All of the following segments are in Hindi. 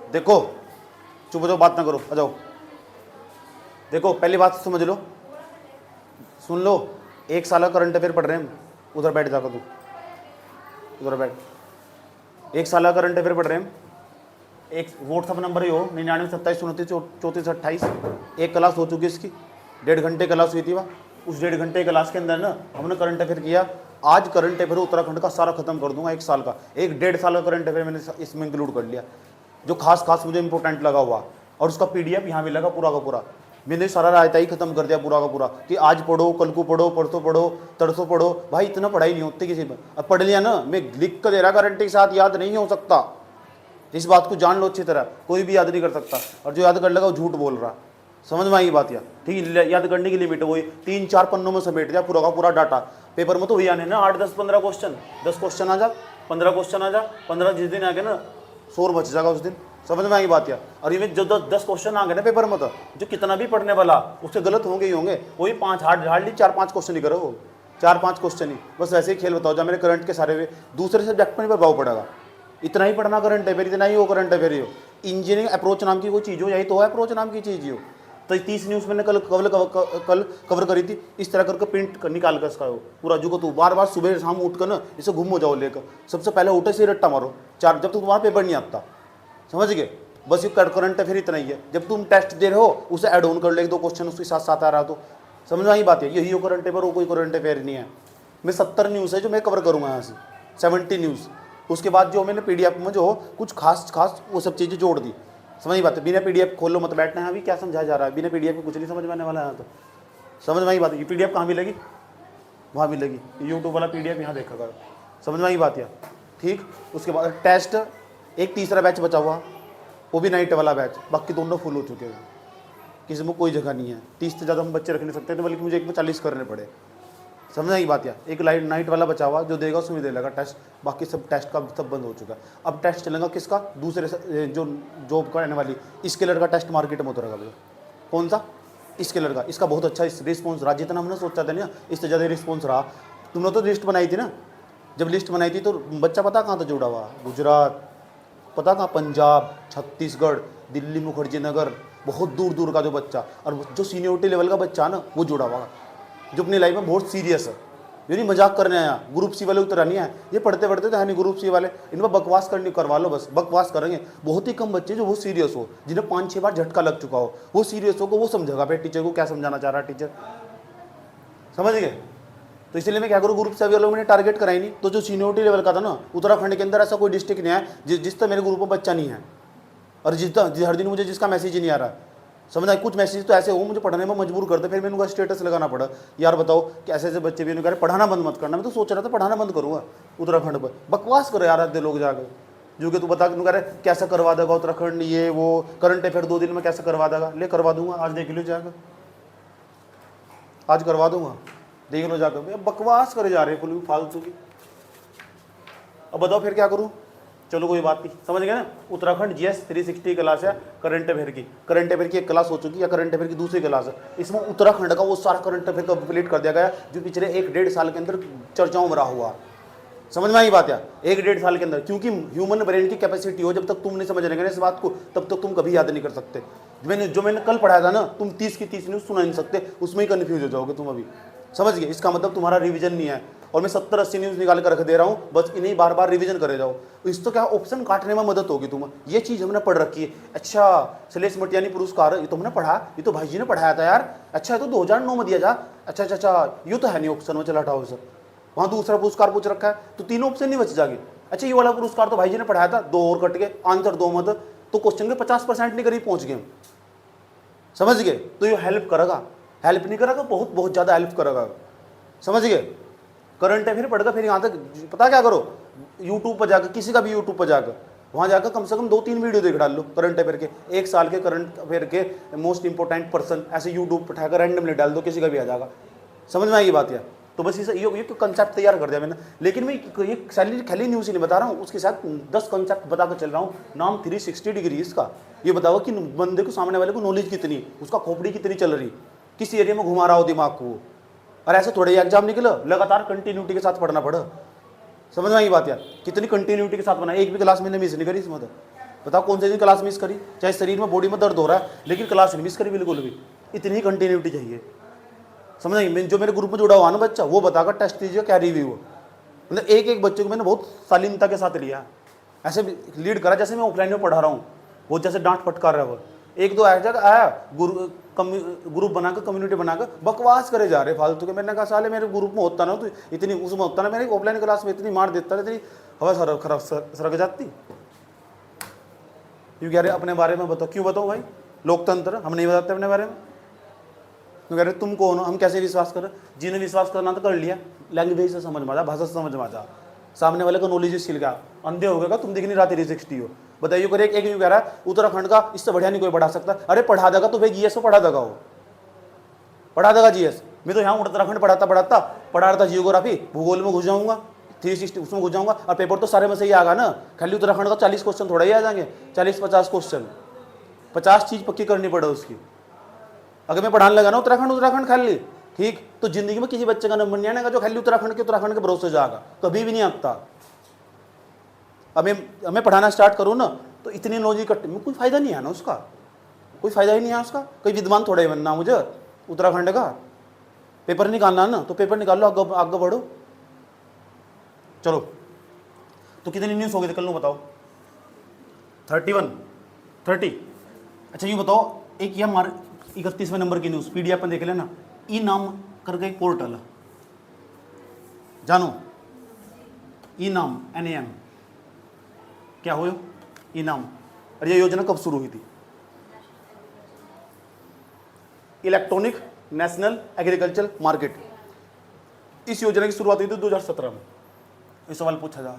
देखो चुप हो जाओ, बात ना करो, आ जाओ। देखो पहली बात समझ लो, सुन लो, 1 साल का करंट अफेयर पढ़ रहे हैं हम। उधर बैठ जाकर तू, उधर बैठ। 1 साल का करंट अफेयर पढ़ रहे हैं हम। एक व्हाट्सअप नंबर ही हो 99 27 29 34 28। एक क्लास हो चुकी है इसकी, 1.5 घंटे क्लास हुई थी वह। उस 1.5 घंटे क्लास के अंदर ना हमने करंट अफेयर किया। आज करंट अफेयर उत्तराखंड का सारा खत्म कर दूंगा, 1 साल का। 1-1.5 साल का करंट अफेयर मैंने इसमें इंक्लूड कर लिया, जो खास खास मुझे इंपॉर्टेंट लगा हुआ। और उसका पीडीएफ यहाँ भी लगा पूरा का पूरा। मैंने सारा रायता ही खत्म कर दिया पूरा का पूरा, कि आज पढ़ो, कल को पढ़ो, परसों पढ़ो, तरसों पढ़ो। भाई इतना पढ़ाई नहीं होती किसी में। अब पढ़ लिया ना, मैं लिख कर दे रहा, गारंटी के साथ याद नहीं हो सकता। इस बात को जान लो अच्छी तरह, कोई भी याद नहीं कर सकता, और जो याद कर लेगा वो झूठ बोल रहा। समझ में आई बात? या ठीक है, याद करने की लिमिट वही 3-4 पन्नों में समेट दिया पूरा का पूरा डाटा। पेपर में तो वही आने ना 8-10-15 क्वेश्चन, 10 क्वेश्चन आ जा, 15 क्वेश्चन आ जा, 15 जिस दिन आ गए ना शोर मच जाएगा उस दिन। समझ में आई बात? या और ये जो 10 क्वेश्चन आ गए ना पेपर में, तो जो कितना भी पढ़ने वाला उससे गलत होंगे ही होंगे। वही 5 हार्डली 4-5 क्वेश्चन ही करो, 4-5 क्वेश्चन ही बस। ऐसे ही खेल बताओ जब मेरे करंट के सारे हुए, दूसरे सब्जेक्ट में प्रभाव पड़ेगा। इतना ही पढ़ना करंट अफेयर, इतना ही हो करंट अफेयर हो। इंजीनियरिंग अप्रोच नाम की कोई चीज़ हो, यही तो है अप्रोच नाम की चीज़ हो। तो 30 न्यूज़ मैंने कल कवर करी थी, इस तरह करके प्रिंट निकाल कर इसका हो पूरा। जो को तू बार बार सुबह शाम उठ कर ना इसे घूम हो जाओ लेकर, सबसे पहले उठे से रट्टा मारो 4, जब तक तुम्हारा पेपर नहीं आता। समझ गए? बस ये करंट अफेयर इतना ही है। जब तुम टेस्ट दे रहे हो उसे ऐड ऑन कर ले, 2 क्वेश्चन उसके साथ साथ आ रहा तो समझ में आई बात है। यही हो करंट अफेयर, वो कोई करंट अफेयर नहीं है। मैं 70 न्यूज़ है जो मैं कवर करूँगा यहाँ से, 70 न्यूज़। उसके बाद जो मैंने पीडीएफ में जो कुछ खास वो सब चीज़ें जोड़ दी। समझ बात है? बिना पीडीएफ खोलो मत बैठना है। अभी क्या समझाया जा रहा है, बिना पीडीएफ में कुछ नहीं समझ में आने वाला है। तो समझ में आई बात है? ये पीडीएफ कहाँ मिलेगी? वहाँ मिलेगी, यूट्यूब वाला पीडीएफ यहाँ देखा करो। समझ में आई बात? या ठीक। उसके बाद टेस्ट, एक तीसरा बैच बचा हुआ, वो भी नाइट वाला बैच। बाकी दोनों फुल हो चुके हैं, किसी में कोई जगह नहीं है। 30 से ज़्यादा हम बच्चे रख नहीं सकते थे, बल्कि मुझे 1 में 40 करने पड़े। समझ आई बात? या एक नाइट वाला बचा हुआ, जो देगा उसमें दे लेगा टेस्ट। बाकी सब टेस्ट का सब बंद हो चुका है। अब टेस्ट चलेगा किसका? दूसरे जो जॉब करने वाली स्केलर का टेस्ट मार्केट में उतरेगा भैया। कौन सा? स्केलर का। इसका बहुत अच्छा रिस्पॉन्स रहा, जितना हमने सोचा था ना इससे ज़्यादा रिस्पॉन्स रहा। तुमने तो लिस्ट बनाई थी ना, जब लिस्ट बनाई थी तो बच्चा पता कहाँ था जुड़ा हुआ? गुजरात, पता कहाँ? पंजाब, छत्तीसगढ़, दिल्ली, मुखर्जी नगर, बहुत दूर दूर का जो बच्चा। और जो सीनियरिटी लेवल का बच्चा ना वो जुड़ा हुआ, जो अपनी लाइफ में बहुत सीरियस है। ये नहीं मजाक करने आया, ग्रुप सी वाले उतर नहीं है। ये पढ़ते पढ़ते तो है नहीं ग्रुप सी वाले, इनमें बकवास करनी करवा लो, बस बकवास करेंगे। बहुत ही कम बच्चे जो बहुत सीरियस हो, जिन्हें 5-6 बार झटका लग चुका हो, वो सीरियस हो को वो समझेगा भाई टीचर को क्या समझाना चाह रहा है टीचर। समझ गए? तो इसलिए मैं क्या करूँ, ग्रुप से वालों मैंने टारगेट कराई नहीं। तो जो सीनियरिटी लेवल का था ना, उत्तराखंड के अंदर ऐसा कोई डिस्ट्रिक्ट नहीं है जिस तक मेरे ग्रुप में बच्चा नहीं है, और हर दिन मुझे जिसका मैसेज ही नहीं आ रहा है। समझ आए? कुछ मैसेज तो ऐसे हो मुझे पढ़ने में मजबूर करते, फिर मैंने उनका स्टेटस लगाना पड़ा, यार बताओ कि ऐसे ऐसे बच्चे भी कह रहे पढ़ाना बंद मत करना। मैं तो सोच रहा था पढ़ाना बंद करूँगा उत्तराखंड पर। बकवास करो यार आधे लोग जाकर, जो कि तू बता कह रहे कैसा करवा देगा उत्तराखंड, ये वो करंट अफेयर 2 दिन में कैसे करवा देगा। ले करवा दूंगा, आज देख लो जाकर, आज करवा दूंगा, देख लो जाकर। बकवास करे जा रहे हैं फालतू की। अब बताओ फिर क्या करूँ? चलो कोई बात नहीं, समझ गए ना। उत्तराखंड जीएस 360 क्लास है करंट अफेयर की। करंट अफेयर की 1 क्लास हो चुकी है, करंट अफेयर की दूसरी क्लास है। इसमें उत्तराखंड का वो सारा करंट अफेयर कंप्लीट कर दिया गया जो पिछले 1-1.5 साल के अंदर चर्चाओं में रहा हुआ। समझ में आई बात? या 1-1.5 साल के अंदर, क्योंकि ह्यूमन ब्रेन की कैपेसिटी हो, जब तक तुम नहीं समझ रहे ना इस बात को, तब तक तुम कभी याद नहीं कर सकते। जो मैंने कल पढ़ाया था ना, तुम 30 की 30 न्यूज़ सुना नहीं सकते, उसमें ही कन्फ्यूज हो जाओगे तुम अभी। समझ गए? इसका मतलब तुम्हारा रिवीजन नहीं है। और मैं 70-80 न्यूज़ निकाल कर रख दे रहा हूँ, बस इन्हीं बार बार रिवीजन करे जाओ। इस तो क्या ऑप्शन काटने में मदद होगी तुम्हें। ये चीज़ हमने पढ़ रखी है। अच्छा शैलेश मटियानी पुरस्कार, ये तो हमने पढ़ा, ये तो भाई जी ने पढ़ाया था यार। अच्छा ये तो 2009 में दिया जा। अच्छा अच्छा अच्छा, ये तो है नहीं ऑप्शन में, चला हटाओ सर। वहाँ दूसरा पुरस्कार पूछ रखा है, तो 3 ऑप्शन नहीं बच जाएगी। अच्छा ये वाला पुरस्कार तो भाई जी ने पढ़ाया था, 2 और कट के आंसर 2 मत, तो क्वेश्चन के 50% नहीं करीब पहुँच गए। समझ गए? तो ये हेल्प करेगा, हेल्प नहीं करेगा, बहुत बहुत ज़्यादा हेल्प करेगा। समझ गए? करंट अफेयर पढ़कर फिर यहाँ तक पता क्या करो, यूट्यूब पर जाकर, किसी का भी यूट्यूब पर जाकर, वहाँ जाकर कम से कम 2-3 वीडियो देख डाल लो करंट अफेयर के, 1 साल के करंट अफेयर के मोस्ट इंपॉर्टेंट पर्सन, ऐसे यूट्यूब पर उठाकर रैंडमली डाल दो, किसी का भी आ जाएगा। समझ में आई बात? या तो बस ये कंसेप्ट तैयार कर दिया मैंने। लेकिन मैं ये खाली न्यूज़ ही नहीं बता रहा हूँ, उसके साथ 10 कंसेप्ट बताकर चल रहा हूँ। नाम 360 डिग्री इसका। ये बताओ कि बंदे को, सामने वाले को नॉलेज कितनी, उसका खोपड़ी कितनी चल रही, किस एरिया में घुमा रहा हो दिमाग को। और ऐसे थोड़े एग्जाम निकलो, लगातार कंटिन्यूटी के साथ पढ़ना पड़ा। समझ में आई बात? यार कितनी कंटिन्यूटी के साथ बना, एक भी क्लास मैंने मिस नहीं करी इसमें। तो बताओ कौन सी दिन क्लास मिस करी? चाहे शरीर में बॉडी में दर्द हो रहा है लेकिन क्लास नहीं मिस करी बिल्कुल भी। इतनी कंटिन्यूटी चाहिए, समझ आई? जो मेरे ग्रुप में जुड़ा हुआ ना बच्चा, वो बताकर टेस्ट दीजिए क्या रिव्यू हो। मतलब एक एक बच्चे को मैंने बहुत शालीनता के साथ लिया, ऐसे लीड करा जैसे मैं ऑफलाइन में पढ़ा रहा हूँ, बहुत जैसे डांट फटकार रहा है वो। एक दो आया ग्रुप बनाकर, कम्युनिटी बनाकर बकवास करे जा रहे फालतू के। मैंने कहा साले मेरे ग्रुप में होता ना तो इतनी उसमें होता ना, मेरे ऑफलाइन क्लास में इतनी मार देता, इतनी हवा खराब सरक जाती। क्यों कह रहे अपने बारे में बताओ? क्यों बताओ भाई? लोकतंत्र, हम नहीं बताते अपने बारे में। क्यों कह रहे तुम कौन हो, हम कैसे विश्वास करें? जिन्हें विश्वास करना तो कर लिया, लैंग्वेज से समझ में आ जा, भाषा से समझ में आ जा, सामने वाले का नॉलेज स्किल का। अंधे हो गए तुम, दिख नहीं रहा 360 हो। बताइए करे एक यूं कह रहा है उत्तराखंड का इससे बढ़िया नहीं कोई पढ़ा सकता। अरे पढ़ा देगा तो भाई जीएस को पढ़ा देगा, वो पढ़ा देगा जीएस। मैं तो यहाँ उत्तराखंड पढ़ा रहा था जियोग्राफी, भूगोल में घुस जाऊंगा, 360 उसमें घुस जाऊंगा, और पेपर तो सारे में से ही आगा ना। खाली उत्तराखंड का 40 क्वेश्चन थोड़ा ही आ जाएंगे, 40-50 क्वेश्चन, 50 चीज पक्की करनी पड़े उसकी। अगर मैं पढ़ाने लगा ना उत्तराखंड खाली, ठीक, तो जिंदगी में किसी बच्चे का नंबर नहीं आने का जो खाली उत्तराखंड के भरोसे जाएगा, कभी भी नहीं आता। अब मैं पढ़ाना स्टार्ट करूँ ना तो इतनी नॉलेज इकट्ठी में कोई फायदा नहीं है ना, उसका कोई फायदा ही नहीं है उसका। कोई विद्वान थोड़ा ही बनना मुझे उत्तराखंड का। पेपर निकालना ना तो पेपर निकाल लो, आगे बढ़ो। चलो तो कितनी न्यूज़ हो गई कल, बताओ? 30। अच्छा यूँ बताओ, एक ये हमारे 31वें नंबर की न्यूज़ PDF पर देख लेना। ई नाम करके एक पोर्टल है, जानो? ई नाम NAM क्या हो? ई नाम। और ये योजना कब शुरू हुई थी? Electronic national agriculture market. इस योजना की शुरुआत हुई थी 2017 में। ये सवाल पूछा जा,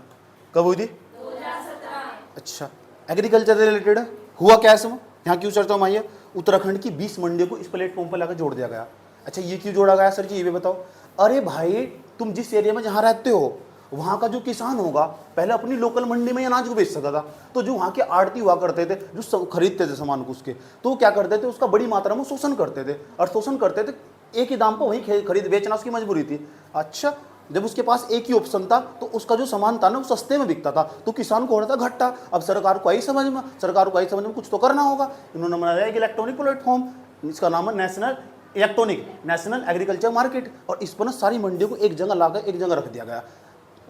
कब हुई थी? 2017। अच्छा, एग्रीकल्चर रिलेटेड हुआ क्या इसमें? यहाँ क्यों चर्चा में आई है? उत्तराखंड की 20 मंडियों को इस प्लेटफॉर्म पर लाकर जोड़ दिया गया। अच्छा ये क्यों जोड़ा गया सर जी, ये भी बताओ। अरे भाई तुम जिस एरिया में जहाँ रहते हो वहाँ का जो किसान होगा पहले अपनी लोकल मंडी में अनाज को बेच सकता था, तो जो वहाँ के आड़ती हुआ करते थे जो खरीदते थे सामान को उसके, तो क्या करते थे उसका बड़ी मात्रा में शोषण करते थे, और शोषण करते थे एक ही दाम पर वहीं खरीद बेचना उसकी मजबूरी थी। अच्छा जब उसके पास एक ही ऑप्शन था तो उसका जो सामान था ना वो सस्ते में बिकता था, तो किसान को हो रहा था घाटा। अब सरकार को आई समझ में कुछ तो करना होगा, इन्होंने बनाया एक इलेक्ट्रॉनिक प्लेटफॉर्म, इसका नाम है नेशनल एग्रीकल्चर मार्केट। और इस पर ना सारी मंडियों को एक जगह लाकर एक जगह रख दिया गया।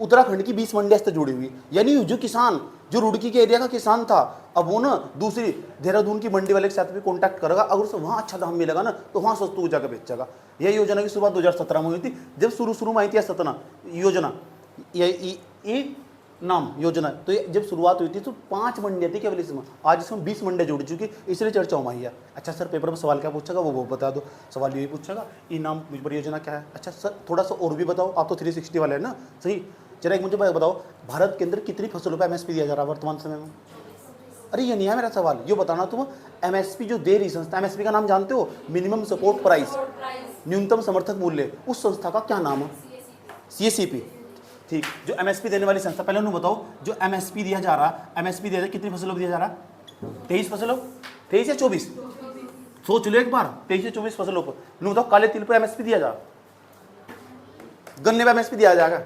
उत्तराखंड की 20 मंडियां से जुड़ी हुई, यानी जो किसान जो रुड़की के एरिया का किसान था, अब वो ना दूसरी देहरादून की मंडी वाले के साथ भी कांटेक्ट करेगा, अगर उसे वहाँ अच्छा दाम मिलेगा ना तो वहाँ सस्तू जाकर बेचेगा। यह योजना की शुरुआत 2017 में हुई थी। जब शुरू में आई थी 17 योजना, ये नाम योजना, तो जब शुरुआत हुई थी तो 5 मंडियाँ थी केवल इसमें। आज इसमें 20 मंडियाँ जुड़ चुकी, इसलिए चर्चा हो आई है। अच्छा सर पेपर में सवाल क्या पूछेगा वो बता दो। सवाल यही पूछेगा ये नाम परियोजना क्या है। अच्छा सर थोड़ा सा और भी बताओ, आप तो 360 वाले हैं ना, सही। जरा एक मुझे बताओ, भारत के अंदर कितनी फसलों पर MSP दिया जा रहा है वर्तमान समय में? अरे ये नहीं है मेरा सवाल, ये बताना तुम। MSP जो दे रही संस्था, MSP का नाम जानते हो? मिनिमम सपोर्ट प्राइस, न्यूनतम समर्थक मूल्य, उस संस्था का क्या नाम है? CACP। ठीक, जो MSP देने वाली संस्था, पहले उन्होंने बताओ जो MSP दिया जा रहा है, MSP दिया कितनी फसलों को दिया जा रहा है? 23 फसलों, 23 या 24? सोच लो एक बार, 23 या 24 फसलों पर। नु बताओ काले तिल पर MSP दिया जा, गन्ने पर MSP दिया जाएगा?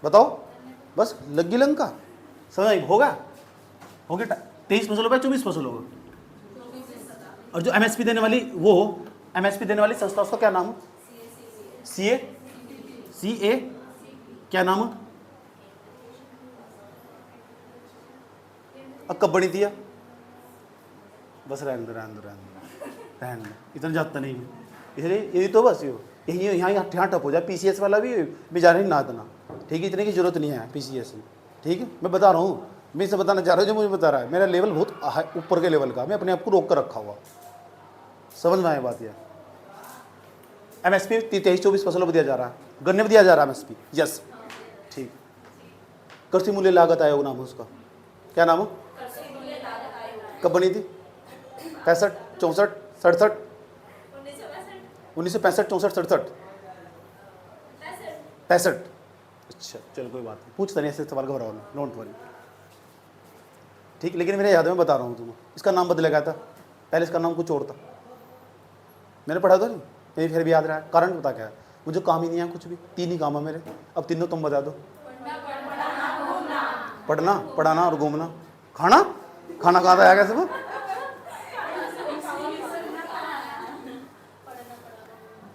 बताओ, बस लगी लंका, समझ आई? होगा 23 फसलों पर 24 फसलों पर। और जो MSP देने वाली MSP देने वाली संस्था उसका क्या नाम है? CA क्या नाम है? अब कब बनी थी? बस रहने दो, इतना जाता नहीं है, इसलिए यही तो बस यही यहाँ ठप हो जाए। PCS वाला भी जा रही ना इतना, ठीक है, इतने की जरूरत नहीं है PCS में, ठीक है। मैं बता रहा हूँ, मैं इसे बताना चाह रहा हूँ जो मुझे बता रहा है, मेरा लेवल बहुत ऊपर के लेवल का, मैं अपने आप को रोक कर रखा हुआ, समझ में आए बात? यह MSP 23-24 फसलों पर दिया जा रहा है, गन्ने में दिया जा रहा है MSP, यस ठीक। कृषि मूल्य लागत आयोग नाम है उसका, क्या नाम है? कब बनी थी? 65, 64, 67, 1965, 64, 67, 65। अच्छा चलो कोई बात नहीं, पूछता नहीं ऐसे सवाल, घबराओ नहीं, डोंट वरी, ठीक। लेकिन मेरे याद में बता रहा हूँ तुम्हें, इसका नाम बदला गया था, पहले इसका नाम कुछ और था, मैंने पढ़ा था नहीं, मेरी फिर भी याद रहा है। कारण पता क्या है? मुझे काम ही नहीं है कुछ भी, 3 ही काम है मेरे। अब तीनों तुम बता दो। पढ़ना, पढ़ाना और घूमना। खाना खाना कहाँ था कैसे वो?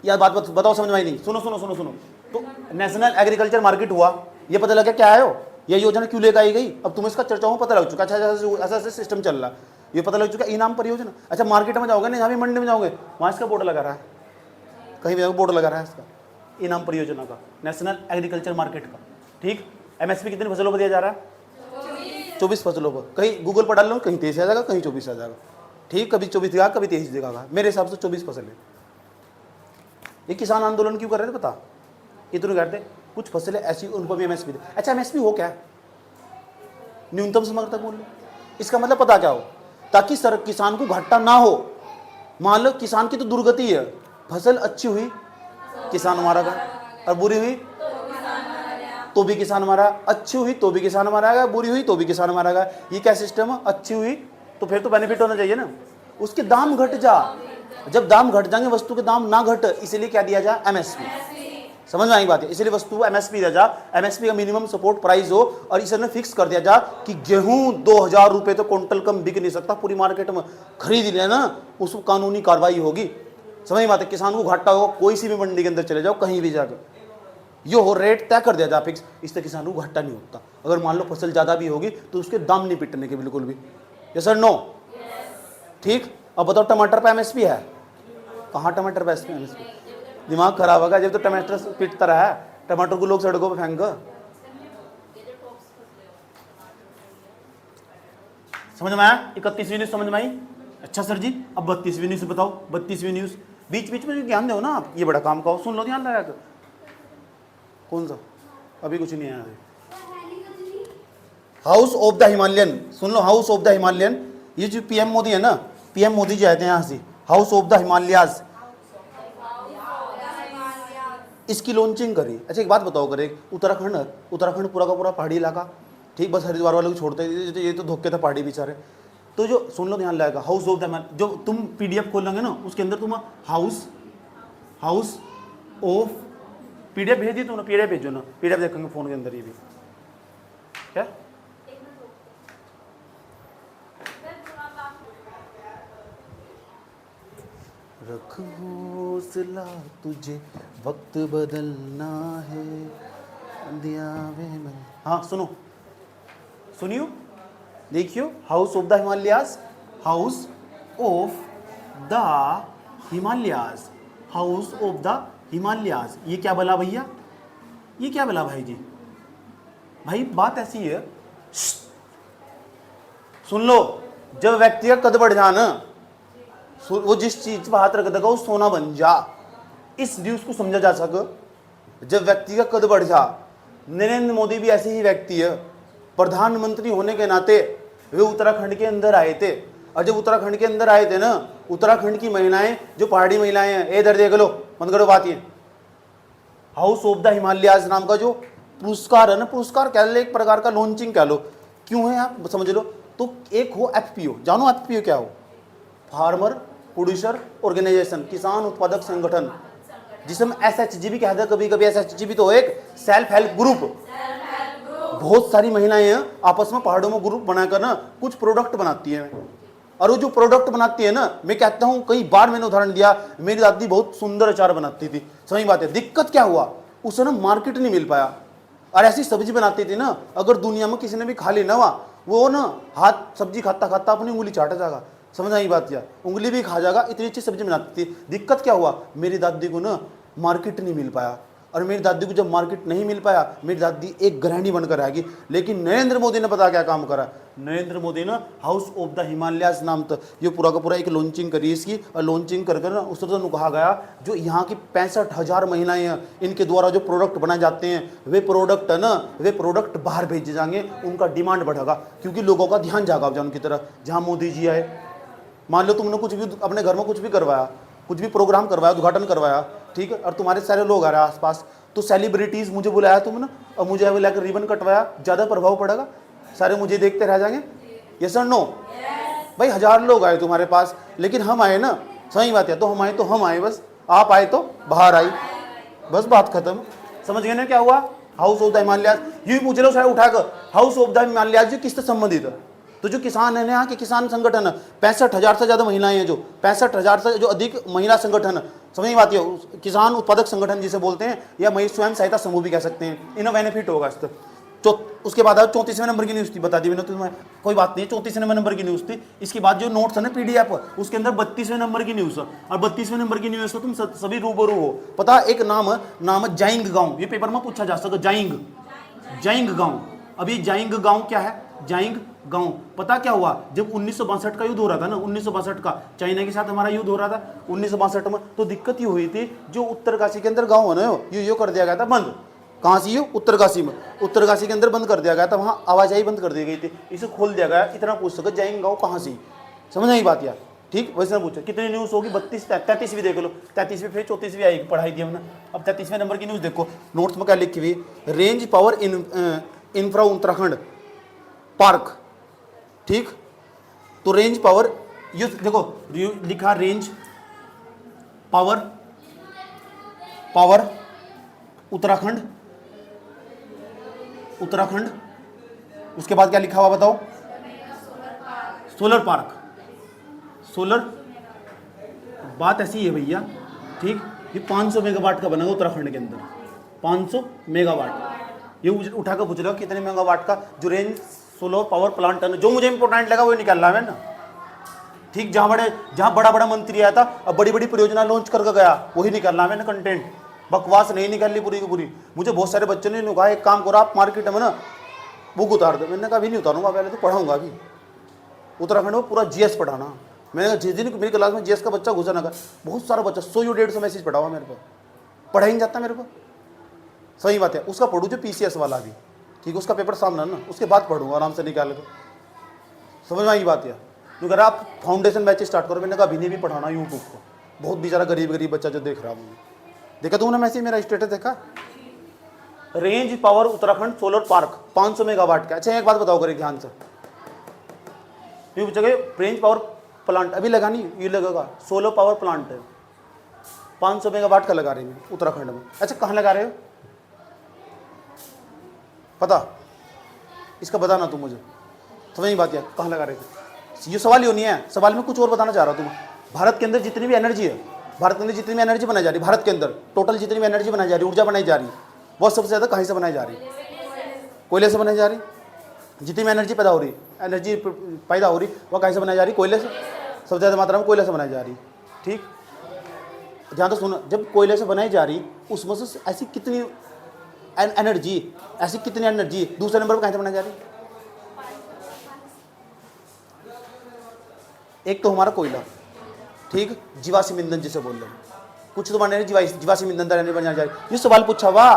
यार बात बताओ, समझ में आई नहीं? सुनो सुनो सुनो सुनो। तो नेशनल एग्रीकल्चर मार्केट हुआ, ये पता लगा क्या है वो, ये योजना क्यों लेकर आई गई, अब तुम्हें इसका चर्चाओं पता लग चुका। अच्छा ऐसा ऐसा सिस्टम चल रहा है, ये पता लग चुका। इनाम परियोजना, अच्छा मार्केट में जाओगे ना, जहाँ भी मंडी में जाओगे वहाँ इसका बोर्ड लगा रहा है, कहीं भी बोर्ड लगा रहा है इसका, इनाम परियोजना का, नेशनल एग्रीकल्चर मार्केट का। ठीक, एमएसपी कितनी फसलों पर दिया जा रहा है? 24 फसलों पर। कहीं गूगल पर डाल लो, कहीं 23 आ जाएगा, कहीं 24 आ जाएगा। ठीक, कभी 24 दिखा, कभी 23 दिखागा। मेरे हिसाब से 24 फसल है। ये किसान आंदोलन क्यों कर रहे थे पता? ये तो नहीं करते, कुछ फसलें ऐसी उन पर भी एमएसपी दे। अच्छा एमएसपी हो क्या है? न्यूनतम समर्थन मूल्य। इसका मतलब पता क्या हो, ताकि सर किसान को घाटा ना हो। मान लो किसान की तो दुर्गति है, फसल अच्छी हुई किसान मारा गया, और बुरी हुई तो भी किसान मारा, अच्छी हुई तो भी किसान मारा गया, बुरी हुई तो भी किसान मारा गया। ये क्या सिस्टम है? अच्छी हुई तो फिर तो बेनिफिट होना चाहिए ना, उसके दाम घट जा। जब दाम घट जाएंगे, वस्तु के दाम ना घट, इसलिए क्या दिया जाए? एमएसपी। समझ में आई बात है? इसलिए वस्तु एमएसपी दिया जा, एमएसपी का मिनिमम सपोर्ट प्राइस हो, और इसने फिक्स कर दिया जा कि गेहूं 2000 रुपए तो क्विंटल कम बिक नहीं सकता पूरी मार्केट में। खरीद लेना, उस पर कानूनी कार्रवाई होगी। समझ में बात है? किसान को घाटा होगा, कोई सी भी मंडी के अंदर चले जाओ, कहीं भी जाकर यो हो रेट तय कर दिया जा फिक्स, इससे किसान को घाटा नहीं होता। अगर मान लो फसल ज्यादा भी होगी तो उसके दाम नहीं पिटने के बिल्कुल भी। Yes sir no? ठीक, अब बताओ टमाटर पे एमएसपी है? कहाँ टमाटर पे एमएसपी? दिमाग खराब होगा जब तो टमाटर पिटता रहा है, टमाटर को लोग सड़कों पे फेंक। समझ में आया? 31वीं न्यूज समझ में आई? अच्छा सर जी, अब 32वीं न्यूज बताओ। 32वीं न्यूज बीच बीच में ज्ञान दो ना आप, ये बड़ा काम का हो, सुन लो ध्यान लगा कर। कौन सा? अभी कुछ नहीं आया। House of the Himalayan, soon low, house of the Himalayan. ये जो पीएम मोदी है ना, पीएम मोदी जी आए थे यहाँ से, हाउस ऑफ द हिमालयाज, इसकी लॉन्चिंग करी। अच्छा एक बात बताओ, करे उत्तराखंड पूरा का पूरा पहाड़ी इलाका, ठीक, बस हरिद्वार वालों को छोड़ते, ये तो धोखे थे पहाड़ी बेचारे। तो जो सुन लो ध्यान लगेगा, हाउस ऑफ द, जो तुम पीडीएफ खोलोगे ना उसके अंदर तुम हाउस ऑफ, पीडीएफ भेज दी तुमने, पीडीएफ भेजो ना, पीडीएफ देखेंगे फोन के अंदर। ये भी क्या रख हौसला, तुझे वक्त बदलना है, दियावे मन। हाँ सुनो, सुनियो, देखियो, house of the Himalayas, house of the Himalayas, house of the Himalayas. ये क्या बोला भैया? ये क्या बोला भाई जी? भाई बात ऐसी है, सुन लो, जब व्यक्ति का कद बढ़ जाना, वो जिस चीज पर हाथ रख देगा वो सोना बन जा। इस न्यूज को समझा जा सके, जब व्यक्ति का कद बढ़ जा। नरेंद्र मोदी भी ऐसे ही व्यक्ति है, प्रधानमंत्री होने के नाते वे उत्तराखंड के अंदर आए थे, और जब उत्तराखंड के अंदर आए थे ना, उत्तराखंड की महिलाएं, जो पहाड़ी महिलाएं हैं, इधर देख लो, बंद करो बात। ये हाउस ऑफ द हिमालयाज नाम का जो पुरस्कार है ना, पुरस्कार कह लो, एक प्रकार का लॉन्चिंग कह लो, क्यों है आप समझ लो। तो एक हो एफपीओ, जानो एफपीओ क्या हो? फार्मर प्रोड्यूसर ऑर्गेनाइजेशन, किसान उत्पादक संगठन, जिसे हम एसएचजी भी कहते हैं कभी कभी। एसएचजी भी तो एक सेल्फ हेल्प ग्रुप। बहुत सारी महिलाएं हैं आपस में पहाड़ों में ग्रुप बनाकर ना कुछ प्रोडक्ट बनाती हैं, और वो जो प्रोडक्ट बनाती है ना, मैं कहता हूं, कई बार मैंने उदाहरण दिया, मेरी दादी बहुत सुंदर अचार बनाती थी। सही बात है, दिक्कत क्या हुआ, उसे ना मार्केट नहीं मिल पाया, और ऐसी सब्जी बनाती थी ना, अगर दुनिया में किसी ने भी खा ली ना, वो ना हाथ सब्जी खाता खाता अपनी उंगली चाटा जाएगा। समझ आई बात? क्या उंगली भी खा जाएगा, इतनी अच्छी सब्जी बनाती थी। दिक्कत क्या हुआ, मेरी दादी को ना मार्केट नहीं मिल पाया, और मेरी दादी को जब मार्केट नहीं मिल पाया, मेरी दादी एक गृहिणी बनकर आएगी। लेकिन नरेंद्र मोदी ने पता क्या काम करा, नरेंद्र मोदी ने हाउस ऑफ द हिमालयाज नाम तक ये पूरा का पूरा एक लॉन्चिंग करी इसकी, और लॉन्चिंग कर ना उस तरह कहा गया, जो यहाँ की 65,000 महिलाएं हैं, इनके द्वारा जो प्रोडक्ट बनाए जाते हैं, वे प्रोडक्ट है ना, वे प्रोडक्ट बाहर भेजे जाएंगे, उनका डिमांड बढ़ेगा, क्योंकि लोगों का ध्यान जागा उनकी तरफ। जहाँ मोदी जी आए, मान लो तुमने कुछ भी अपने घर में कुछ भी करवाया, कुछ भी प्रोग्राम करवाया, उद्घाटन करवाया, ठीक है, और तुम्हारे सारे लोग आ रहे हैं आसपास, तो सेलिब्रिटीज मुझे बुलाया तुमने, और मुझे बुलाकर रिबन कटवाया, ज़्यादा प्रभाव पड़ेगा, सारे मुझे देखते रह जाएंगे। यस और नो? भाई 1000 लोग आए तुम्हारे पास, लेकिन हम आए ना, सही बात है, तो हम आए बस, आप आए तो बाहर आई, बस बात खत्म। समझ गए ना क्या हुआ? House of the Himalayas. ये पूछ लो सारे उठाकर, हाउस ऑफ द हिमालयाज किससे संबंधित है? तो जो किसान है ना, यहाँ के किसान संगठन 65,000 से ज़्यादा महिलाएं हैं, जो 65,000 से जो अधिक महिला संगठन, समझ में आती है, किसान उत्पादक संगठन जिसे बोलते हैं, या महिला स्वयं सहायता समूह भी कह सकते हैं, इन्हें बेनिफिट होगा इस तक। उसके बाद 34वें नंबर की न्यूज़ थी, बता दी मैंने तुम्हें, कोई बात नहीं, 34वें नंबर की न्यूज़ थी। इसके बाद जो नोट्स है ना PDF, उसके अंदर 32वें नंबर की न्यूज़ है, और 32वें नंबर की न्यूज़ तुम सभी रूबरू हो। पता, एक नाम जाइंग गांव, ये पेपर में पूछा जा सकता, जाइंग गांव। अभी जाइंग गांव क्या है? जाइंग गांव, पता क्या हुआ? जब 1962 का युद्ध हो रहा था ना, 1962 का चाइना के साथ हमारा युद्ध हो रहा था 1962 में, तो दिक्कत ये हुई थी, जो उत्तरकाशी के अंदर गांव है ना, यो कर दिया गया था बंद। कहाँ से? ये उत्तरकाशी में, उत्तरकाशी के अंदर बंद कर दिया गया था, वहाँ आवाजाही बंद कर दी गई थी, इसे खोल दिया गया। इतना पूछ सके जाइंग गाँव कहाँ से, समझ नहीं बात यार। ठीक, वैसे ना पूछो कितनी न्यूज़ होगी, 32 33वीं देख लो, 33वीं फिर 34वीं आएगी, पढ़ाई दी हमने। अब 33वें नंबर की न्यूज़ देखो, नोट्स में क्या लिखी हुई, range power infra Uttarakhand park. ठीक, तो रेंज पावर, ये देखो लिखा रेंज पावर उत्तराखंड, उसके बाद क्या लिखा हुआ बताओ? Solar park. सोलर, बात ऐसी है भैया, ठीक, ये 500 मेगावाट का बनेगा उत्तराखंड के अंदर, 500 मेगावाट। ये उठा कर पूछ रहे हो कितने मेगावाट का जो रेंज सोलर पावर प्लांट है, जो मुझे इंपॉर्टेंट लगा वो निकाल रहा है ना। ठीक, जहाँ बड़ा मंत्री आया था, अब बड़ी परियोजना लॉन्च करके गया, वही निकालना है मैंने कंटेंट, बकवास नहीं निकालनी पूरी की पूरी। मुझे बहुत सारे बच्चों ने कहा एक काम करो आप मार्केट में ना बुक उतार दो, मैंने कहा अभी नहीं उतारूंगा, पहले तो पढ़ाऊंगा। अभी उत्तराखंड में पूरा GS पढ़ाना। मैंने कहा जिस दिन मेरी क्लास में GS का बच्चा घुसा ना, बहुत सारा बच्चा 100 या 150 मैसेज पढ़ा हुआ मेरे को, पढ़ा ही नहीं जाता मेरे को। सही बात है, उसका पढ़ूँ जो PCS वाला भी, ठीक, उसका पेपर सामने ना, उसके बाद पढ़ूंगा आराम से निकाल कर, समझ में आई बात है। तो अगर आप फाउंडेशन बैच स्टार्ट करो, मैंने कहा अभी नहीं भी पढ़ाना यूट्यूब को, बहुत बेचारा गरीब बच्चा जो देख रहा हूँ। देखा तुमने मैसेज, मेरा स्टेटस देखा? Range power Uttarakhand solar park 500 megawatt का। अच्छा एक बात बताओ करें ध्यान से, पूछोगे रेंज पावर प्लांट अभी लगा नहीं, ये लगेगा सोलर पावर प्लांट है 500 मेगावाट का लगा रहे हैं उत्तराखंड में। अच्छा कहाँ लगा रहे हो पता? इसका बताना तुम मुझे, समझ नहीं बात है, कहाँ लगा रहे थे? ये सवाल ही नहीं है, सवाल में कुछ और बताना चाह रहा हूँ। तुम भारत के अंदर जितनी भी एनर्जी है, भारत के अंदर जितनी भी एनर्जी बनाई जा रही है, भारत के अंदर टोटल जितनी भी एनर्जी बनाई जा रही है, ऊर्जा बनाई जा रही है, वो सबसे ज़्यादा कहीं से बनाई जा रही है? कोयले से बनाई जा रही। जितनी भी एनर्जी पैदा हो रही, वो कहीं से बनाई जा रही? कोयले से, सबसे ज़्यादा मात्रा में कोयले से बनाई जा रही। ठीक, ध्यान तो सुनो, जब कोयले से बनाई जा रही, उसमें से ऐसी कितनी एनर्जी दूसरे नंबर पर कहीं से बनाई जा रही? एक तो हमारा कोयला, ठीक, जीवाश्म ईंधन जिसे बोल रहे हैं, कुछ तो बना रही जीवाश्म ईंधन बनाई जा रही। ये सवाल पूछा हुआ,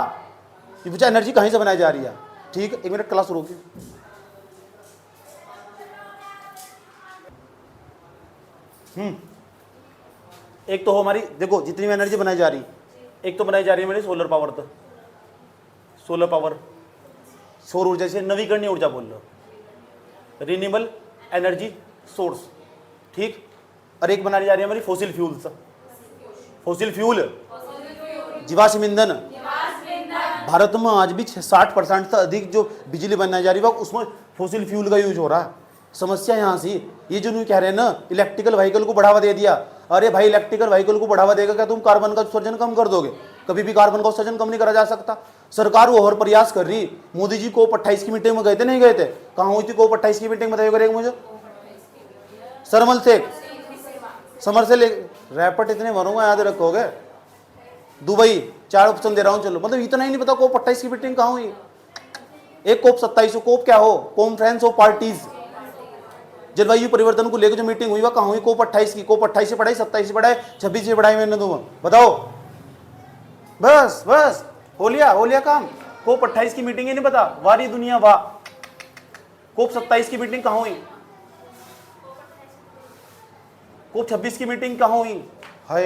ये पूछा एनर्जी कहीं से बनाई जा रही है। ठीक, एक मिनट क्लास रोकी। एक तो हो हमारी, देखो जितनी भी एनर्जी बनाई जा रही, एक तो बनाई जा रही है मेरी सोलर पावर, तो सोलर पावर सौर ऊर्जा से नवीकरणीय ऊर्जा बोल लो, रिन्यूएबल एनर्जी सोर्स। ठीक, और एक बनाई जा रही है हमारी फोसिल फ्यूल, जीवाश्म ईंधन। भारत में आज भी 60% से अधिक जो बिजली बनाई जा रही है उसमें फोसिल फ्यूल का यूज हो रहा है। समस्या यहाँ से ये जो नहीं कह रहे हैं ना इलेक्ट्रिकल व्हीकल को बढ़ावा दे दिया, अरे भाई इलेक्ट्रिकल व्हीकल को बढ़ावा देगा क्या तुम कार्बन का उत्सर्जन कम कर दोगे? कभी भी कार्बन का उत्सर्जन कम नहीं करा जा सकता। सरकार वो और प्रयास कर रही। मोदी जी COP 28 की मीटिंग में गए थे, नहीं गए थे? कहाँ हुई थी COP 28 की मीटिंग? बताइए करेगा मुझे। सरमल शेख, समर से ले रैपट इतने भरूंगा याद रखोगे। दुबई, 4 ऑप्शन दे रहा हूँ, चलो, मतलब इतना ही नहीं पता COP 28 की मीटिंग कहाँ हुई? एक COP 27, COP क्या हो? कॉन्फ्रेंस ऑफ पार्टीज, जलवायु परिवर्तन को लेकर जो मीटिंग हुई वह कहाँ हुई? COP 28 की। COP 28 से पढ़ाई, 27 से पढ़ाई, 26 से पढ़ाई मैंने तुम्हें, बताओ। बस हो लिया काम। COP 28 की मीटिंग ही नहीं पता, वारी दुनिया वाह। COP 27 की मीटिंग कहाँ हुई? COP 26 की मीटिंग कहाँ हुई? हाय,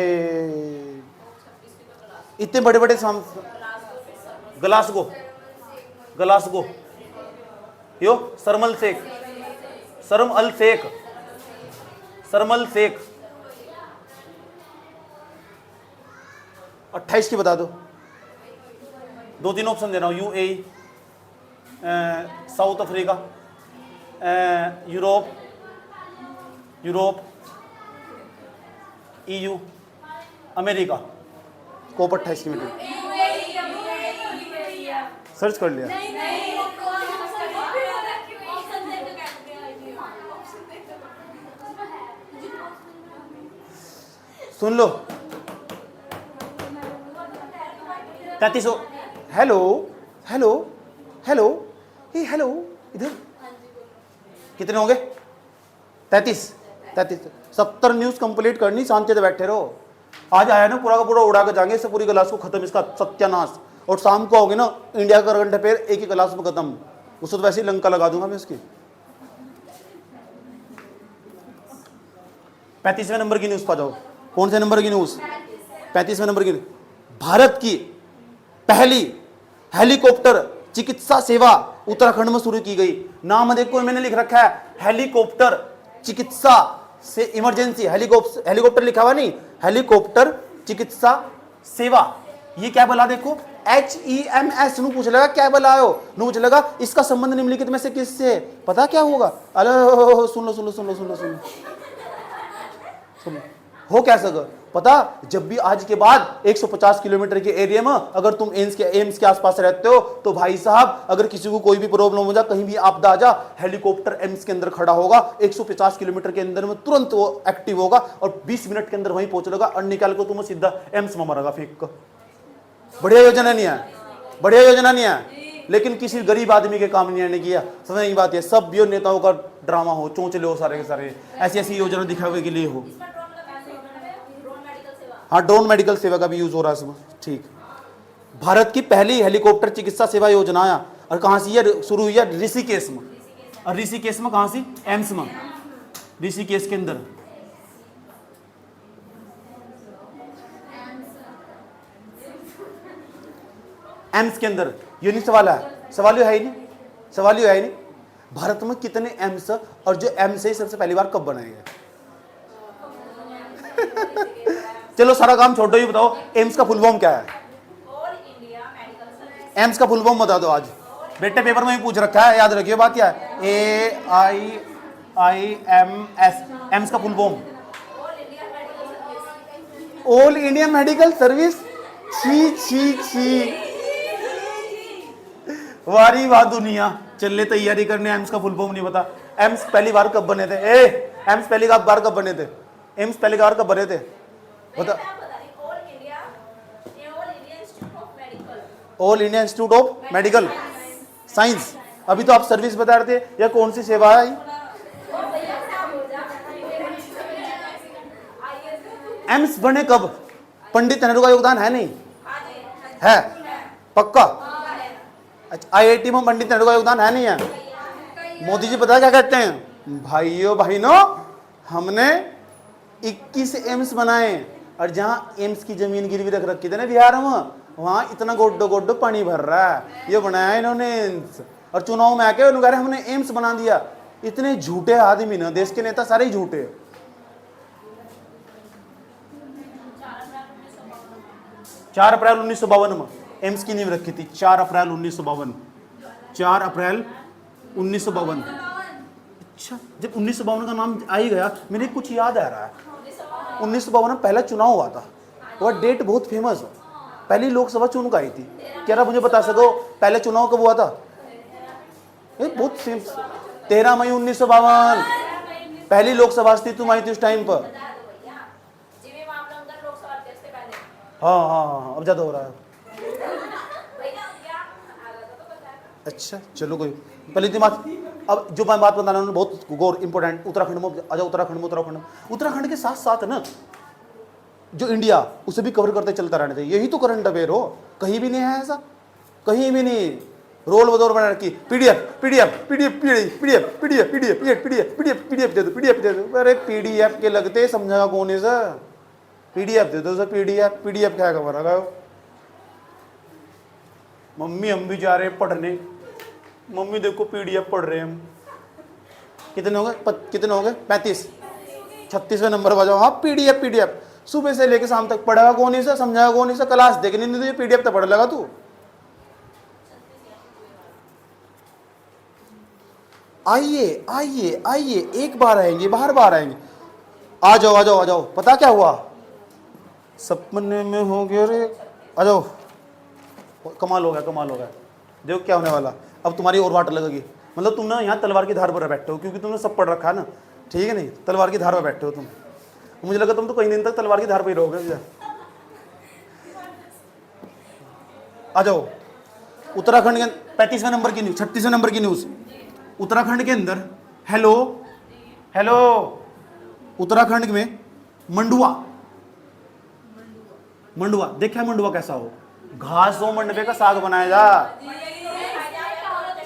इतने बड़े ग्लासगो, यो सरमल शेख 28 की बता दो। 2-3 ऑप्शन दे रहा हूँ, UAE, south Africa, Europe, Europe, EU, America. COP 28 की मीटिंग सर्च कर लिया। सुन लो 33। Hello hello hello hey hello, इधर कितने होंगे? 33। 70 न्यूज कंप्लीट करनी, शांति से बैठे रहो। आज आया ना पूरा का पूरा उड़ा के जाएंगे, इससे पूरी क्लास को खत्म, इसका सत्यानाश। और शाम को आओगे ना, इंडिया का करंट अफेयर एक ही क्लास में खत्म। उसको तो वैसे ही लंका लगा दूंगा मैं उसकी। 35वें नंबर की न्यूज पा जाओ। कौन से नंबर की न्यूज? 35वें नंबर की। भारत की पहली हेलीकॉप्टर चिकित्सा सेवा उत्तराखंड में शुरू की गई। नाम देखो मैंने लिख रखा है हेलीकॉप्टर चिकित्सा से, इमरजेंसी हेलीकॉप्टर लिखा हुआ नहीं, हेलीकॉप्टर चिकित्सा सेवा। ये क्या बोला देखो, HEMS नु पूछ लगा क्या बोलायो, नु पूछ लगा इसका संबंध निम्नलिखित में से किससे है? पता क्या होगा? अरे सुन लो सुन लो सुन लो सुन लो सुन लो सुन लो। हो क्या सका पता, जब भी आज के बाद 150 किलोमीटर के एरिया में अगर तुम एम्स के आसपास रहते हो तो भाई साहब, अगर किसी को कोई भी प्रॉब्लम हो जा, कहीं भी आपदा आ जा, हेलीकॉप्टर एम्स के अंदर खड़ा होगा, 150 किलोमीटर के अंदर में तुरंत वो एक्टिव होगा और 20 मिनट के अंदर वहीं पहुंच लेगा और निकाल को तुम सीधा एम्स में मरेगा फेंक कर। बढ़िया योजना नहीं है, बढ़िया योजना नहीं है, लेकिन किसी गरीब आदमी के काम नहीं किया। समझ की बात है, सब भी नेताओं का ड्रामा हो, चोंचले हो सारे के सारे, ऐसी ऐसी योजना दिखावे के लिए हो। हाँ, ड्रोन मेडिकल सेवा का भी यूज हो रहा है इसमें। ठीक, भारत की पहली हेलीकॉप्टर चिकित्सा सेवा योजना आया और कहां से ये शुरू हुई है? ऋषिकेश में। और ऋषिकेश में कहां से? एम्स में, ऋषिकेश के अंदर। एम्स के अंदर। ये नहीं सवाल है, सवाल है ही नहीं, सवाल है ही नहीं। भारत में कितने एम्स, और जो एम्स है सबसे पहली बार कब बनाए गए? चलो सारा काम छोड़ो, ये बताओ एम्स का फुल फॉर्म क्या है? एम्स का फुल फॉर्म बता दो आज, बेटे पेपर में ही पूछ रखा है, याद रखिए बात क्या है। AIIMS, एम्स का full form all India medical service. छी छी छी, वारी वाह दुनिया, चले तैयारी करने, एम्स का फुल फॉर्म नहीं पता। एम्स पहली बार कब बने थे? एम्स पहली बार कब बने थे? एम्स पहली बार कब बने थे बता? All India institute of medical science. अभी तो आप सर्विस बता रहे थे, या कौन सी सेवा है? एम्स बने कब? पंडित नेहरू का योगदान है नहीं है? पक्का? अच्छा, IIT में पंडित नेहरू का योगदान है नहीं है? मोदी जी पता क्या कहते हैं? भाइयों बहनों, हमने 21 एम्स बनाए, और जहां एम्स की जमीन गिरवी रख रखी थी ना बिहार में, वहां इतना गोड्डो गोड्डो पानी भर रहा है। ये बनाया इन्होंने एम्स, और चुनाव में आके उन्होंने कहा हमने एम्स बना दिया। इतने झूठे आदमी ना, देश के नेता सारे ही झूठे। 4 अप्रैल 1952 में एम्स की नींव रखी थी। 4 अप्रैल 1952, 4 अप्रैल 1952। अच्छा, जब 1952 का नाम आ ही गया, मेरे कुछ याद आ रहा है। 1952 में पहला चुनाव हुआ था, वह डेट बहुत फेमस है। पहली लोकसभा चुन का आई थी। क्या आप मुझे बता सको पहले चुनाव कब हुआ था? बहुत 13 मई 1952 पहली लोकसभा थी, तुम आई थी उस टाइम पर। हाँ हाँ हाँ, अब ज्यादा हो रहा है। अच्छा चलो, कोई पहली थी बात। अब जो मैं बात बता रहा हूँ बहुत गौर इंपॉर्टेंट। उत्तराखंड में आजा, उत्तराखंड के साथ साथ ना जो इंडिया, उसे भी कवर करते चलता रहना चाहिए। यही तो करंट अफेयर हो, कहीं भी नहीं है ऐसा, कहीं भी नहीं। रोल बदौर बना रखी, PDF PDF PDF PDF PDF PDF PDF PDF PDF PDF दे दो, पीडीएफ दे दो। अरे पीडीएफ के लगते समझा कौन है सर? पीडीएफ दे दो सर, पीडीएफ पीडीएफ क्या खबर है? मम्मी हम भी जा रहे हैं पढ़ने, मम्मी देखो पीडीएफ पढ़ रहे हैं हम। कितने हो गए? कितने हो गए? 35। 36वें नंबर बजाओ। हाँ, पीडीएफ पीडीएफ सुबह से लेके शाम तक पढ़ेगा कौन ही सा, समझाएगा कौन ही सा? क्लास देखनी नहीं तुझे, पीडीएफ तो पढ़ लगा तू। आइए आइए आइए, एक बार आएंगे बाहर बार आएंगे। आ जाओ आ जाओ आ जाओ। पता क्या हुआ, सपने में हो गया रे। आ जाओ, कमाल हो गया कमाल हो गया। देखो क्या होने वाला, अब तुम्हारी और वाट लगेगी। मतलब तुम ना यहाँ तलवार की धार पर बैठे हो, क्योंकि तुमने सब पढ़ रखा है ना, ठीक है नहीं, तलवार की धार पर बैठे हो तुम। मुझे लगा तुम तो कई दिन तक तलवार की धार पर ही रहोगे। आ जाओ, उत्तराखंड के 35वें नंबर की न्यूज, 36वें नंबर की न्यूज। उत्तराखंड के अंदर, हेलो हेलो, उत्तराखंड में मंडुआ, मंडुआ देखा मंडुआ कैसा हो, घास हो, मंडवे का साग बनाया जा,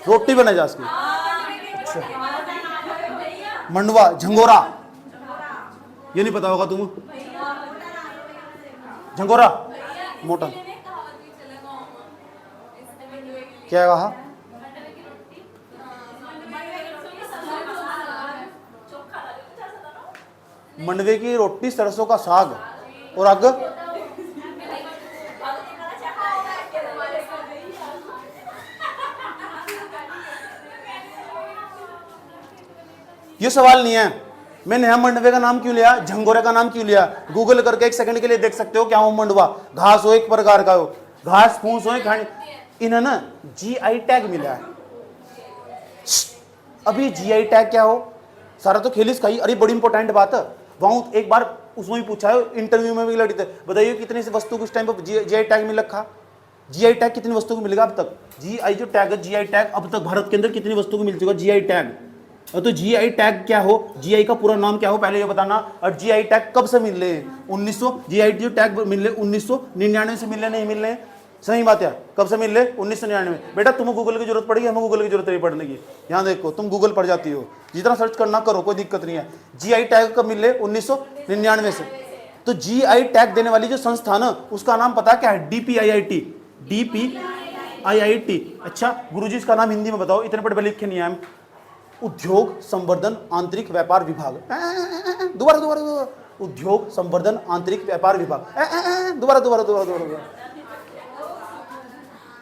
रोटी बनाई जा उसकी। अच्छा, मंडुआ, झंगोरा, ये नहीं पता होगा तुम, झंगोरा मोटा, क्या कहा, मंडवे की रोटी, सरसों का साग और आग। ये सवाल नहीं है मैंने यहाँ मंडवे का नाम क्यों लिया, झंगोरे का नाम क्यों लिया, गूगल करके 1 सेकंड के लिए देख सकते हो क्या हो मंडवा। घास हो, एक प्रकार का हो, घास फूस हो, खाने। इन्हें ना जीआई टैग मिला है। अभी जीआई टैग क्या हो, सारा तो खेल इसका ही। अरे बड़ी इंपॉर्टेंट बात है, वहां एक बार उसमें भी पूछा है, इंटरव्यू में भी लड़ी थे, बताइए कितनी सी वस्तु को इस टाइम पर जीआई टैग मिल रखा। जीआई टैग कितनी वस्तु को मिलेगा अब तक, जीआई जो टैग है, जीआई टैग अब तक भारत के अंदर कितनी वस्तु को मिल चुका जीआई टैग। तो जीआई टैग क्या हो, जीआई का पूरा नाम क्या हो, पहले ये बताना। और जीआई टैग कब से मिल रहे हैं, 1900, जीआई जो टैग मिल रहे 1999 से मिल रहे, नहीं मिल रहे, सही बात है। कब से मिल रहे, 1999। बेटा तुम्हें गूगल की जरूरत पड़ेगी, हमें गूगल की जरूरत नहीं पड़ने की। यहाँ देखो तुम गूगल पढ़ जाती हो, जितना सर्च करना करो, कोई दिक्कत नहीं है। जीआई टैग कब मिल रहे, 1999 से। तो जीआई टैग देने वाली जो संस्था ना, उसका नाम पता क्या है, डीपीआईआईटी, डीपीआईआईटी। अच्छा गुरुजी इसका नाम हिंदी में बताओ, इतने पढ़े लिखे नहीं है। उद्योग संवर्धन आंतरिक व्यापार विभाग, दोबारा दोबारा दोबारा, उद्योग संवर्धन आंतरिक व्यापार विभाग, दोबारा दोबारा दोबारा दोबारा।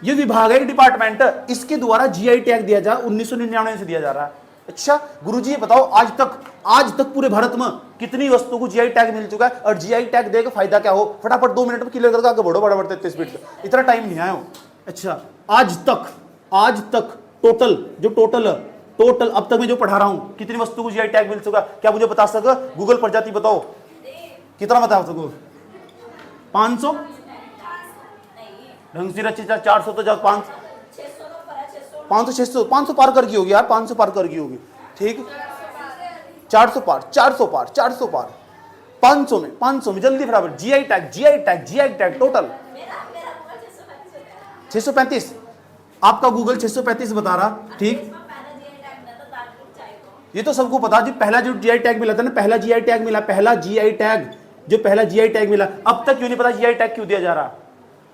ये विभाग है, एक डिपार्टमेंट, इसके द्वारा जीआई टैग दिया जा 1999 से दिया जा रहा है। अच्छा गुरुजी ये बताओ आज तक पूरे भारत में कितनी वस्तुओं को जीआई टैग मिल चुका है, और जीआई टैग देकर फायदा क्या हो, फटाफट 2 मिनट में क्लियर करके आगे बढ़ो, बड़ा 33 स्पीड से, इतना टाइम नहीं आया हो। अच्छा आज तक टोटल अब तक मैं जो पढ़ा रहा हूं, कितनी वस्तु को जीआई टैग मिल चुका, क्या मुझे बता सको, गूगल पर जाती बताओ कितना बता सको, 500 ढंग से रची, 400 तो जाओ, 500 600 500 पार कर गई होगी यार, 500 पार कर गई होगी, ठीक, 400 पार 500 में जल्दी फटाफट। जीआई टैग टोटल 635, आपका गूगल 635 बता रहा, ठीक। ये तो सबको पता जी, पहला जो जीआई टैग मिला था ना, पहला जीआई टैग मिला, पहला जीआई टैग मिला, अब तक क्यों नहीं पता जीआई टैग क्यों दिया जा रहा,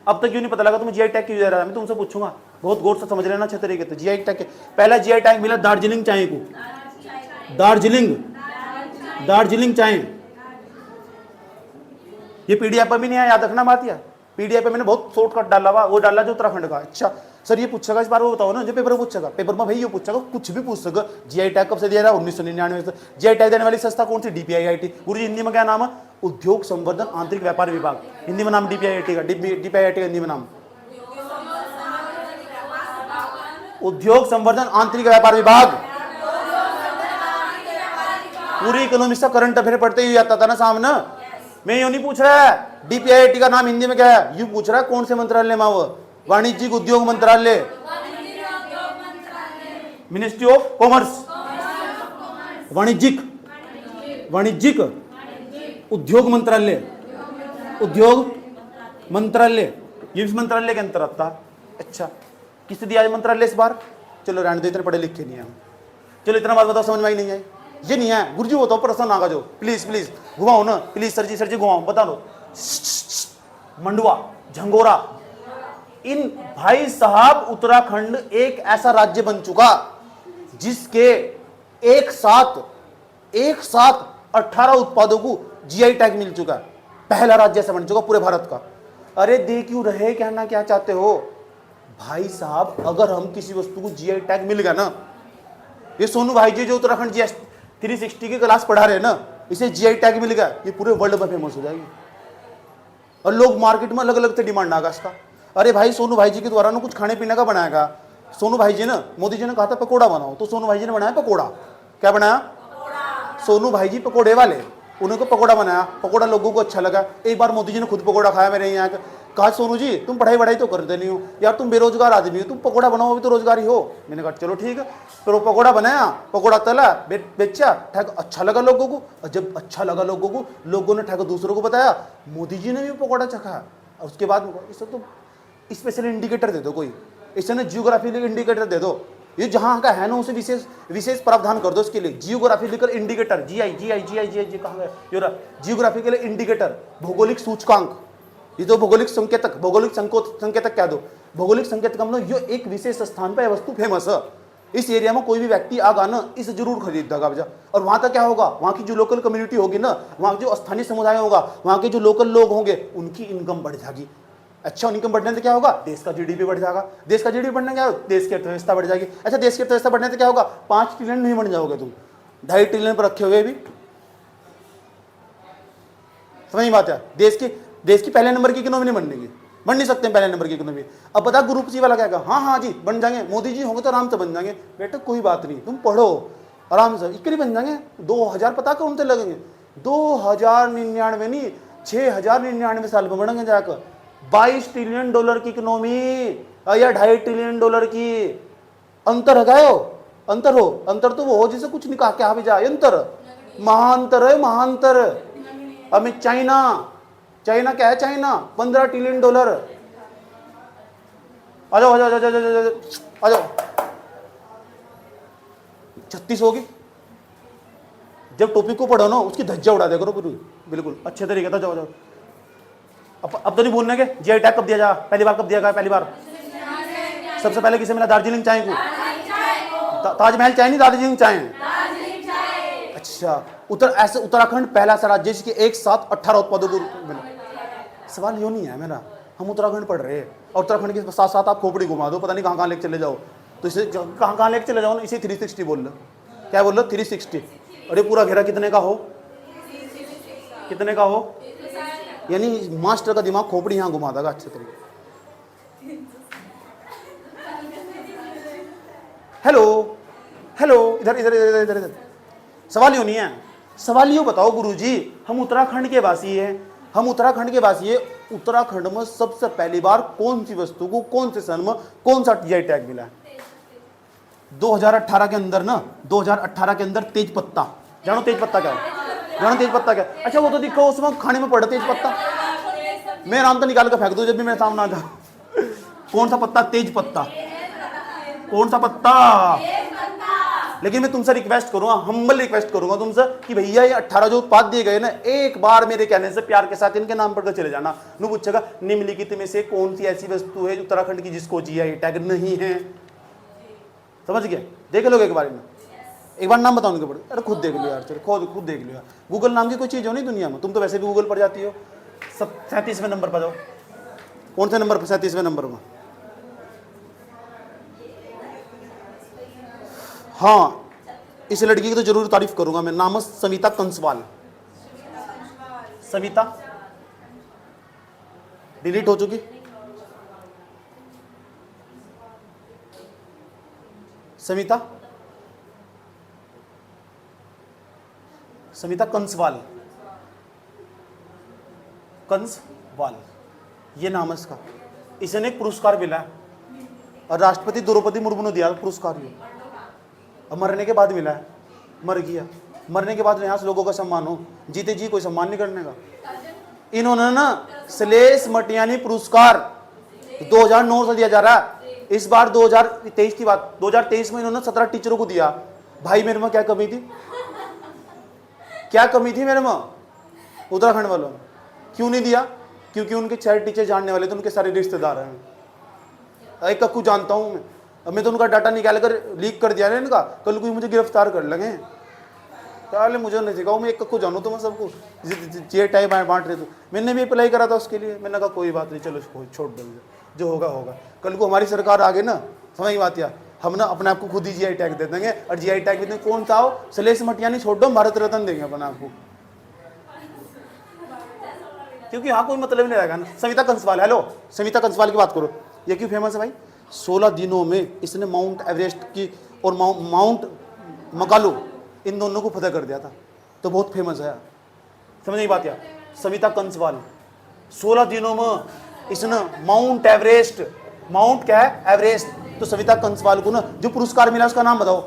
अब तक क्यों नहीं पता लगा तुम्हें जीआई टैग क्यों दिया जा रहा है, मैं तुमसे पूछूंगा, बहुत गौर से समझ लेना अच्छे तरीके से। जीआई टैग, पहला जीआई टैग मिला दार्जिलिंग चाय को, दार्जिलिंग चाय। ये पीडीएफ पर भी नहीं है, याद रखना बात, या पीडीएफ पे मैंने बहुत शॉर्टकट डाला हुआ, वो डाला जो उत्तराखंड का। अच्छा सर ये पूछेगा इस बार, वो बताओ ना, जो पेपर में पूछेगा, पेपर में भाई ये पूछेगा, कुछ भी पूछ सको, जीआई टैग कब से दिया रहा, 1999 से। जीआई टैग देने वाली संस्था कौन सी, डीपीआईआईटी। गुरुजी हिंदी में क्या नाम है, उद्योग संवर्धन आंतरिक व्यापार विभाग, हिंदी में नाम डीपीआईआईटी का, डीपीआईआईटी का हिंदी में नाम उद्योग संवर्धन आंतरिक व्यापार विभाग। पूरी इकोनॉमिक्स का करंट अफेयर पढ़ते ही आता था ना सामने। मैं यूं नहीं पूछ रहा है डीपीआईआईटी का नाम हिंदी में क्या है, यूं पूछ रहा है कौन से मंत्रालय में, वो वाणिज्यिक उद्योग मंत्रालय, मिनिस्ट्री ऑफ कॉमर्स, वाणिज्यिक उद्योग मंत्रालय, ये इस मंत्रालय के अंतर आता। अच्छा किससे दिया मंत्रालय इस बार, चलो रहने दो, इतने पढ़े लिखे नहीं है, चलो इतना बात बताओ, समझ में आई नहीं है, ये नहीं है गुरुजी, बताओ प्रश्न आगा जो, प्लीज घुमाओ ना, प्लीज सर जी घुमाओ, बता दो। मंडुआ, झंगोरा, इन भाई साहब उत्तराखंड एक ऐसा राज्य बन चुका जिसके एक साथ 18 उत्पादों को जीआई टैग मिल चुका है, पहला राज्य ऐसा बन चुका पूरे भारत का। अरे दे क्यों रहे, कहना क्या चाहते हो भाई साहब, अगर हम किसी वस्तु को जीआई टैग मिल गया ना, ये सोनू भाई जी जो उत्तराखंड GS 360 की क्लास पढ़ा रहे हैं ना, इसे GI टैग मिल गया, ये पूरे वर्ल्ड में फेमस हो जाएगी और लोग मार्केट में अलग अलग से डिमांड आगा इसका। अरे भाई सोनू भाई जी के द्वारा ना कुछ खाने पीने का बनाएगा। सोनू भाई जी ना, मोदी जी ने कहा था पकोड़ा बनाओ, तो सोनू भाई जी ने बनाया पकोड़ा। क्या बनाया? सोनू भाई जी पकोड़े वाले, उन्होंने को पकोड़ा बनाया, पकोड़ा लोगों को अच्छा लगा। एक बार मोदी जी ने खुद पकोड़ा खाया मेरे यहाँ का। कहा सोनू जी तुम पढ़ाई वढ़ाई तो करते नहीं हो यार, तुम बेरोजगार आदमी हो, तुम पकोड़ा बनाओ, अभी तो रोजगारी हो। मैंने कहा चलो ठीक है। फिर वो पकोड़ा बनाया, पकोड़ा तला, बेचा, ठग अच्छा लगा लोगों को। और जब अच्छा लगा लोगों को, लोगों ने ठग दूसरों को बताया, मोदी जी ने भी पकोड़ा चखा। और उसके बाद इससे तो स्पेशल इंडिकेटर दे दो, कोई इससे ना जियोग्राफिकल इंडिकेटर दे दो। ये जहां का है ना उसे विशेष विशेष प्रावधान कर दो इसके लिए। जियोग्राफिकल इंडिकेटर, GI कहाँ गया? जियोग्राफिकल इंडिकेटर, भौगोलिक सूचकांक, ये तो भौगोलिक संकेतक, भौगोलिक संकेतक क्या दो, भौगोलिक संकेतक मतलब यो एक विशेष स्थान पर वस्तु फेमस है, इस एरिया में कोई भी व्यक्ति आगा ना इसे जरूर खरीदेगा भैया। और वहां तक क्या होगा, वहां की जो लोकल कम्युनिटी होगी ना, वहां जो स्थानीय समुदाय होगा, वहां के जो लोकल लोग होंगे, उनकी इनकम बढ़ जाएगी। अच्छा, इनकम बढ़ने से क्या होगा? देश का GDP बढ़ जाएगा। देश का GDP बढ़ने क्या, देश की अर्थव्यवस्था बढ़ जाएगी। अच्छा, देश की अर्थव्यवस्था बढ़ने से क्या होगा? 5 ट्रिलियन नहीं बन जाओगे तुम, 2.5 ट्रिलियन पर रखे हुए भी। समझ बात है? देश की पहले नंबर की इकोनॉमी नहीं बनने, बन नहीं सकते पहले नंबर की इकोनॉमी। अब बता ग्रुप C वाला क्या कहा? हाँ हाँ जी बन जाएंगे, मोदी जी होंगे तो आराम से बन जाएंगे। बेटा कोई बात नहीं, तुम पढ़ो आराम से, इक्के बन जाएंगे। 2000 पता कौन से लगेंगे? 2099 नहीं, 6099 साल में बढ़ेंगे जाकर। 22 ट्रिलियन डॉलर की इकोनॉमी या 2.5 ट्रिलियन डॉलर की। अंतर है क्या? अंतर हो, अंतर तो वो हो जिसे कुछ नहीं कहा क्या भी जाए। अंतर महांतर है, महांतर। अब चाइना क्या है? China 15 trillion dollar. आ जाओ आ जाओ आ जाओ आ जाओ। 36 होगी। जब टॉपिक को पढ़ो ना उसकी धज्जा उड़ा दे करो पूरी, बिल्कुल अच्छे तरीके से। जाओ जाओ। अब तो नहीं भूलने के GI टैग कब दिया जा, पहली बार कब दिया गया? पहली बार सबसे पहले किसे मिला? दार्जिलिंग चाय को। ताजमहल चाय नहीं, दार्जिलिंग चाय। अच्छा, उत्तराखंड पहला ऐसा राज्य जिसके एक साथ 18 उत्पादों को मिला। सवाल यूं नहीं है मेरा, हम उत्तराखंड पढ़ रहे हैं और उत्तराखंड के साथ साथ आप खोपड़ी घुमा दो, पता नहीं कहाँ लेके चले जाओ। तो इसे कहाँ लेके चले जाओ ना, इसे 360 बोल लो। क्या बोल लो? 360। और ये पूरा घेरा कितने का हो? कितने का हो? यानी मास्टर का दिमाग खोपड़ी यहाँ घुमा देगा अच्छे तरीके। हेलो हेलो, इधर इधर इधर इधर इधर। सवाल यूं नहीं है, सवाल यूं बताओ गुरुजी, हम उत्तराखंड के वासी हैं, हम उत्तराखंड के वासी है, उत्तराखंड में सबसे पहली बार कौन सी वस्तु को कौन से सन में कौन सा GI टैग मिला है? 2018 के अंदर ना, 2018 के अंदर तेज पत्ता। जानो तेज पत्ता क्या है? जानो तेज पत्ता क्या? अच्छा वो तो दिखो उसमें खाने में पड़ा तेज पत्ता। मैं नाम तो निकाल कर फेंक दूं जब भी मेरे सामने आ जाओ। कौन सा पत्ता? तेज पत्ता। कौन सा पत्ता? लेकिन मैं तुमसे रिक्वेस्ट करूंगा, हम्बल रिक्वेस्ट करूंगा तुमसे कि भैया ये 18 जो उत्पाद दिए गए ना, एक बार मेरे कहने से प्यार के साथ इनके नाम पढ़कर चले जाना। नु पूछेगा निम्नलिखित में से कौन सी ऐसी वस्तु है उत्तराखंड की जिसको GI टैग नहीं है? समझ गया? देख लोगे एक बार में, एक बार नाम बताओ उनके ऊपर। अरे खुद देख लो यार, चलो खुद देख लो यार। गूगल नाम की कोई चीज हो नहीं दुनिया में, तुम तो वैसे भी गूगल पर जाती हो। सब 37वें नंबर पर जाओ। कौन से नंबर पर? 37वें नंबर में। हाँ, इस लड़की की तो जरूर तारीफ करूंगा मैं। नाम है सविता कंसवाल। सविता डिलीट हो चुकी। सविता कंसवाल, कंसवाल ये नाम है इसका। इसने एक पुरस्कार मिला है और राष्ट्रपति द्रौपदी मुर्मू ने दिया पुरस्कार ये। अब मरने के बाद मिला है, मर गया, मरने के बाद यहाँ से लोगों का सम्मान हो, जीते जी कोई सम्मान नहीं करने का। इन्होंने ना सलेश मटियानी पुरस्कार 2009 से दिया जा रहा है, इस बार 2023 की बात, 2023 में इन्होंने 17 टीचरों को दिया। भाई मेरे में क्या कमी थी? क्या कमी थी मेरे में? उत्तराखंड वालों क्यों नहीं दिया? क्योंकि उनके 6 टीचर जानने वाले थे, उनके सारे रिश्तेदार हैं। एक कक्कू जानता हूँ मैं, अब मैं तो उनका डाटा निकाल कर लीक कर दिया ना इनका, कल कोई मुझे गिरफ्तार कर लगे। पहले मुझे नहीं सिखाओ, मैं एक कक्कू जानू तो मैं सबको GI टैग बांट रहे थे। मैंने भी अप्लाई करा था उसके लिए, मैंने कहा कोई बात नहीं, चलो छोड़ दो, जो होगा होगा। कल को हमारी सरकार आगे ना, समझ बात या हम ना अपने आप को खुद ही जीआई टैग दे देंगे, और जीआई टैग भी देंगे, कौन सा हो सलेश मटियानी छोड़ दो, भारत रत्न देंगे अपने आपको, क्योंकि यहाँ कोई मतलब नहीं रहेगा ना। सविता कंसवाल, हेलो सविता कंसवाल की बात करो, ये क्यों फेमस है भाई? 16 दिनों में इसने माउंट एवरेस्ट की और माउंट मकालू इन दोनों को फतह कर दिया था, तो बहुत फेमस है। समझ नहीं बात यार? सविता कंसवाल 16 दिनों में इसने माउंट एवरेस्ट, माउंट क्या है? एवरेस्ट। तो सविता कंसवाल को ना जो पुरस्कार मिला उसका नाम बताओ,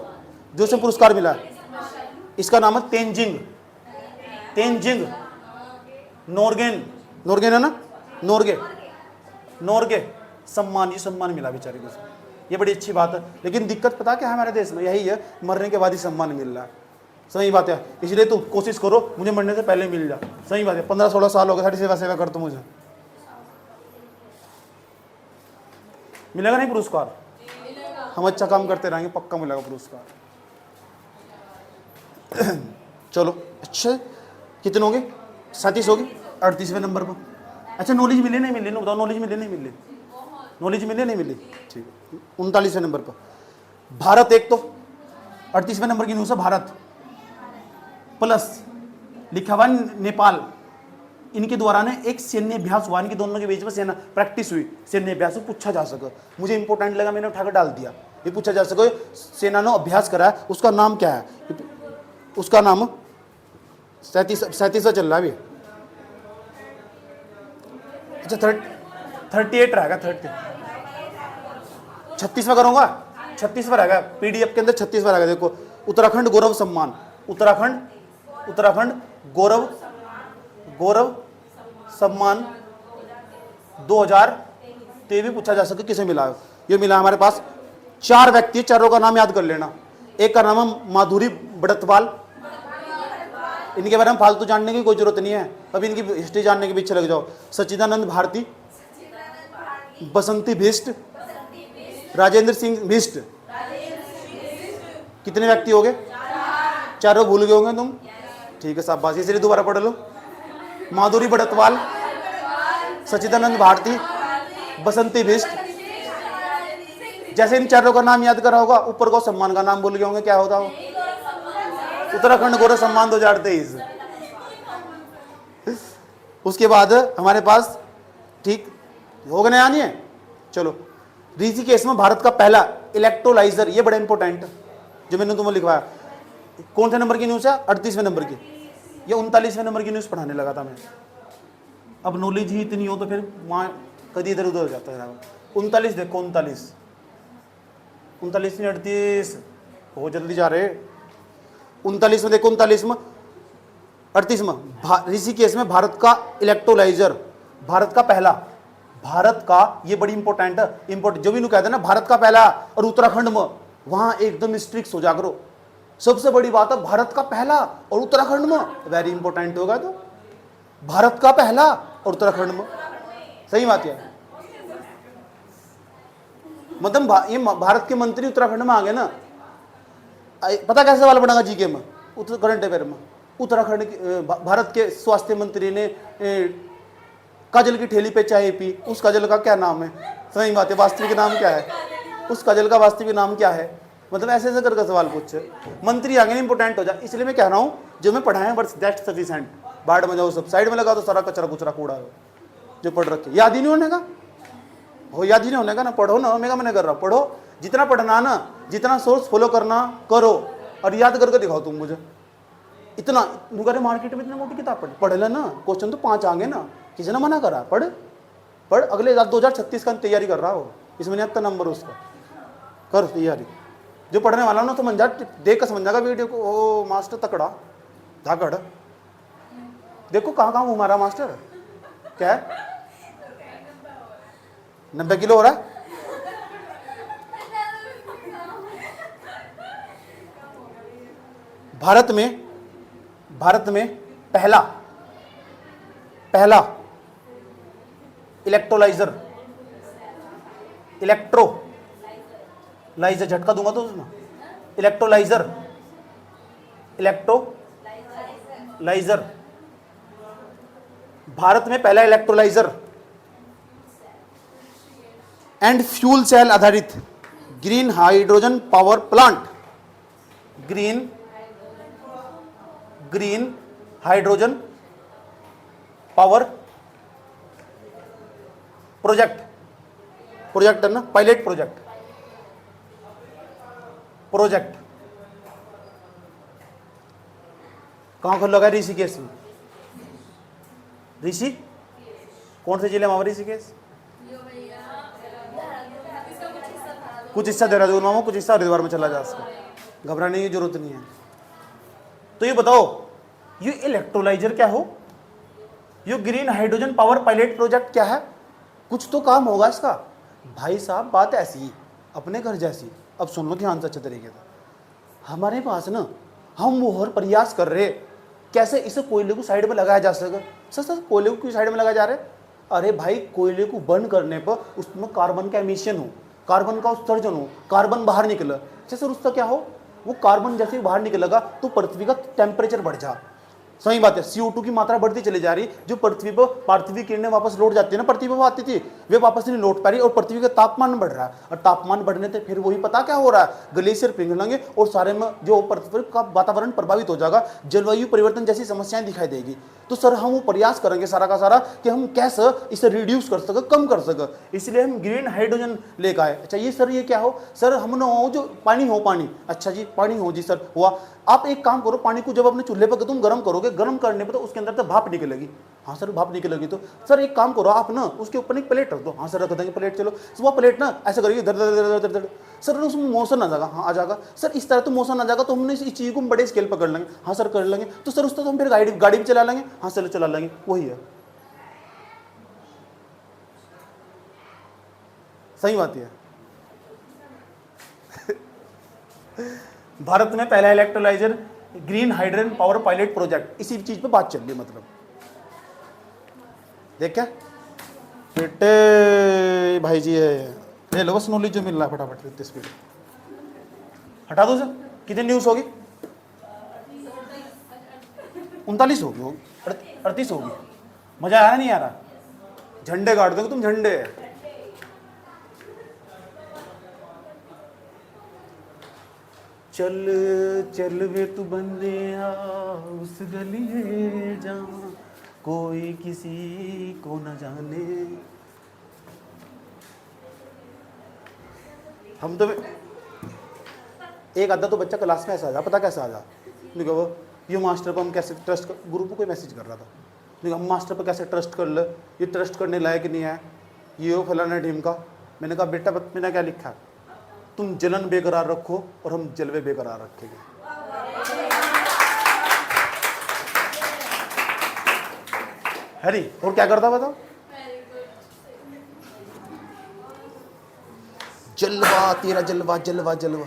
जो से पुरस्कार मिला है। इसका नाम है तेंजिंग, तेंजिंग नोर्गेन, नोर्गेन है ना, नोर्गे, नोर्गे सम्मान, ये सम्मान मिला बेचारे को, ये बड़ी अच्छी बात है। लेकिन दिक्कत पता क्या है हमारे देश में? यही है, मरने के बाद ही सम्मान मिल रहा है। सही बात है, इसलिए तुम कोशिश करो मुझे मरने से पहले मिल जाए। सही बात है, 15-16 साल हो गए सारी सेवा कर, तो मुझे मिलेगा नहीं पुरस्कार? हम अच्छा काम करते रहेंगे, पक्का मिलेगा पुरस्कार। चलो अच्छा, कितने हो गए? 37 हो गए, 38वें नंबर पर। अच्छा नॉलेज मिली नहीं मिली? बताओ, नॉलेज मिली नहीं मिली? नॉलेज मिली नहीं मिली? ठीक है, 39वें नंबर पर भारत। एक तो 38वें नंबर की न्यूज़ है, भारत प्लस लिखा हुआ नेपाल। इनके द्वारा ने एक सैन्य अभ्यास हुआ, इनके दोनों के बीच में सेना प्रैक्टिस हुई, सैन्य अभ्यास पूछा जा सके, मुझे इंपॉर्टेंट लगा, मैंने उठाकर डाल दिया। ये पूछा जा सके सेना ने अभ्यास करा है, उसका नाम क्या है? उसका नाम 37 चल रहा है अभी। अच्छा 38 रहेगा, 36वां करूंगा, 36वां रहेगा पीडीएफ के अंदर, 36वां रहेगा। देखो, उत्तराखंड गौरव सम्मान, उत्तराखंड गौरव सम्मान 2023 पूछा जा सके किसे मिला है? ये मिला हमारे पास 4 व्यक्ति, चारों का नाम याद कर लेना। एक का नाम है माधुरी बड़तवाल, इनके बारे में फालतू जानने की कोई जरूरत नहीं है, अभी इनकी हिस्ट्री जानने के पीछे लग जाओ। सच्चिदानंद भारती, बसंती बिष्ट, राजेंद्र सिंह बिष्ट। कितने व्यक्ति हो गए? 4 भूल गए होंगे तुम, ठीक है शाबाश, इसलिए दोबारा पढ़ लो। माधुरी बड़तवाल, सच्चिदानंद भारती, बसंती बिष्ट। जैसे इन 4 का नाम याद करा होगा, ऊपर को सम्मान का नाम भूल गए होंगे, क्या होता हो? उत्तराखंड गौरव सम्मान 2023। उसके बाद हमारे पास, ठीक हो गए, आनी है। चलो, ऋषिकेश में भारत का पहला इलेक्ट्रोलाइजर, ये बड़ा इंपॉर्टेंट जो मैंने तुम्हें लिखवाया। कौन से नंबर की न्यूज़ है? 38वें नंबर की। ये 39वें नंबर की न्यूज़ पढ़ाने लगा था मैं। अब नॉलेज ही इतनी हो तो फिर वहाँ कभी इधर उधर हो जाता है। 39 देखो, 39 नहीं 38, बहुत जल्दी जा रहे। 39 में देखो, 39 में 38 में ऋषिकेश में भारत का इलेक्ट्रोलाइजर, भारत का पहला, भारत का, ये बड़ी इंपॉर्टेंट है, इंपॉर्टेंट जो भी कहते हैं ना भारत का पहला, और उत्तराखंड में वहां एकदम स्ट्रिक्ट हो जा करो। सबसे बड़ी बात है भारत का पहला और उत्तराखंड में, वेरी इंपॉर्टेंट होगा। तो भारत का पहला और उत्तराखंड में, सही बात है। मतलब ये भारत के मंत्री उत्तराखंड में आ गए ना। पता कैसे सवाल बनेगा जीके में, करंट अफेयर में? उत्तराखंड भारत के स्वास्थ्य मंत्री ने काजल की ठेली पे चाय पी, उस काजल का क्या नाम है? सही बात है, वास्तविक नाम क्या है? उस काजल का वास्तविक नाम क्या है? मतलब ऐसे ऐसे करके सवाल पूछे, मंत्री आगे इंपॉर्टेंट हो जाए। इसलिए मैं कह रहा हूँ जो मैं पढ़ाया बस दैट सफिशिएंट। बाढ़ में जाओ, सब साइड में लगा तो सारा कचरा कुचरा कूड़ा है जो पढ़ रखे, याद ही नहीं होने का हो, याद ही नहीं होने का ना। पढ़ो ना, मैं मैंने कर रहा हूँ, पढ़ो जितना पढ़ना ना, जितना सोर्स फॉलो करना करो, और याद करके दिखाओ तुम मुझे। इतना अरे मार्केट में इतना मोटी किताब पढ़ लेना, क्वेश्चन तो 5 आगे ना, किसी ने मना करा? पढ़ अगले 2036 का तैयारी कर रहा हो, इसमें नहीं आता नंबर उसका, कर तैयारी। जो पढ़ने वाला ना तो समझा, देख कर समझ जाएगा वीडियो को, ओ मास्टर तकड़ा धाकड़। देखो कहाँ कहाँ घुमा रहा मास्टर, क्या है 90 किलो हो रहा है। भारत में पहला इलेक्ट्रोलाइजर, झटका दूंगा तो उसमें, इलेक्ट्रोलाइजर भारत में पहला इलेक्ट्रोलाइजर एंड फ्यूल सेल आधारित green hydrogen power plant, green hydrogen power project, project है ना, पायलट प्रोजेक्ट, प्रोजेक्ट कहां खोल लगा? ऋषिकेश में। ऋषि कौन से जिले में? ऋषिकेश कुछ हिस्सा देहरादून में, कुछ हिस्सा हरिद्वार में चला जा सकता, घबराने की जरूरत नहीं है। तो ये बताओ, ये इलेक्ट्रोलाइजर क्या हो, ये green hydrogen power pilot project क्या है? कुछ तो काम होगा इसका। भाई साहब बात ऐसी, अपने घर जैसी। अब सुन लो ध्यान से अच्छे तरीके से। हमारे पास ना, हम वो और प्रयास कर रहे कैसे इसे कोयले को साइड में लगाया जा सके। सर कोयले को साइड में लगाया जा रहा है? अरे भाई कोयले को बर्न करने पर उसमें कार्बन का एमिशन हो, कार्बन का उत्सर्जन हो, कार्बन बाहर निकले। अच्छा सर उसका क्या हो? वो कार्बन जैसे ही बाहर निकलेगा तो पृथ्वी का टेम्परेचर बढ़ जा। सही बात है, CO2 की मात्रा बढ़ती चली जा रही, जो पृथ्वी पर पार्थिव किरणें वापस लौट जाती है ना, पृथ्वी पर आती थी, वे वापस नहीं लौट पा रही और पृथ्वी का तापमान बढ़ रहा है। और तापमान बढ़ने से फिर वही पता क्या हो रहा है, ग्लेशियर पिघलेंगे और सारे में जो पृथ्वी का वातावरण प्रभावित हो जाएगा, जलवायु परिवर्तन जैसी समस्याएं दिखाई देगी। तो सर हम वो प्रयास करेंगे सारा का सारा कि हम कैसे इसे रिड्यूस कर सके, कम कर सके, इसलिए हम ग्रीन हाइड्रोजन लेकर आए। अच्छा ये सर ये क्या हो? सर हम ना हो जो पानी हो, पानी। अच्छा जी पानी हो जी सर, हुआ। आप एक काम करो, पानी को जब अपने चूल्हे पर तुम गर्म करोगे, गर्म करने पर तो उसके अंदर से भाप निकलेगी। हाँ सर भाप निकलेगी, तो सर एक काम करो आप ना उसके ऊपर एक प्लेट रख दो। हाँ सर रख देंगे प्लेट, चलो वो प्लेट ना ऐसा करेगी धड़ धड़ धड़ धड़ धड़, सर उसमें मोशन आ जाएगा। हाँ आ जाएगा सर, इस तरह तो मोशन आ जाएगा, तो हमने इस चीज़ को बड़े स्केल पर कर लेंगे। हाँ सर कर लेंगे, तो सर उस तो हम फिर गाड़ी भी चला लेंगे। हाँ सर चला लेंगे, वही है, सही बात है। भारत में पहला electrolyser green hydrogen power pilot project, इसी चीज पे बात चल रही है। मतलब देख क्या बेटे भाई जी है, ले लो बस नॉलेज जो मिल रहा है फटाफट स्पीड हटा दो सर। कितनी न्यूज होगी? 39 होगी, 38 होगी। मजा आया नहीं आ रहा? झंडे गाड़ दोगे तुम, झंडे। चल चल वे तू बंदे उस गली जहाँ कोई किसी को न जाने। हम तो एक आधा तो बच्चा क्लास में ऐसा आ जा, पता कैसा आ जा, देखो वो ये मास्टर पर हम कैसे ट्रस्ट कर, ग्रुप में कोई मैसेज कर रहा था, देखो हम मास्टर पर कैसे ट्रस्ट कर ले, ये ट्रस्ट करने लायक नहीं है, ये हो फलाना टीम का। मैंने कहा बेटा मैंने क्या लिखा है, तुम जलन बेकरार रखो और हम जलवे बेकरार रखेंगे। हरी और क्या करता बताओ? जलवा तेरा जलवा जलवा जलवा।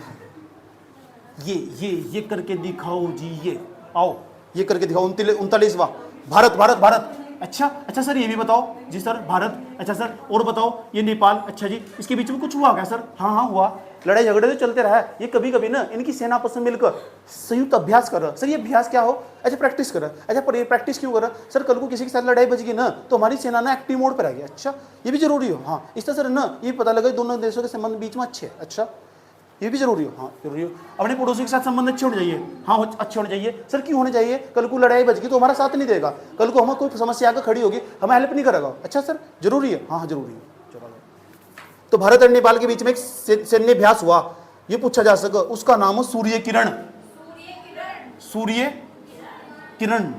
ये करके दिखाओ जी, ये आओ ये करके दिखाओ। 39वां भारत भारत भारत। अच्छा सर ये भी बताओ जी सर, भारत। अच्छा सर और बताओ ये नेपाल। अच्छा जी इसके बीच में कुछ हुआ क्या सर? हाँ हुआ, लड़ाई झगड़े तो चलते रहा। ये कभी कभी ना इनकी सेना आपस में मिलकर संयुक्त अभ्यास कर रहा। सर ये अभ्यास क्या हो? अच्छा प्रैक्टिस कर रहा। अच्छा पर ये प्रैक्टिस क्यों कर रहा? सर कल को किसी के साथ लड़ाई बच गई ना तो हमारी सेना ना एक्टिव मोड पर आ गई। अच्छा ये भी जरूरी हो? हाँ इस तरह सर ना ये पता लगा दोनों देशों के संबंध बीच में अच्छे। अच्छा ये भी जरूरी हो? हाँ जरूरी हो। अपने पड़ोसी के साथ संबंध अच्छे होने चाहिए। हाँ अच्छे होने चाहिए। सर क्यों होने चाहिए? कल को लड़ाई बच गई तो हमारा साथ नहीं देगा, कल को हमें कोई समस्या आकर खड़ी होगी हमें हेल्प नहीं करेगा। अच्छा सर जरूरी है? हाँ जरूरी है। चलो तो भारत और नेपाल के बीच में एक सैन्य अभ्यास हुआ, ये पूछा जा सके, उसका नाम है सूर्य किरण। सूर्य किरण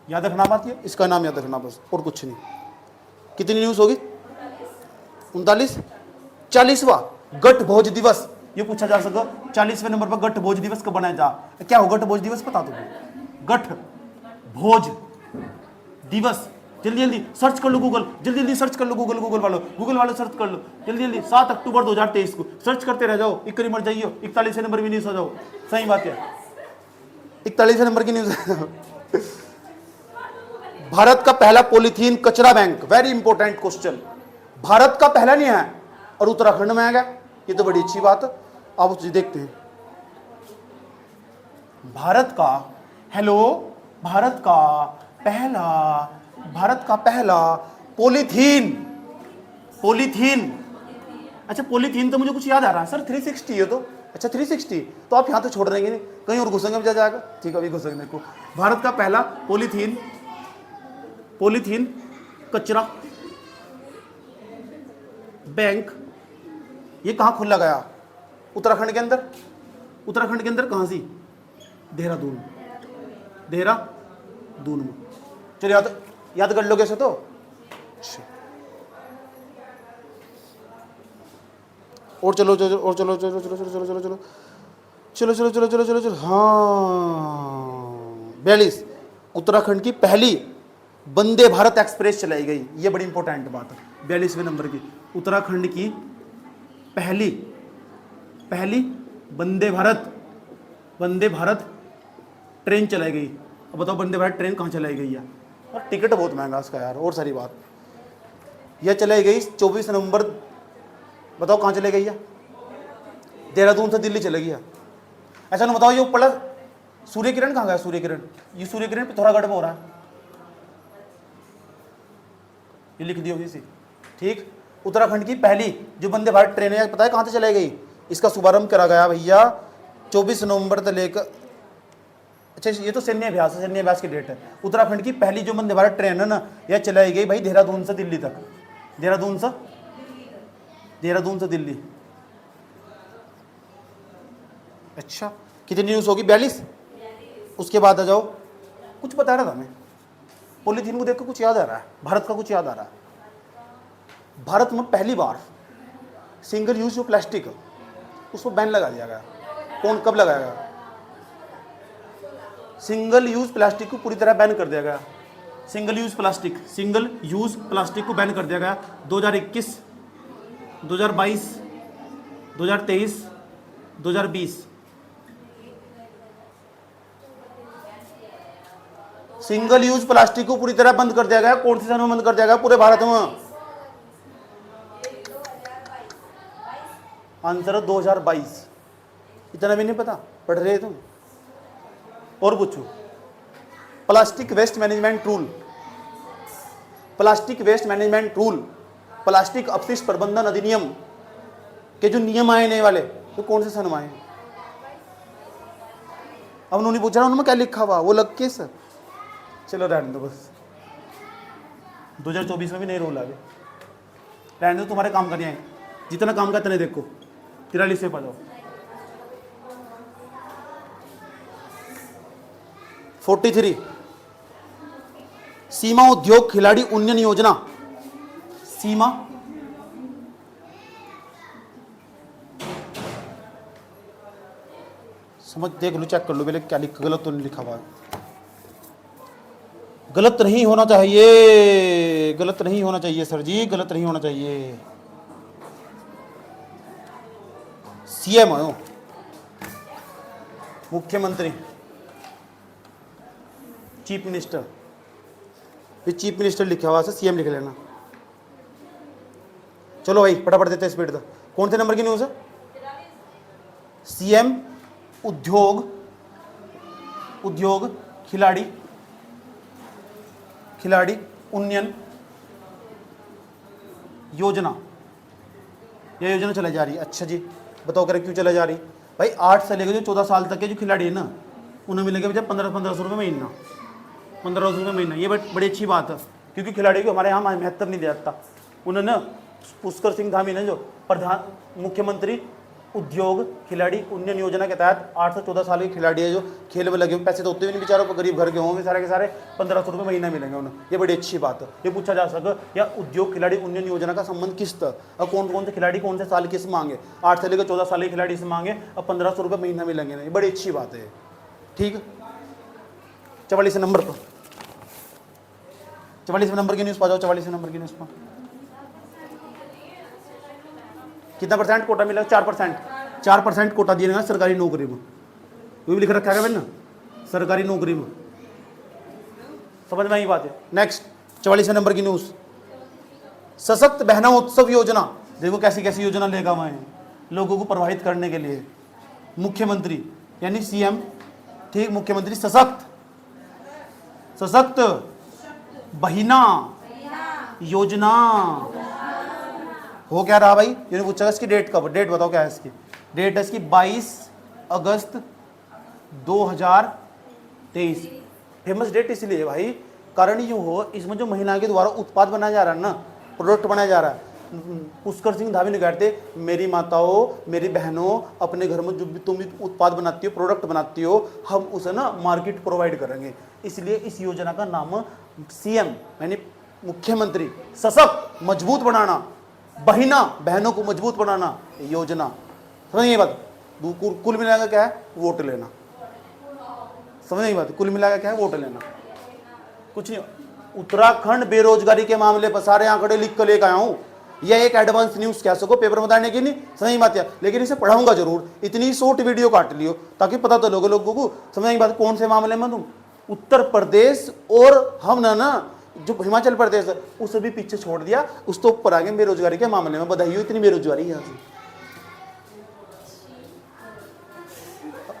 याद रखना बात, ये इसका नाम याद रखना बस, और कुछ नहीं। कितनी न्यूज होगी? 39। 40वां गठ भोज दिवस, ये पूछा जा सके 40वें नंबर पर गठ भोज दिवस कब बनाया जा? क्या हो गठ भोज दिवस पता तुम्हें? गठ भोज दिवस जल्दी जल्दी सर्च कर लो गूगल, जल्दी जल्दी सर्च कर लो गूगल वालों सर्च कर लो जल्दी जल्दी। 7 अक्टूबर 2023 को सर्च करते रह जाओ, एक मर जाइए। 41वें नंबर की न्यूज हो जाओ। सही बात है 41वें नंबर की न्यूज। भारत का पहला पॉलीथीन कचरा bank, very important question. Bharat का पहला नहीं है और उत्तराखंड में आ गया, ये तो बड़ी अच्छी बात है। आप उसे देखते हैं भारत का, हेलो भारत का पहला पॉलीथीन अच्छा पॉलीथीन तो मुझे कुछ याद आ रहा है सर, 360 है तो, अच्छा 360 तो आप यहाँ तो छोड़ रहेंगे नहीं, कहीं और घुसेंगे जा जाएगा, ठीक है अभी घुसेंगे मेरे को। भारत का पहला पॉलीथीन कचरा बैंक ये कहाँ खोला गया? उत्तराखंड के अंदर। उत्तराखंड के अंदर कहाँ सी? देहरादून में। चलो याद कर लोगे ऐसे तो। और चलो और चलो चलो चलो चलो चलो चलो चलो चलो चलो चलो चलो चलो चलो हाँ 42 उत्तराखंड की पहली वंदे भारत एक्सप्रेस चलाई गई, ये बड़ी इंपॉर्टेंट बात है। 42वें नंबर की उत्तराखंड की पहली वंदे भारत ट्रेन चलाई गई। अब बताओ वंदे भारत ट्रेन कहाँ चलाई गई है? और टिकट बहुत महंगा इसका यार। और सारी बात यह चलाई गई 24 नवंबर, बताओ कहाँ चले गई है? देहरादून से दिल्ली चले गई है। ऐसा ना बताओ ये ऊपर सूर्य किरण कहाँ गया? सूर्य किरण, ये सूर्य किरण पिथौरागढ़ में हो रहा है, ये लिख दी होगी इसी, ठीक। उत्तराखंड की पहली जो वंदे भारत ट्रेन है पता है कहाँ से चलाई गई? इसका शुभारंभ करा गया भैया 24 नवंबर से लेकर, अच्छा ये तो सैन्य अभ्यास है, सैन्य अभ्यास की डेट है। उत्तराखंड की पहली जो वंदे भारत ट्रेन है ना, यह चलाई गई भाई देहरादून से दिल्ली तक। देहरादून से दिल्ली। अच्छा कितनी न्यूज़ होगी? 42। उसके बाद आ जाओ, कुछ बता रहा था मैं, पॉलीथीन को देख कर कुछ याद आ रहा है, भारत का कुछ याद आ रहा है। भारत में पहली बार सिंगल यूज जो प्लास्टिक उसको बैन लगा दिया गया। कौन कब लगाया गया? सिंगल यूज प्लास्टिक को पूरी तरह बैन कर दिया गया। सिंगल यूज प्लास्टिक को बैन कर दिया गया 2021, 2022, 2023, 2020। सिंगल यूज प्लास्टिक को पूरी तरह बंद कर दिया गया। कौन से सन में बंद कर दिया गया पूरे भारत में? आंसर है 2022। इतना भी नहीं पता, पढ़ रहे तुम? और पूछो, plastic waste management rule, plastic अपशिष्ट प्रबंधन अधिनियम के जो नियम आए नए वाले, तो कौन से सन में आए? अब उन्होंने पूछा उन्होंने क्या लिखा हुआ, वो लग के सर चलो रहने दो बस। 2024 में भी नए रूल आ गए, रहने दो, तुम्हारे काम करने आए, जितना काम का इतने देखो। 43 से पढ़ो। 43 सीमा उद्योग खिलाड़ी उन्नयन योजना। सीमा समझ देख लो, चेक कर लो पहले क्या लिखा, गलत तो नहीं लिखा हुआ। गलत नहीं होना चाहिए, गलत नहीं होना चाहिए सर जी, गलत नहीं होना चाहिए। सीएम हो, मुख्यमंत्री, चीफ मिनिस्टर, ये चीफ मिनिस्टर लिखा हुआ है, सीएम लिख लेना। चलो भाई फटाफट देते स्पीड तक। कौन से नंबर की न्यूज़ है? सीएम उद्योग खिलाड़ी उन्नयन योजना, यह योजना चलाई जा रही है। अच्छा जी बताओ करें क्यों चलाई जा रही? भाई 8 से लेकर जो 14 साल तक के जो खिलाड़ी है ना, उन्हें मिलेंगे भैया 1500 रुपये महीना, 1500 रुपये महीना। ये बड़ी अच्छी बात है, क्योंकि खिलाड़ी को हमारे यहाँ महत्व नहीं दिया जाता। उन्होंने पुष्कर सिंह धामी ने जो मुख्यमंत्री उद्योग खिलाड़ी उन्नयन योजना के तहत 8 से 14 साल के खिलाड़ी है जो खेल में लगे हुए, पैसे तो होते भी नहीं बेचारों को, गरीब घर के होंगे सारे के सारे, 1500 रुपये महीना मिलेंगे उन्हें। ये बड़ी अच्छी बात है। ये पूछा जा सके या उद्योग खिलाड़ी उन्नयन योजना का संबंध किस था और कौन कौन से खिलाड़ी कौन से साल किस मांगे? 8 से लेकर 14 साल के खिलाड़ी से मांगे और 1500 रुपये महीना मिलेंगे ना, ये बड़ी अच्छी बात है। ठीक, 44 नंबर पर, 44 नंबर की न्यूज़ पा जाओ। 44 नंबर की न्यूज़ पर कितना परसेंट कोटा मिला? 4% कोटा दिया गया सरकारी नौकरी में। वो भी लिख रखा है मैंने, सरकारी नौकरी में। समझ में आई बात है? नेक्स्ट 44 नंबर की न्यूज़, सशक्त बहना उत्सव योजना। देखो कैसी कैसी योजना लेगा मैं लोगों को प्रभावित करने के लिए। मुख्यमंत्री यानी सीएम, ठीक, मुख्यमंत्री सशक्त बहिना योजना, हो क्या रहा भाई, ये पूछा इसकी डेट कब, डेट बताओ क्या है इसकी, डेट है इसकी 22 अगस्त 2023। फेमस डेट इसलिए भाई, कारण यूं हो, इसमें जो महिला के द्वारा उत्पाद बनाया जा रहा है ना, प्रोडक्ट बनाया जा रहा है, पुष्कर सिंह धामी ने कहते, मेरी माताओं मेरी बहनों, अपने घर में जो भी तुम उत्पाद बनाती हो, प्रोडक्ट बनाती हो, हम उसे ना मार्केट प्रोवाइड करेंगे। इसलिए इस योजना का नाम सीएम यानी मुख्यमंत्री सशक्त मजबूत बनाना, बहनों को मजबूत बनाना योजना। समझ ये बात, कुल मिलाकर क्या है, वोट लेना। समझ नहीं बात, कुल मिलाकर क्या है, वोट लेना, कुछ नहीं। उत्तराखंड बेरोजगारी के मामले पर सारे आंकड़े लिख कर लेकर आया हूं। यह एक एडवांस न्यूज कह सको पेपर में बताने की नहीं, समझ बात है, लेकिन इसे पढ़ाऊंगा जरूर। इतनी शॉर्ट वीडियो काट लियो ताकि पता तो लोगों को समझ नहीं बात, कौन से मामले में तुम उत्तर प्रदेश और हम ना जो हिमाचल प्रदेश है उसे भी पीछे छोड़ दिया, उस तो ऊपर आ गए बेरोजगारी के मामले में। बधाई हो, इतनी बेरोजगारी है यहाँ से।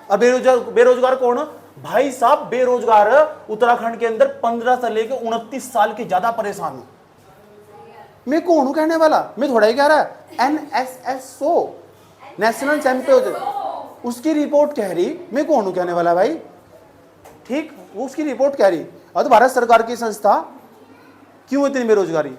अब बेरोजगार कौन भाई साहब, बेरोजगार उत्तराखंड के अंदर 15 से लेकर 29 साल के ज्यादा परेशान हूं। मैं कौन हूं कहने वाला, मैं थोड़ा ही कह रहा है, NSSO नेशनल चैंपियन उसकी रिपोर्ट कह रही, मैं कौन हूं कहने वाला भाई, ठीक, वो उसकी रिपोर्ट कह रही। और भारत सरकार की संस्था क्यों इतनी बेरोजगारी,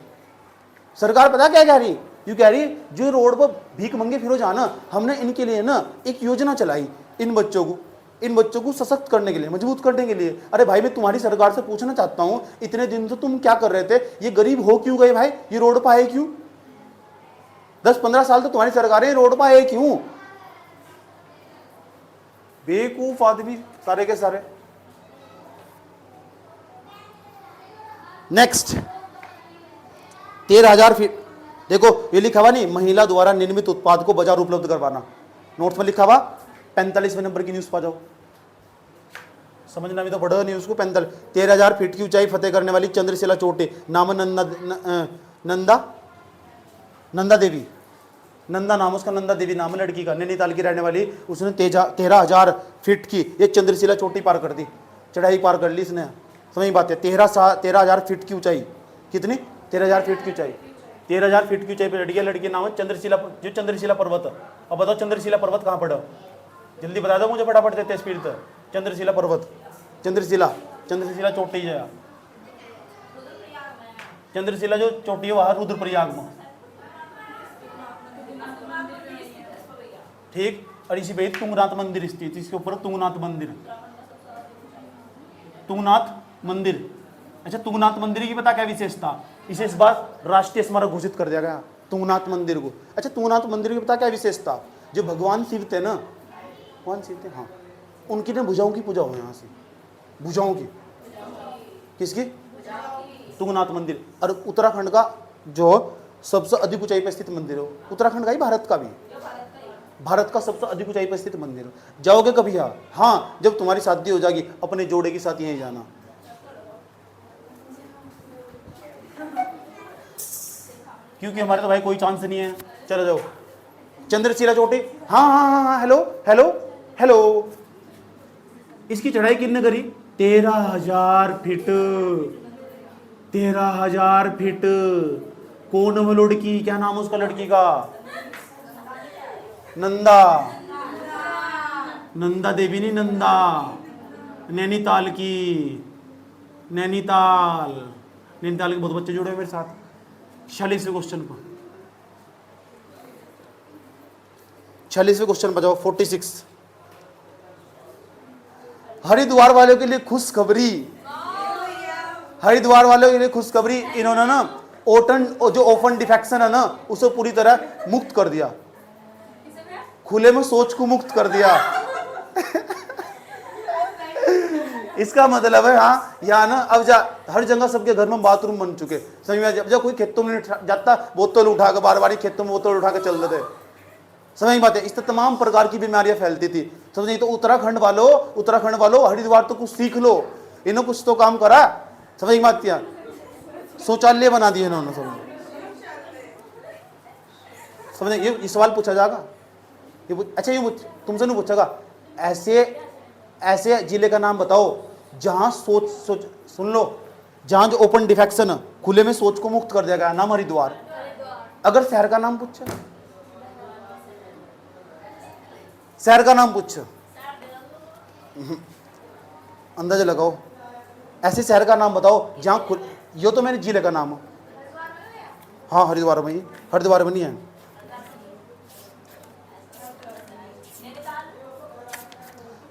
सरकार पता क्या कह रही, यू कह रही जो रोड पर भीख मंगे फिरो जाना, हमने इनके लिए ना एक योजना चलाई, इन बच्चों को सशक्त करने के लिए, मजबूत करने के लिए। अरे भाई मैं तुम्हारी सरकार से पूछना चाहता हूं, इतने दिन तो तुम क्या कर रहे थे, ये गरीब हो क्यों गए भाई, ये रोड पर आए क्यों, 10-15 साल तो तुम्हारी सरकारें रोड पर आए क्यों, बेवकूफ आदमी सारे के सारे। नेक्स्ट 13,000 फीट, देखो ये लिखा हुआ नहीं, महिला द्वारा निर्मित उत्पाद को बाजार उपलब्ध करवाना, नोट्स में लिखा हुआ 45वें नंबर की न्यूज पा जाओ, समझना भी तो पड़ा न्यूज को। 13,000 फीट की ऊंचाई फतेह करने वाली चंद्रशिला चोटी, नाम नंदा देवी, नंदा नाम उसका, नंदा देवी नाम है लड़की का, नैनीताल की रहने वाली, उसने 13,000 फीट की ये चंद्रशिला चोटी पार कर दी, चढ़ाई पार कर ली इसने। समझ बात है, 13,000 फीट की ऊंचाई, कितनी 13,000 फीट की ऊंचाई, 13,000 फीट की ऊंचाई पर लड़की नाम है चंद्रशिला, जो चंद्रशिला पर्वत। अब बताओ चंद्रशिला पर्वत कहाँ पड़ा, जल्दी बता दो मुझे, फटाफट देते स्पीड से। चंद्रशिला पर्वत, चंद्रशिला चोटी है, चंद्रशिला जो चोटी है वहां रुद्रप्रयाग में, ठीक। और इसी पे तुंगनाथ मंदिर स्थित, इसके ऊपर तुंगनाथ मंदिर। अच्छा तुंगनाथ मंदिर की पता क्या विशेषता, इसे इस बार राष्ट्रीय स्मारक घोषित कर दिया गया तुंगनाथ मंदिर को। अच्छा तुंगनाथ मंदिर की पता क्या विशेषता, जो भगवान शिव थे ना, भगवान शिव थे हाँ, उनकी ना भुजाओं की पूजा हो यहाँ से, भुजाओं की, किसकी, तुंगनाथ मंदिर। और उत्तराखंड का जो सबसे अधिक ऊंचाई पर स्थित मंदिर है, उत्तराखंड का ही भारत का भी, भारत का सबसे अधिक ऊंचाई पर स्थित मंदिर है। जाओगे कभी यहाँ, हाँ जब तुम्हारी शादी हो जाएगी अपने जोड़े के साथ यहीं जाना। क्योंकि हमारे तो भाई कोई चांस नहीं है, चलो जाओ। चंद्रशिला चोटी, हाँ, हेलो, इसकी चढ़ाई कितने करी, 13,000 फीट, 13,000 फीट। कौन है लड़की, क्या नाम है उसका लड़की का, नंदा देवी नहीं, नंदा, नैनीताल की, नैनीताल के बहुत बच्चे जुड़े मेरे साथ। 46वें क्वेश्चन पर, 46वें क्वेश्चन पर जाओ, 46। हरिद्वार वालों के लिए खुशखबरी, हरिद्वार वालों के लिए खुशखबरी, इन्होंने ना जो ओपन डिफेक्शन है ना उसे पूरी तरह मुक्त कर दिया, खुले में शौच को मुक्त कर दिया। इसका मतलब है हाँ यहाँ ना अब हर जगह सबके घर में बाथरूम बन चुके, समझ में, जब कोई खेतों में जाता बोतल उठा कर, बार बार खेतों में बोतल उठा कर चल रहे थे, समझ बात है। इससे तमाम प्रकार की बीमारियां फैलती थी, समझ नहीं। तो उत्तराखंड वालों हरिद्वार तो कुछ सीख लो, इन्होंने कुछ तो काम करा, समझ बात किया, शौचालय बना दिए इन्होंने, समझ। ये सवाल पूछा जाएगा, अच्छा ये तुमसे नहीं पूछेगा, ऐसे जिले का नाम बताओ जहां सुन लो, जहां जो ओपन डिफेक्शन खुले में शौच को मुक्त कर दिया गया, नाम हरिद्वार। अगर शहर का नाम पूछा, शहर का नाम पूछा, अंदाजा लगाओ, ऐसे शहर का नाम बताओ जहां खुल, यो तो मैंने जिले का नाम है, हाँ हरिद्वार में ही, हरिद्वार में नहीं है।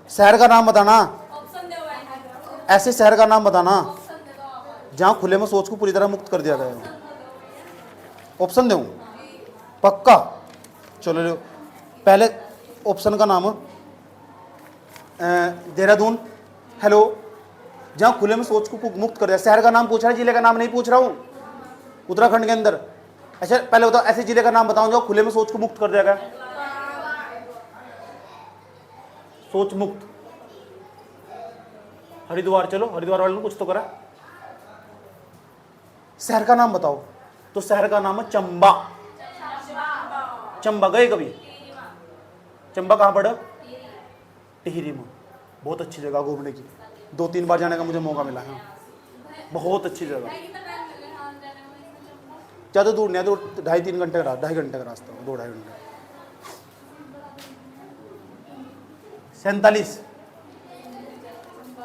शहर का नाम बताना, ऐसे शहर का नाम बताना जहां खुले में सोच को पूरी तरह मुक्त कर दिया गया है। ऑप्शन दूं? पक्का? चलो लो, पहले ऑप्शन का नाम देहरादून, हेलो, जहां खुले में सोच को मुक्त कर दिया। शहर का नाम पूछ रहा है, जिले का नाम नहीं पूछ रहा हूं, उत्तराखंड के अंदर। अच्छा पहले बताओ ऐसे जिले का नाम बताओ जो खुले में सोच को मुक्त कर दिया गया। सोच मुक्त, हरिद्वार, चलो हरिद्वार वाले ने कुछ तो करा। शहर का नाम बताओ, तो शहर का नाम है चंबा। चंबा गए कभी? चंबा कहाँ पड़ा? टिहरी में। बहुत अच्छी जगह घूमने की, 2-3 बार जाने का मुझे मौका मिला है, बहुत अच्छी जगह। ज़्यादा दूर नहीं है, 2-2.5-3 घंटे का, 2.5 घंटे का रास्ता, 2-2.5 घंटे।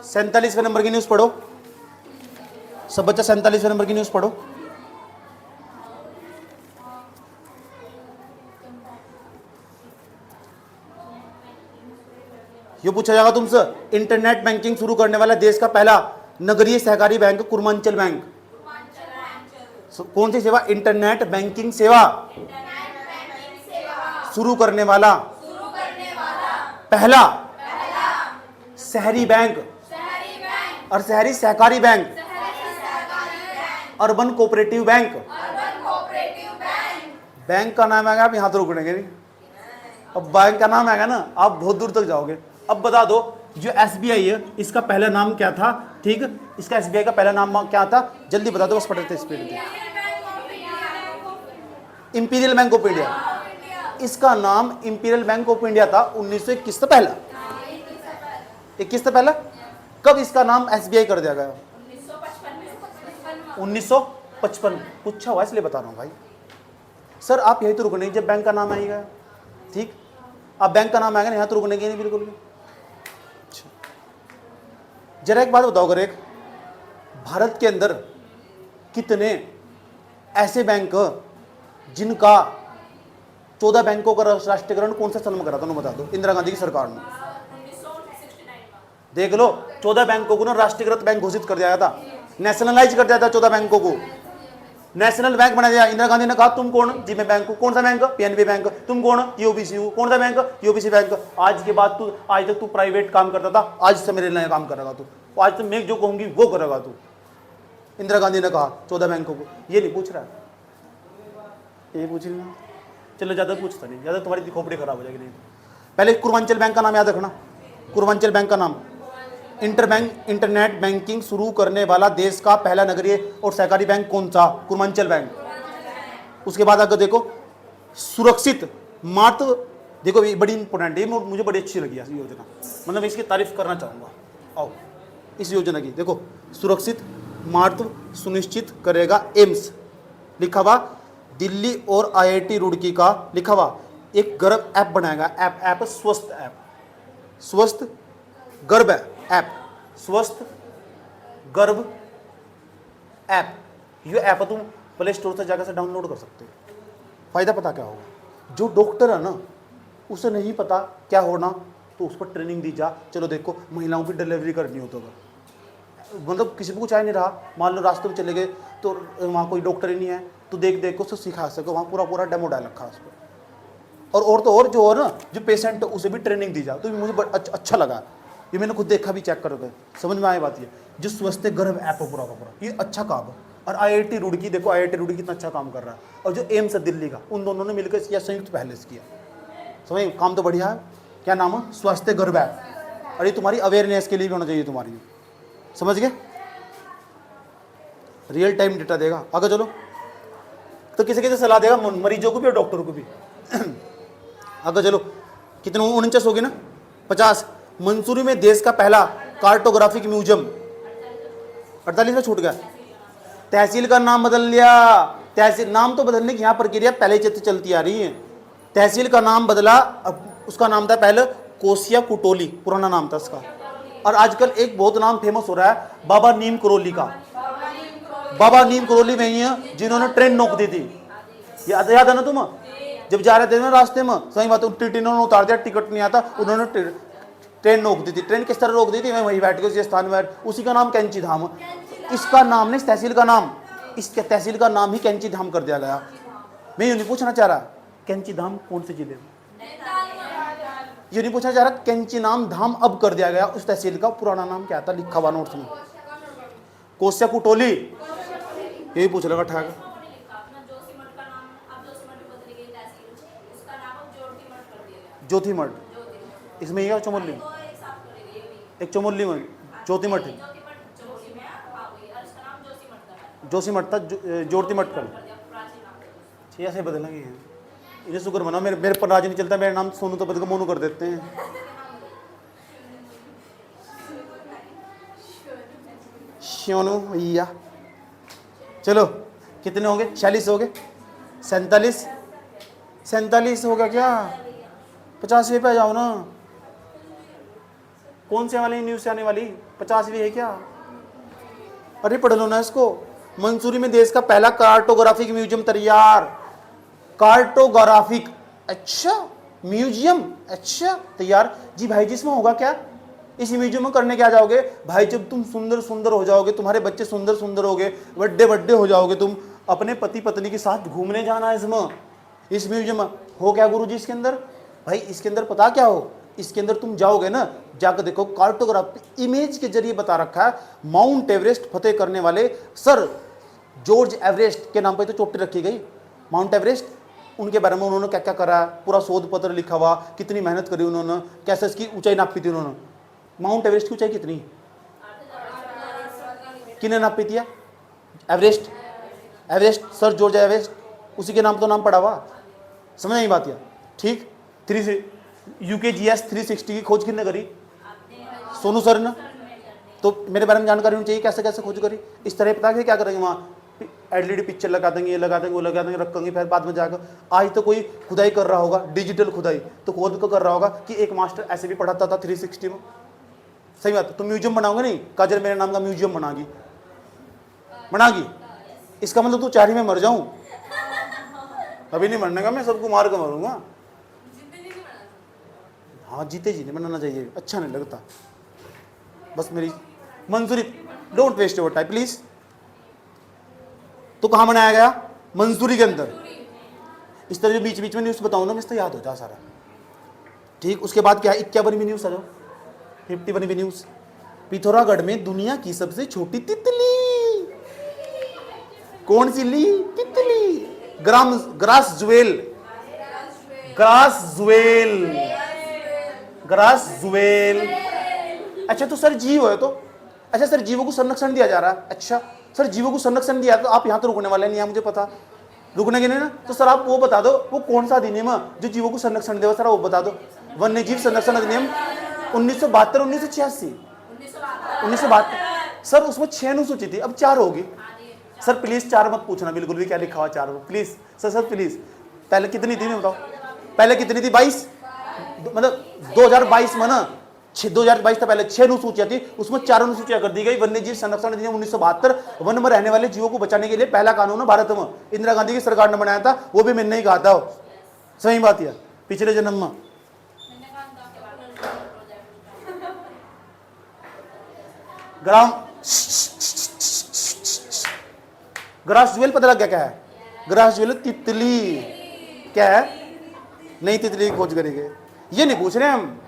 47वें नंबर की न्यूज़ पढ़ो सब बच्चा, 47वें नंबर की न्यूज़ पढ़ो। ये पूछा जाएगा तुमसे, इंटरनेट बैंकिंग शुरू करने वाला देश का पहला नगरीय सहकारी बैंक कुर्मांचल बैंक। कौन सी सेवा? इंटरनेट बैंकिंग सेवा शुरू करने वाला पहला शहरी बैंक और शहरी सहकारी bank, urban cooperative bank. Bank का नाम आएगा, आप यहां तो रुकनेंगे नहीं, अब बैंक का नाम आएगा ना आप बहुत दूर तक जाओगे। अब बता दो जो एसबीआई है इसका पहला नाम क्या था? ठीक, इसका एसबीआई का पहला नाम क्या था? जल्दी बता दो, बस पढ़ते स्पीड में। इंपीरियल बैंक ऑफ इंडिया, इसका नाम इंपीरियल बैंक ऑफ इंडिया था 1921 से पहला, 21 से पहला। कब इसका नाम एसबीआई कर दिया गया? 1955। पूछा हुआ इसलिए बता रहा हूँ भाई। सर आप यही तो रुकने जब बैंक का नाम आएगा, ठीक, आप बैंक का नाम आएगा यहाँ तो रुकने के नहीं बिल्कुल भी। जरा एक बात बताओ, अगर एक भारत के अंदर कितने ऐसे बैंक जिनका 14 बैंकों का राष्ट्रीयकरण कौन सा सन में करा था? बता दो। इंदिरा गांधी की सरकार ने, देख लो, 14 बैंकों को ना राष्ट्रीयकृत बैंक घोषित कर दिया था, नेशनलाइज कर दिया था 14 बैंकों को, नेशनल बैंक बना दिया। इंदिरा गांधी ने कहा तुम कौन? जी मैं बैंक। कौन सा बैंक? PNB bank. तुम कौन? यूबीसी। कौन सा बैंक? UBC bank. आज के बाद तू, आज तक तू प्राइवेट काम करता था, आज से मेरे लिए काम करेगा तू, आज तो मैं जो कहूंगी वो करेगा तू। इंदिरा गांधी ने कहा 14 बैंकों को। ये नहीं पूछ रहा, ये पूछ रही ना, चलो ज्यादा पूछता नहीं, ज्यादा तुम्हारी खोपड़ी खराब हो जाएगी। नहीं, पहले पूर्वांचल बैंक का नाम याद रखना। पूर्वांचल बैंक का नाम, इंटरनेट बैंकिंग शुरू करने वाला देश का पहला नगरीय और सहकारी बैंक कौन सा? पूर्वांचल बैंक। उसके बाद अगर देखो सुरक्षित मातृ, देखो ये बड़ी इंपॉर्टेंट है, मुझे बड़ी अच्छी लगी है योजना, मतलब मैं इसकी तारीफ करना चाहूंगा। आओ इस योजना की देखो, सुरक्षित मातृ सुनिश्चित करेगा एम्स, लिखा हुआ दिल्ली और आईआईटी रुड़की का, लिखा हुआ एक गर्भ ऐप बनाएगा। ऐप स्वस्थ ऐप, स्वस्थ गर्भ ऐप, स्वस्थ गर्भ ऐप। ये ऐप तुम प्ले स्टोर से जाकर से डाउनलोड कर सकते हो। फायदा पता क्या होगा? जो डॉक्टर है ना उसे नहीं पता क्या होना, तो उस पर ट्रेनिंग दी जा। चलो देखो महिलाओं की डिलीवरी करनी हो तो मतलब किसी को कुछ आ नहीं रहा, मान लो रास्ते में चले गए तो वहाँ कोई डॉक्टर ही नहीं है, तो देख को उसको सिखा सको, वहाँ पूरा डेमो डाल रखा है उस पर। और तो और जो है ना, जो पेशेंट है उसे भी ट्रेनिंग दी जा, तो मुझे अच्छा लगा। ये मैंने खुद देखा भी, चेक करके समझ में आया बात। ये जो स्वस्थ गर्भ ऐप है पूरा का पूरा, ये अच्छा काम है। और आईआईटी रुड़की, देखो आईआईटी रुड़की कितना अच्छा काम कर रहा है, और जो एम्स है दिल्ली का, उन दोनों ने मिलकर किया, संयुक्त पहले से किया। समझ, काम तो बढ़िया है। क्या नाम है? स्वस्थ गर्भ ऐप। और ये तुम्हारी अवेयरनेस के लिए भी होना चाहिए तुम्हारी, समझ गए? रियल टाइम डेटा देगा। आगे चलो, तो किसे किसे सलाह देगा? मरीजों को भी और डॉक्टरों को भी। आगे चलो, कितने 49 होगी ना? 50। मंसूरी में देश का पहला कार्टोग्राफिक म्यूजियम, 48 में छूट गया। तहसील का नाम बदल लिया, तहसील नाम तो बदलने की यहाँ प्रक्रिया पहले से चलती आ रही है। तहसील का नाम बदला, अब उसका नाम था पहले कोसिया कुटोली, पुराना नाम था उसका। और आजकल एक बहुत नाम फेमस हो रहा है बाबा नीम करोली का। बाबा नीम करोली में ही है जिन्होंने ट्रेन नोक दी थी, याद है ना तुम? जब जा रहे थे ना रास्ते में, सही बात, टिकट उतार दिया, टिकट नहीं आता, उन्होंने ट्रेन रोक दी थी। ट्रेन किस तरह रोक दी थी? मैं वहीं बैठ के उसी स्थान में, उसी का नाम कैंची धाम। इसका नाम नहीं, तहसील का नाम, इसके तहसील का नाम ही कैंची धाम कर दिया गया। मैं ये नहीं पूछना चाह रहा कैंची धाम कौन से जिले में, ये नहीं पूछना चाह रहा कैंची नाम धाम अब कर दिया गया, उस तहसील का पुराना नाम क्या था लिखा हुआ नोट्स में? कोसिया कुटोली, यही पूछ लगा ठाक। ज्योतिमठ, इसमें ये चमोली, एक चमोली में ज्योतिमठ, जोशीमठ था, ज्योतिमठ का, ऐसे बदलेंगे। इन्हें शुक्र मना मेरे पर राज नहीं चलता, मेरा नाम सोनू तो बदल के मोनू कर देते हैं। सोनू भैया, चलो कितने हो गए? 46 हो गए, 47, 47 होगा क्या? 50वें पे आ जाओ ना। कौन से वाली न्यूज से आने वाली? 50वीं है क्या? अरे पढ़ लो ना इसको। मंसूरी में देश का पहला कार्टोग्राफिक म्यूजियम तैयार। कार्टोग्राफिक, अच्छा म्यूजियम, अच्छा तैयार जी भाई जी। इसमें होगा क्या? इस म्यूजियम में करने क्या जाओगे भाई? जब तुम सुंदर सुंदर हो जाओगे, तुम्हारे बच्चे सुंदर सुंदर हो गए, बड्डे बड्डे हो जाओगे, तुम अपने पति पत्नी के साथ घूमने जाना है इसमें, इस म्यूजियम में। हो क्या गुरुजी इसके अंदर? भाई इसके अंदर पता क्या हो? इसके अंदर तुम जाओगे ना, जाकर देखो कार्टोग्राफी इमेज के जरिए बता रखा है। माउंट एवरेस्ट फतेह करने वाले सर जॉर्ज एवरेस्ट के नाम पर तो चोटी रखी गई। माउंट एवरेस्ट, उनके बारे में उन्होंने क्या क्या करा, पूरा शोध पत्र लिखा हुआ, कितनी मेहनत करी उन्होंने, कैसे इसकी ऊंचाई नापी थी उन्होंने। माउंट एवरेस्ट की ऊंचाई कितनी, किने नापी थी? Everest, Everest sir George Everest, उसी के नाम तो नाम पड़ा हुआ। समझ नहीं बात? ठीक। UKGS 360 की खोज किसने करी? सोनू सर ने। तो मेरे बारे में जानकारी होनी चाहिए, कैसे कैसे खोज करी। इस तरह पता है क्या करेंगे वहाँ? LED पिक्चर लगा देंगे, ये लगा देंगे, वो लगा देंगे, रखेंगे, फिर बाद में जाकर आज तो कोई खुदाई कर रहा होगा, डिजिटल खुदाई, तो खोद को कर रहा होगा कि एक मास्टर ऐसे भी पढ़ाता था 360 में। सही बात। तो म्यूजियम बनाओगे नहीं? काजल मेरे नाम का म्यूजियम बनागी, बनागी। इसका मतलब तू 4 में मर जाऊं? अभी नहीं मरने का, मैं सबको मार कर मरूंगा। हाँ जीते जी नहीं बनाना चाहिए, अच्छा नहीं लगता। बस मेरी मंसूरी, don't waste your time please. तो कहाँ बनाया गया? मंसूरी के अंदर। इस तरह जो बीच बीच में न्यूज़ बताऊँ ना, मैं तो याद हो जा सारा। ठीक। उसके बाद क्या है? 51वीं न्यूज़ आ जाओ, 51वीं न्यूज़। पिथौरागढ़ में दुनिया की सबसे छोटी तितली। कौन सी ली? तितली। ग्रास जुएल, ग्रास जुएल, ग्रास जुएल। अच्छा तो सर जीव है तो, अच्छा सर जीवों को संरक्षण दिया जा रहा है। अच्छा सर जीवों को संरक्षण दिया तो आप यहाँ तो रुकने वाले नहीं है, मुझे पता, रुकने के नहीं ना। तो सर आप वो बता दो, वो कौन सा अधिनियम है जो जीवों को संरक्षण देगा? सर वो बता दो। वन्य जीव संरक्षण अधिनियम 1972, 1986, 1972। सर उसमें 6 अनुसूची थी, अब 4 होगी। सर प्लीज 4 मत पूछना बिल्कुल भी क्या लिखा हुआ 4 प्लीज सर, सर प्लीज। पहले कितनी थी बताओ? पहले कितनी थी? 22, मतलब 2022 में ना, 2022 से पहले 6 अनुसूचियां थी, उसमें 4 अनुसूचियां कर दी गई। वन्य जीव संरक्षण अधिनियम 1972 वन में रहने वाले जीवों को बचाने के लिए पहला कानून है भारत में, इंदिरा गांधी की सरकार ने बनाया था, वो भी मैंने ही कहा था। सही बात है, पिछले जन्म में। ग्रास ज्वेल पता लग गया क्या है? ग्रास ज्वेल तितली क्या है? नहीं तितली की खोज करेंगे। ये नहीं पूछ रहे हम,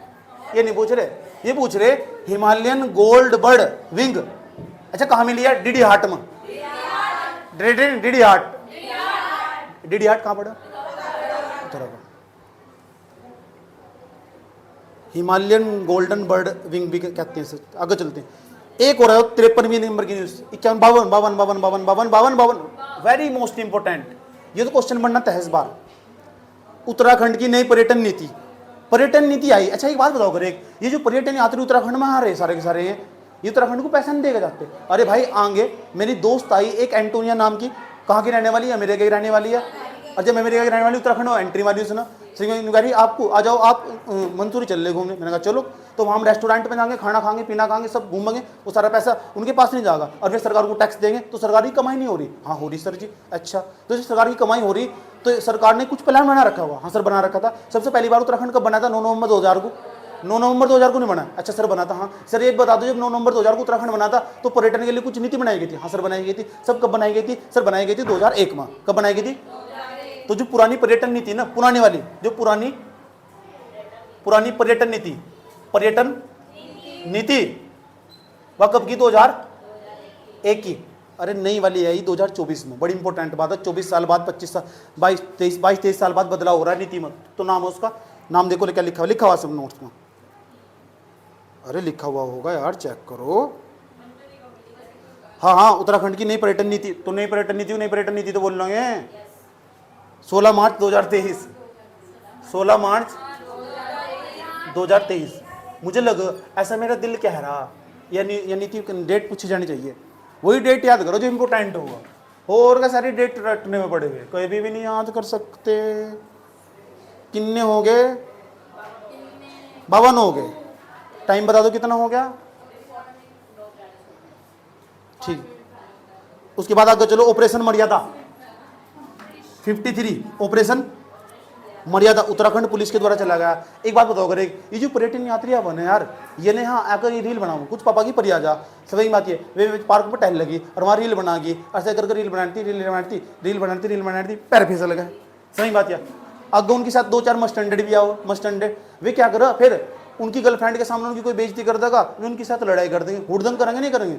ये नहीं पूछ रहे, ये पूछ रहे हिमालयन गोल्ड बर्ड विंग। अच्छा कहाँ मिली है? डीडी हाट में। डीडी हाट, डीडी हाट कहाँ पड़ा? हिमालयन गोल्डन बर्ड विंग भी कहते हैं। आगे चलते हैं। एक हो रहा है 53वीं नंबर की न्यूज, 51, 52, वेरी मोस्ट इंपोर्टेंट। ये तो क्वेश्चन बनना था इस बार। उत्तराखंड की नई पर्यटन नीति, पर्यटन नीति आई। अच्छा एक बात बताओ कर, एक ये जो पर्यटन यात्री उत्तराखंड में आ रहे सारे के सारे ये उत्तराखंड को पैसा नहीं देगा जाते? अरे भाई आगे मेरी दोस्त आई एक एंटोनिया नाम की, कहाँ की रहने वाली है? अमेरिका की रहने वाली है। और जब अमेरिका की रहने वाली उत्तराखंड में एंट्री मारी उसने, कह रही आपको आ जाओ, आप मंसूरी चल रहे घूमने। मैंने कहा चलो। तो वहाँ हम रेस्टोरेंट में जाएंगे, खाना खाएंगे, पीना खाएंगे, सब घूमेंगे, वो सारा पैसा उनके पास नहीं जाएगा और वे सरकार को टैक्स देंगे, तो सरकार की कमाई नहीं हो रही। हाँ हो रही सर जी। अच्छा, तो सरकार की कमाई हो रही तो सरकार ने कुछ प्लान बना रखा हुआ? हाँ सर बना रखा था। सबसे पहली बार उत्तराखंड कब बना था? 9 नवंबर 2000 को। 9 नवंबर 2000 को नहीं बना? अच्छा सर बना था। हाँ सर एक बता दो, जब 9 नवंबर 2000 को उत्तराखंड बना था तो पर्यटन के लिए कुछ नीति बनाई गई थी? हाँ सर बनाई गई थी। सब कब बनाई गई थी? सर बनाई गई थी 2001 में। कब बनाई गई थी? तो जो पुरानी पर्यटन नीति ना, पुरानी वाली जो पुरानी पर्यटन नीति, पर्यटन नीति वह कब की? 2001 की। अरे नई वाली आई 2024 में। बड़ी इंपॉर्टेंट बात है। 24 साल बाद, 25 साल, 22-23 साल बाद बदलाव हो रहा है नीति में। तो नाम है उसका, नाम देखो क्या लिखा हुआ, लिखा हुआ सब नोट्स में। अरे लिखा हुआ होगा यार, चेक करो। हाँ हाँ, उत्तराखंड की नई पर्यटन नीति। तो नई पर्यटन नीति तो बोल रहे हैं 16 मार्च 2023। 16 मार्च 2023। मुझे लगा, ऐसा मेरा दिल कह रहा, या नीति डेट पूछी जानी चाहिए। वही डेट याद करो जो इम्पोर्टेंट होगा। और क्या सारी डेट रटने में पड़े हुए, कोई भी नहीं याद कर सकते। कितने हो गए? 52 हो गए। टाइम बता दो कितना हो गया? ठीक। उसके बाद आगे चलो, ऑपरेशन मर्यादा 53। ऑपरेशन मर्यादा उत्तराखंड पुलिस के द्वारा चला गया। एक बात बताओ, अगर ये जो पर्यटन यात्री बने यार, ये ने यहाँ आकर ये रील बनाओ, कुछ पापा की परिया जा सभी बात ये, वे पार्क में टहल लगी और वहाँ रील बना गई, ऐसे करके रील बनाती, पैर फिसल गए। सही बात है। अगर उनके साथ 2-4 मस्टैंडर्ड भी आओ, मस्टैंडर्ड, वे क्या करो फिर? उनकी गर्लफ्रेंड के सामने उनकी कोई बेइज्जती कर देगा, वे उनके साथ लड़ाई कर देंगे। हुड़दंग करेंगे नहीं करेंगे?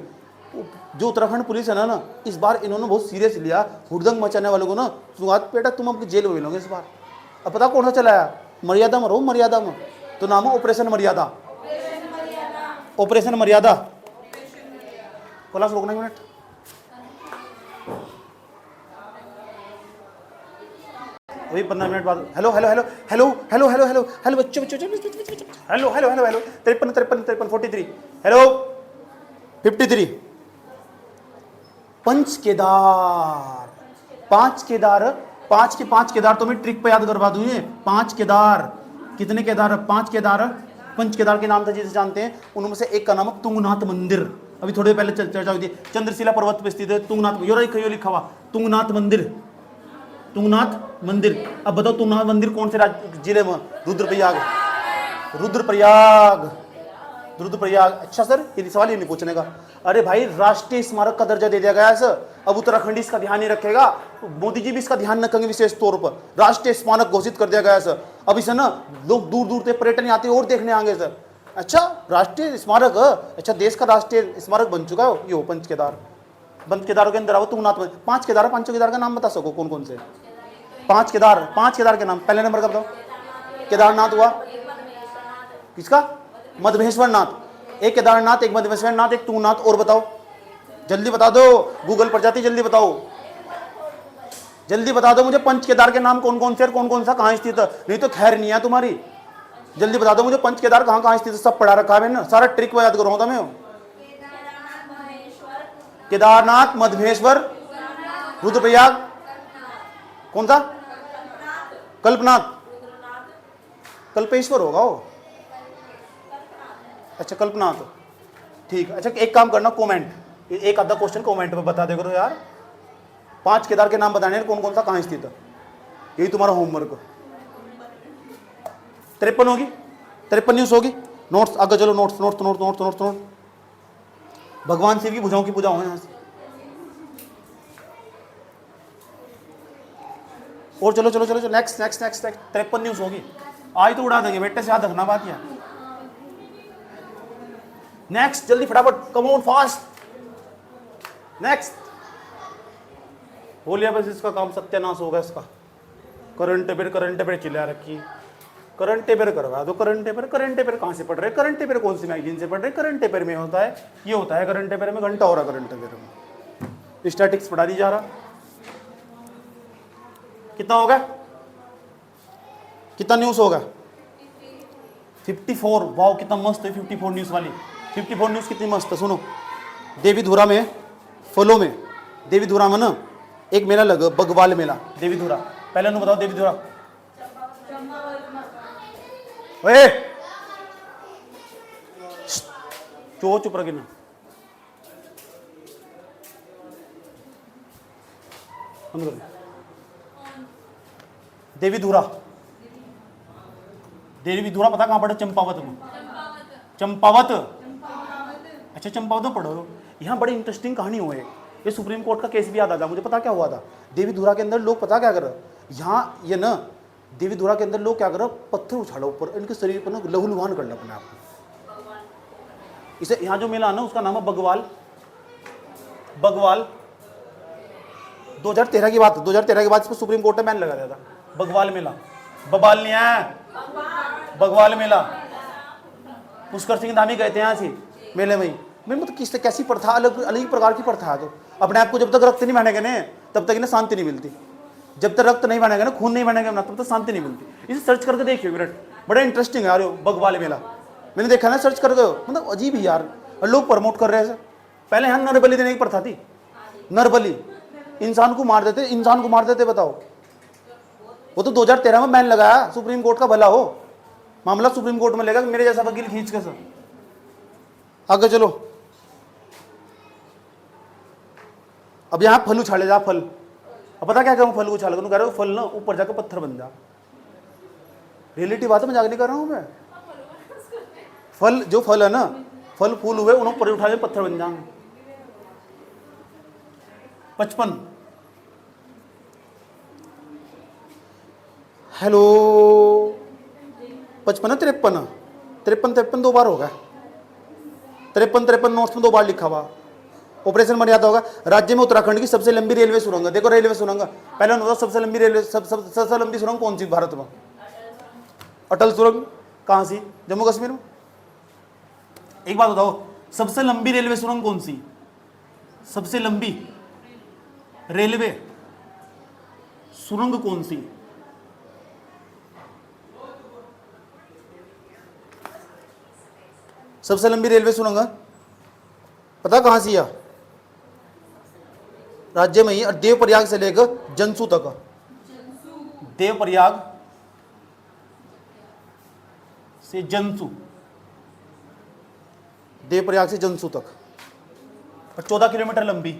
जो उत्तराखंड पुलिस है ना, इस बार इन्होंने बहुत सीरियस लिया। हुड़दंग मचाने वालों को ना, बेटा तुम अब जेल में मिलोगे इस बार। अब पता कौन सा चलाया? मर्यादा में रहो, मर्यादा में। तो नाम है ऑपरेशन मर्यादा। ऑपरेशन मर्यादा। क्लास रोकना एक मिनट। अभी 15 मिनट बाद। Hello hello hello hello hello hello hello hello बच्चों बच्चों hello hello hello hello 53 43 hello 53। Panch Kedar, 5 Kedar, 5 Kedar तो मैं ट्रिक पे याद करवा दूं। ये 5 केदार, कितने केदार? 5 केदार। पंच केदार के नाम से जिसे जानते हैं, उनमें से एक का नाम है तुंगनाथ मंदिर। अभी थोड़े पहले चर्चा हुई थी। चंद्रशिला पर्वत पे स्थित है तुंगनाथ। यो लिखा हुआ तुंगनाथ मंदिर, तुंगनाथ मंदिर। अब बताओ तुंगनाथ मंदिर कौन से जिले में? रुद्रप्रयाग। रुद्रप्रयाग, रुद्रप्रयाग। अच्छा सर, ये सवाल ही नहीं पूछने का। अरे भाई, राष्ट्रीय स्मारक का दर्जा दे दिया गया है सर। अब उत्तराखंड इसका ध्यान नहीं रखेगा, मोदी जी भी इसका ध्यान रखेंगे विशेष तौर पर। राष्ट्रीय स्मारक घोषित कर दिया गया है सर। अब इसे ना लोग दूर दूर से पर्यटन आते और देखने आएंगे सर। अच्छा, राष्ट्रीय स्मारक, अच्छा देश का राष्ट्रीय स्मारक बन चुका है। ये हो पंच केदार। पंच केदारों के अंदर आओ तुंगनाथ में। 5 केदार, 5 केदार का नाम बता सको कौन कौन से? 5 केदार, 5 केदार के नाम। पहले नंबर का बताओ। केदारनाथ हुआ, किसका? मधमेश्वर नाथ। एक केदारनाथ, एक मधमेश्वर नाथ, एक तुंगनाथ। और बताओ, जल्दी बता दो, गूगल पर जाती, जल्दी बताओ, जल्दी बता दो मुझे पंच केदार के नाम कौन कौन से और कौन कौन सा कहाँ स्थित है। नहीं तो खैर नहीं है तुम्हारी। जल्दी बता दो मुझे पंच केदार कहाँ कहाँ स्थित है। सब पढ़ा रखा है ना, सारा ट्रिक वो याद करूँगा मैं। केदारनाथ, मधमेश्वर, रुद्रप्रयाग, कौन सा? कल्पनाथ, कल्पेश्वर होगा वो। अच्छा कल्पनाथ, ठीक। अच्छा एक काम करना, कमेंट, एक आधा क्वेश्चन कमेंट में बता दे करो यार। 5 केदार के नाम बताने कौन कौन सा कहाँ स्थित है। यही तुम्हारा होमवर्क। 53 होगी, 53 न्यूज होगी। नोट्स आगे चलो, notes notes notes notes notes notes. भगवान शिव की भुजाओं की पूजा हो यहाँ से। और चलो चलो चलो चलो, next next next next. 53 news होगी। आज तो उड़ा देंगे बेटे से, याद रखना बात यार। नेक्स्ट, जल्दी फटाफट, कम ऑन फास्ट। नेक्स्ट हो लिया बस, इसका काम सत्यानाश होगा इसका। करंट अफेयर चिल्ला रखी। करंट अफेयर करवा दो। करंट अफेयर कहाँ से पढ़ रहे? करंट अफेयर कौन सी मैगजीन से पढ़ रहे? करंट अफेयर में होता है, ये होता है करंट अफेयर में। घंटा हो रहा करंट अफेयर में। स्टैटिक्स पढ़ा दी जा रहा। कितना होगा? कितना न्यूज होगा? 54। वाओ कितना मस्त है 54 न्यूज वाली। 54 न्यूज कितनी मस्त है, सुनो। देवीधुरा में, फलो में, देवीधुरा में ना एक मेला लगा बगवाल मेला, देवीधुरा। पहले उन्होंने बताओ देवीधुरा। ओए चो चुप रखे ना। देवीधुरा, देवीधुरा पता कहां पड़े? चंपावत में। चंपावत, अच्छा चंपावत में पढ़ो। यहाँ बड़ी इंटरेस्टिंग कहानी हुई है। ये सुप्रीम कोर्ट का केस भी याद आ गया मुझे। पता क्या हुआ था? देवीधुरा के अंदर लोग पता क्या कर रहे, यहाँ ये ना देवीधुरा के अंदर लोग क्या कर रहे, पत्थर उछाड़ो ऊपर, इनके शरीर पर ना लहूलुहान कर लो अपने आप को। इसे यहाँ जो मेला है ना उसका नाम है बगवाल। बगवाल 2013 की बात, 2013 के बाद इस पर सुप्रीम कोर्ट ने बैन लगा दिया था। बगवाल मेला, बबाल नहीं है, बगवाल मेला। पुष्कर सिंह धामी गए थे यहाँ से मेले में। मैं मतलब किस कैसी प्रथा, अलग अलग प्रकार की प्रथा है। तो अपने आप को जब तक रक्त नहीं बनेगा ना तब तक ना शांति नहीं मिलती। जब तक रक्त नहीं बनेगा ना, खून नहीं बनेगा ना, तब तक शांति नहीं मिलती। इसे सर्च करके देखिए विराट, बड़ा इंटरेस्टिंग है यार बगवाल मेला। मैंने देखा ना सर्च करके, मतलब अजीब ही यार। और लोग प्रमोट कर रहे हैं। पहले यहाँ नरबली देने की प्रथा थी। नरबली, इंसान को मार देते, इंसान को मार देते। बताओ, वो तो 2013 में बैन लगाया। सुप्रीम कोर्ट का भला हो, मामला सुप्रीम कोर्ट में लेगा, मेरे जैसा वकील खींच के सर। आगे चलो, अब यहाँ फल उछाले जा, फल। अब पता क्या कहूँ, फल उछाल कर कह रहे हो फल ना ऊपर जाकर पत्थर बन जा। रियलिटी बात है, मजाक नहीं कर रहा हूँ मैं। फल जो फल है ना, फल फूल हुए उन्होंने ऊपर उठा के पत्थर बन जाएंगे। 55, हेलो 55 है, 53, 53 दो बार होगा। 53 नोट्स में 2 बार लिखा हुआ। ऑपरेशन मर्यादा होगा। राज्य में उत्तराखंड की सबसे लंबी रेलवे सुरंग। देखो रेलवे सुरंग पहले बताओ, सबसे लंबी रेलवे सबसे लंबी सुरंग कौन सी भारत में? अटल सुरंग। कहां सी? जम्मू कश्मीर में। एक बात बताओ, सबसे लंबी रेलवे सुरंग कौन सी? सबसे लंबी रेलवे सुरंग कौन सी? सबसे लंबी रेलवे सुरंग पता कहां सी है? राज्य में ही, और देवप्रयाग से लेकर जंसू तक। देवप्रयाग से जंसू, देवप्रयाग से जंसू तक, और 14 किलोमीटर लंबी।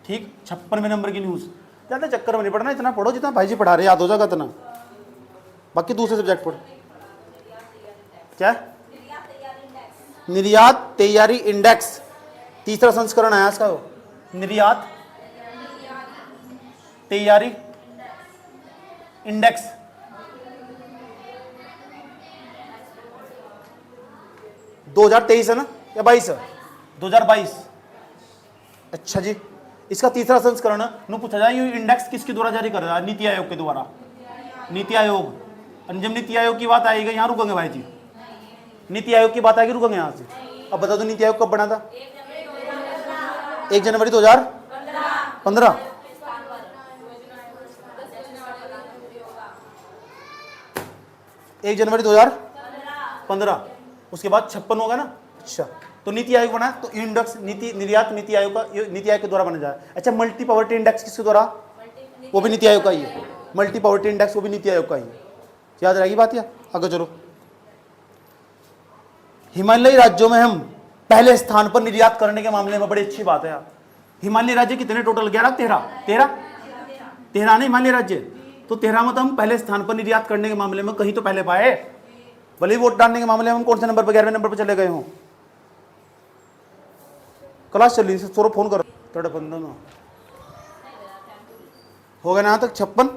ठीक, 56वें नंबर की न्यूज। ज्यादा चक्कर में नहीं पड़ना, इतना पढ़ो जितना भाई जी पढ़ा रहे, याद हो जाएगा इतना। बाकी दूसरे सब्जेक्ट पढ़ो। क्या? निर्यात तैयारी इंडेक्स, तीसरा संस्करण आया इसका। निर्यात तैयारी इंडेक्स, दो 2023 है ना या 22 है? 2022। अच्छा जी, इसका तीसरा संस्करण नु पूछा जाए, ये इंडेक्स किसके द्वारा जारी कर रहा है? नीति आयोग के द्वारा। नीति आयोग। और जब नीति आयोग की बात आएगी यहाँ रुकेंगे भाई जी, नीति आयोग की बात आएगी रुकेंगे यहाँ से। अब बता दो नीति आयोग कब बना था? 1 जनवरी 2015। एक जनवरी 2015। उसके बाद 56 होगा ना। अच्छा, तो नीति आयोग बना, तो इंडेक्स नीति निर्यात नीति आयोग का, नीति आयोग के द्वारा बना जाए। अच्छा, मल्टी पॉवर्टी इंडेक्स किसके द्वारा? वो भी नीति आयोग का ही है। मल्टी पॉवर्टी इंडेक्स वो भी नीति आयोग का ही है। याद रहेगी बात? या आगे चलो। हिमालयी राज्यों में हम पहले स्थान पर निर्यात करने के मामले में, बड़ी अच्छी बात है यार। हिमालय राज्य कितने टोटल? 11, 13 नहीं हिमालय राज्य, तो 13 में तो हम पहले स्थान पर निर्यात करने के मामले में कहीं तो पहले पाए। भले ही वोट डालने के मामले में हम कौन से नंबर पर? 11वें नंबर पर चले गए हों। क्लास चल रही है, थोड़ा फोन करो। थोड़ा 15 हो गया ना यहाँ तक। 56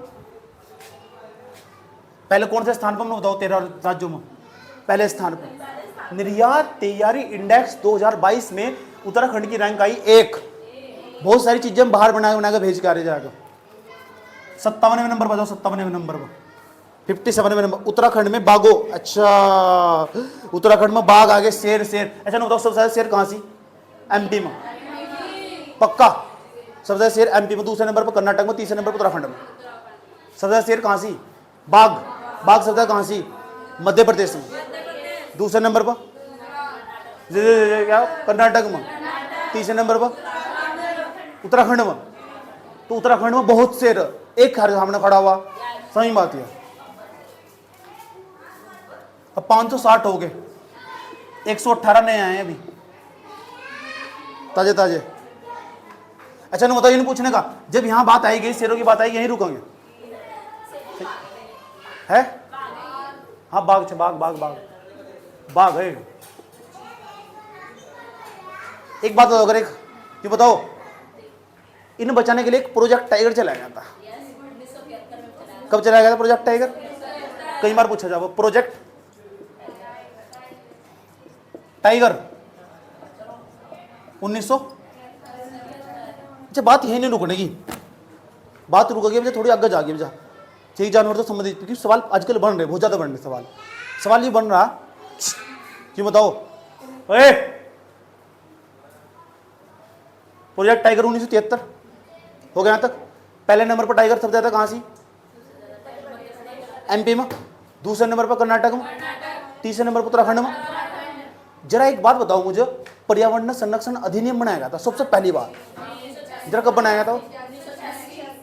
पहले कौन से स्थान पर? हमने बताओ 13 राज्यों में पहले स्थान पर। निर्यात तैयारी इंडेक्स 2022 में उत्तराखंड की रैंक आई 1। बहुत सारी चीजें हम बाहर बनाकर भेज के आ रहे जाएगा। 57वें नंबर बताओ, 57वें नंबर पर, 57वें नंबर उत्तराखंड में बाघो। अच्छा, उत्तराखंड में बाघ आगे, शेर। अच्छा, बताओ सबसे ज्यादा शेर कहां सी? एमपी में। पक्का सबसे ज्यादा शेर एमपी में। दूसरे नंबर पर कर्नाटक में, तीसरे नंबर पर उत्तराखंड में। सबसे ज्यादा शेर कहां सी? बाघ सबसे ज्यादा कहां सी? मध्य प्रदेश में। दूसरे नंबर पर क्या? कर्नाटक में। तीसरे नंबर पर उत्तराखंड में। तो उत्तराखंड में बहुत शेर, एक हमारे सामने खड़ा हुआ, सही बात है। अब 560 हो गए, 118 नए आए हैं अभी, ताजे ताजे। अच्छा नहीं बताओ, ये नहीं पूछने का, जब यहाँ बात आई गई शेरों की बात आई, यहीं रुकेंगे है? हाँ बाघ बाघ बाघ बाघ बाघ है। एक बात बताओ, अगर एक ये बताओ, इन बचाने के लिए एक प्रोजेक्ट टाइगर चलाया गया था। कब चलाया गया था प्रोजेक्ट टाइगर? कई बार पूछा जाए, प्रोजेक्ट टाइगर 1900। अच्छा बात यही नहीं रुकने की, बात रुकेगी मुझे थोड़ी आगे जागी मुझे ठीक जानवर तो समझ, क्योंकि सवाल आजकल बन रहे, बहुत ज्यादा बन रहे सवाल ये बन रहा कि बताओ प्रोजेक्ट टाइगर 1973 हो गया। यहाँ तक पहले नंबर पर टाइगर सबसे ज्यादा कहां सी? एमपी में, दूसरे नंबर पर कर्नाटक में, तीसरे नंबर पर उत्तराखंड में। जरा एक बात बताओ मुझे, पर्यावरण संरक्षण अधिनियम बनाया गया था सबसे पहली बार, जरा कब बनाया गया था?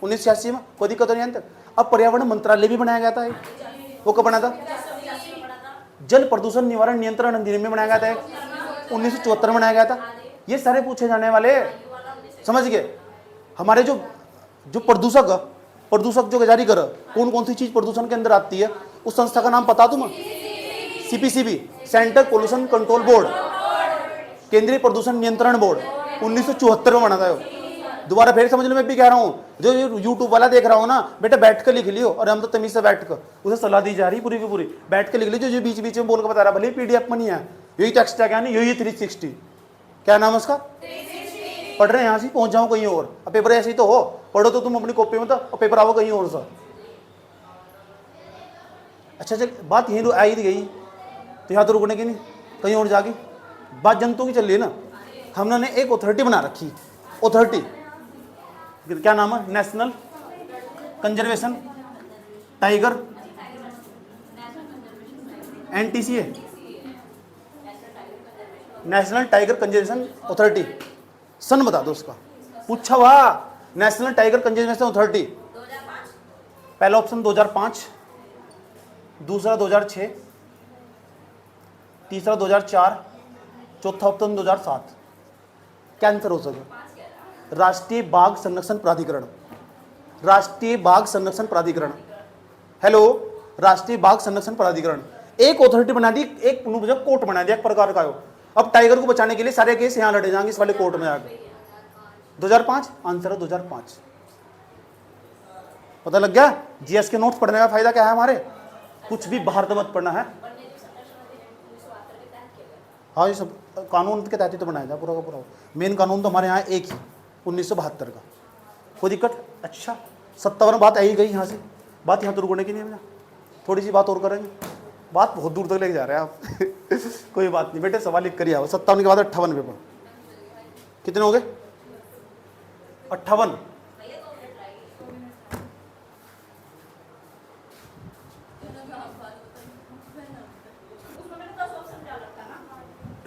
1986 में, कोई दिक्कत नहीं है। अब पर्यावरण मंत्रालय भी बनाया गया था, वो कब बना था? जल प्रदूषण निवारण नियंत्रण अधिनियम में बनाया गया था, 1974 में बनाया गया था। ये सारे पूछे जाने वाले, समझ गए? हमारे जो प्रदूषक जो जारी कर, कौन कौन सी चीज प्रदूषण के अंदर आती है, उस संस्था का नाम पता तुम्हें? CPCB, central pollution control board, केंद्रीय प्रदूषण नियंत्रण बोर्ड, 1974 में बना था। दोबारा फिर समझ लो, मैं भी कह रहा हूँ, जो यूट्यूब वाला देख रहा हूँ ना, बेटा बैठ कर लिख लियो, और हम तो तमीज से बैठ कर उसे सलाह दी जा रही पूरी की पूरी, बैठ कर लिख लियो। जो बीच बीच में बोल कर बता रहा, भले पीडीएफ में नहीं है, यही तो एक्स्ट्रा क्या नहीं, यही 360, क्या नाम है उसका? पढ़ रहे हैं यहाँ से पहुंच जाओ कहीं और। अब पेपर ऐसे ही तो हो, पढ़ो तो तुम अपनी कॉपी में, तो और पेपर आओ कहीं और सा। अच्छा चल, बात यहीं आई गई तो यहाँ तो रुकने की नहीं, कहीं और जाके बात जंतुओं की चल रही है ना। हमने एक अथॉरिटी बना रखी, अथॉरिटी क्या नाम है? नेशनल कंजर्वेशन टाइगर, एनटीसी है, नेशनल टाइगर कंजर्वेशन अथॉरिटी। सन बता दो उसका, पूछा हुआ। नेशनल टाइगर कंजर्वेशन अथॉरिटी, पहला ऑप्शन 2005, दूसरा 2006, तीसरा 2004, चौथा ऑप्शन 2007। क्या आंसर हो सके? राष्ट्रीय बाघ संरक्षण प्राधिकरण, राष्ट्रीय बाघ संरक्षण प्राधिकरण। हेलो, राष्ट्रीय बाघ संरक्षण प्राधिकरण। एक अथॉरिटी बना दी, एक कोर्ट बना दिया एक प्रकार का। अब टाइगर को बचाने के लिए सारे केस यहां लड़े जाएंगे इस वाले कोर्ट में आकर। 2005 आंसर है, 2005। पता लग गया? जीएस के नोट्स पढ़ने का फायदा क्या है हमारे? कुछ भी बाहर तो मत पढ़ना है। हाँ, ये सब कानून के तहत ही तो बनाया था पूरा का पूरा। मेन कानून तो हमारे यहाँ एक ही 1972 का। कोई दिक्कत? अच्छा 57 बात आई गई यहाँ से, बात यहाँ तो रुकने की नहीं है। थोड़ी सी बात और करेंगे, बात बहुत दूर तक लेके जा रहे हैं आप कोई बात नहीं बेटे, सवाल लिख कर ही आओ। 57 के बाद 58 पेपर कितने हो गए? 58।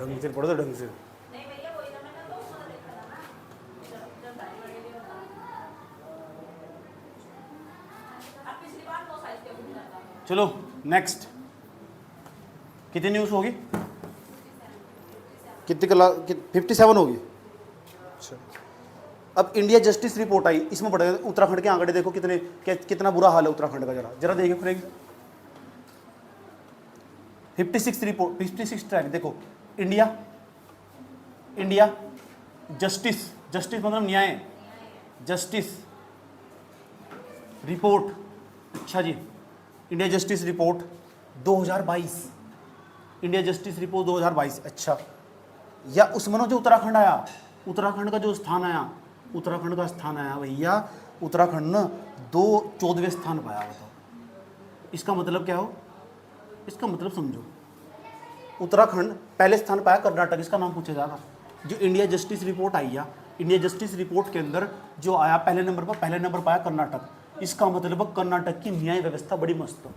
ढंग से पढ़ो तो ढंग से। चलो नेक्स्ट, कितनी न्यूज़ होगी? कितनी क्लास? 57 होगी। अच्छा, अब इंडिया जस्टिस रिपोर्ट आई, इसमें पढ़ेगा उत्तराखंड के आंकड़े देखो कितने, कितना बुरा हाल है उत्तराखंड का। जरा जरा देखिए फ्रेंड्स, 56 रिपोर्ट, 56 ट्रैक देखो। इंडिया जस्टिस, जस्टिस मतलब न्याय, जस्टिस रिपोर्ट। अच्छा जी, India justice report 2022, India justice report 2022। अच्छा, या उसमें जो उत्तराखंड आया, उत्तराखंड का जो स्थान आया, उत्तराखंड का स्थान आया भैया, उत्तराखंड ना 14वें स्थान पाया। बताओ इसका मतलब क्या हो? इसका मतलब समझो, उत्तराखंड पहले स्थान पाया कर्नाटक, इसका नाम पूछा जाएगा। जो इंडिया जस्टिस रिपोर्ट आई है, इंडिया जस्टिस रिपोर्ट के अंदर जो आया पहले नंबर पाया कर्नाटक। इसका मतलब कर्नाटक की न्याय व्यवस्था बड़ी मस्त है।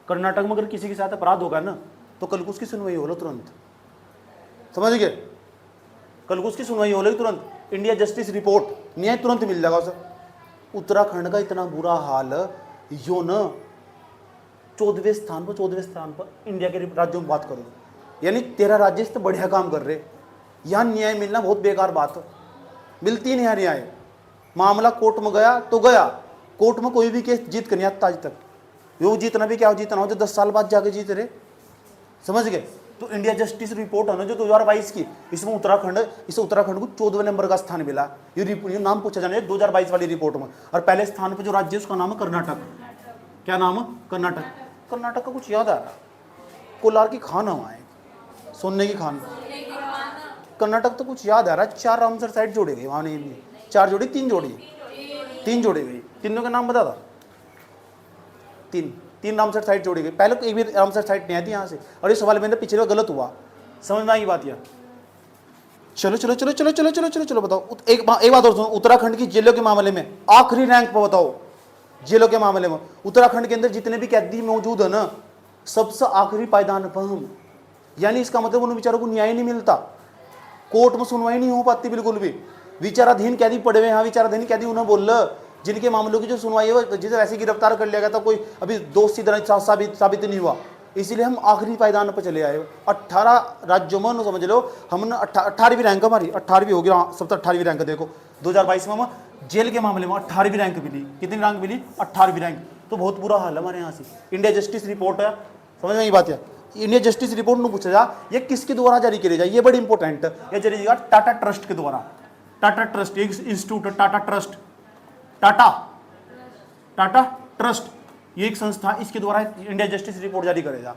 कर्नाटक में अगर किसी के साथ अपराध होगा ना, तो कल को उसकी सुनवाई हो लो तुरंत, समझ गए? कल को उसकी सुनवाई हो लो तुरंत। इंडिया जस्टिस रिपोर्ट, न्याय तुरंत मिल जाएगा उसे। उत्तराखंड का इतना बुरा हाल, यो न 14वें स्थान पर इंडिया के राज्यों में बात करो, यानी 13 राज्य से बढ़िया काम कर रहे। यहाँ न्याय मिलना बहुत बेकार बात है, मिलती नहीं है न्याय। मामला कोर्ट में गया तो गया, कोर्ट में कोई भी केस जीत कर नहीं आता आज तक। यो जीतना भी क्या हो, जीतना हो जो 10 साल बाद जाके जीत रहे, समझ गए। तो इंडिया जस्टिस रिपोर्ट है ना जो 2022 की, इसमें उत्तराखंड को 14वें नंबर का स्थान मिला। ये नाम पूछा जाना है 2022 वाली रिपोर्ट में। और पहले स्थान पर जो राज्य है उसका नाम है कर्नाटक। क्या नाम है? कर्नाटक। कर्नाटक का कुछ याद आ रहा, कोलार की खान है वहाँ, सोने की खान। कर्नाटक तो कुछ याद आ रहा है, 4 रामसर साइड जोड़े गए वहाँ, नहीं 4 जोड़ी 3 जोड़ी, 3 जोड़े गई। तीनों का नाम बता था, 3 रामसर साइड जोड़ी गई। पहले तो एक भी रामसर साइड नहीं आई थी यहाँ से, और ये सवाल मैंने पिछले गलत हुआ, समझ में आई बात यार। चलो चलो चलो चलो चलो चलो चलो चलो बताओ, एक बात और सुनो, उत्तराखंड की जेलों के मामले में आखिरी रैंक पर बताओ। जेलों के मामले में उत्तराखंड के अंदर जितने भी कैदी मौजूद है ना, सबसे आखिरी पायदान पर हम, यानी इसका मतलब उन बेचारों को न्याय नहीं मिलता, कोर्ट में सुनवाई नहीं हो पाती बिल्कुल भी। विचाराधीन कैदी पड़े हुए, हाँ विचाराधीन कैदी उन्हें बोल रहे, जिनके मामलों की जो सुनवाई है वो जिसे वैसे गिरफ्तार कर लिया गया था, कोई अभी दोषी साबित नहीं हुआ, इसीलिए हम आखिरी पायदान पर चले आए। 18 राज्यों में समझ लो हमने 18वीं रैंक, हमारी 18वीं होगी, सबसे 18वीं रैंक। देखो 2022 में हम जेल के मामले में 18वीं रैंक मिली। कितनी रैंक मिली? 18वीं रैंक। तो बहुत बुरा हाल है हमारे यहाँ से। इंडिया जस्टिस रिपोर्ट है, समझ में ये बात है। इंडिया जस्टिस रिपोर्ट में पूछा जा, ये किसके द्वारा जारी करी जाए, ये बड़ी इंपॉर्टेंट है। ये जारी करेगा टाटा ट्रस्ट के द्वारा। टाटा ट्रस्ट एक इंस्टीट्यूट है, टाटा ट्रस्ट, टाटा ट्रस्ट ये एक संस्था, इसके द्वारा इंडिया जस्टिस रिपोर्ट जारी करेगा।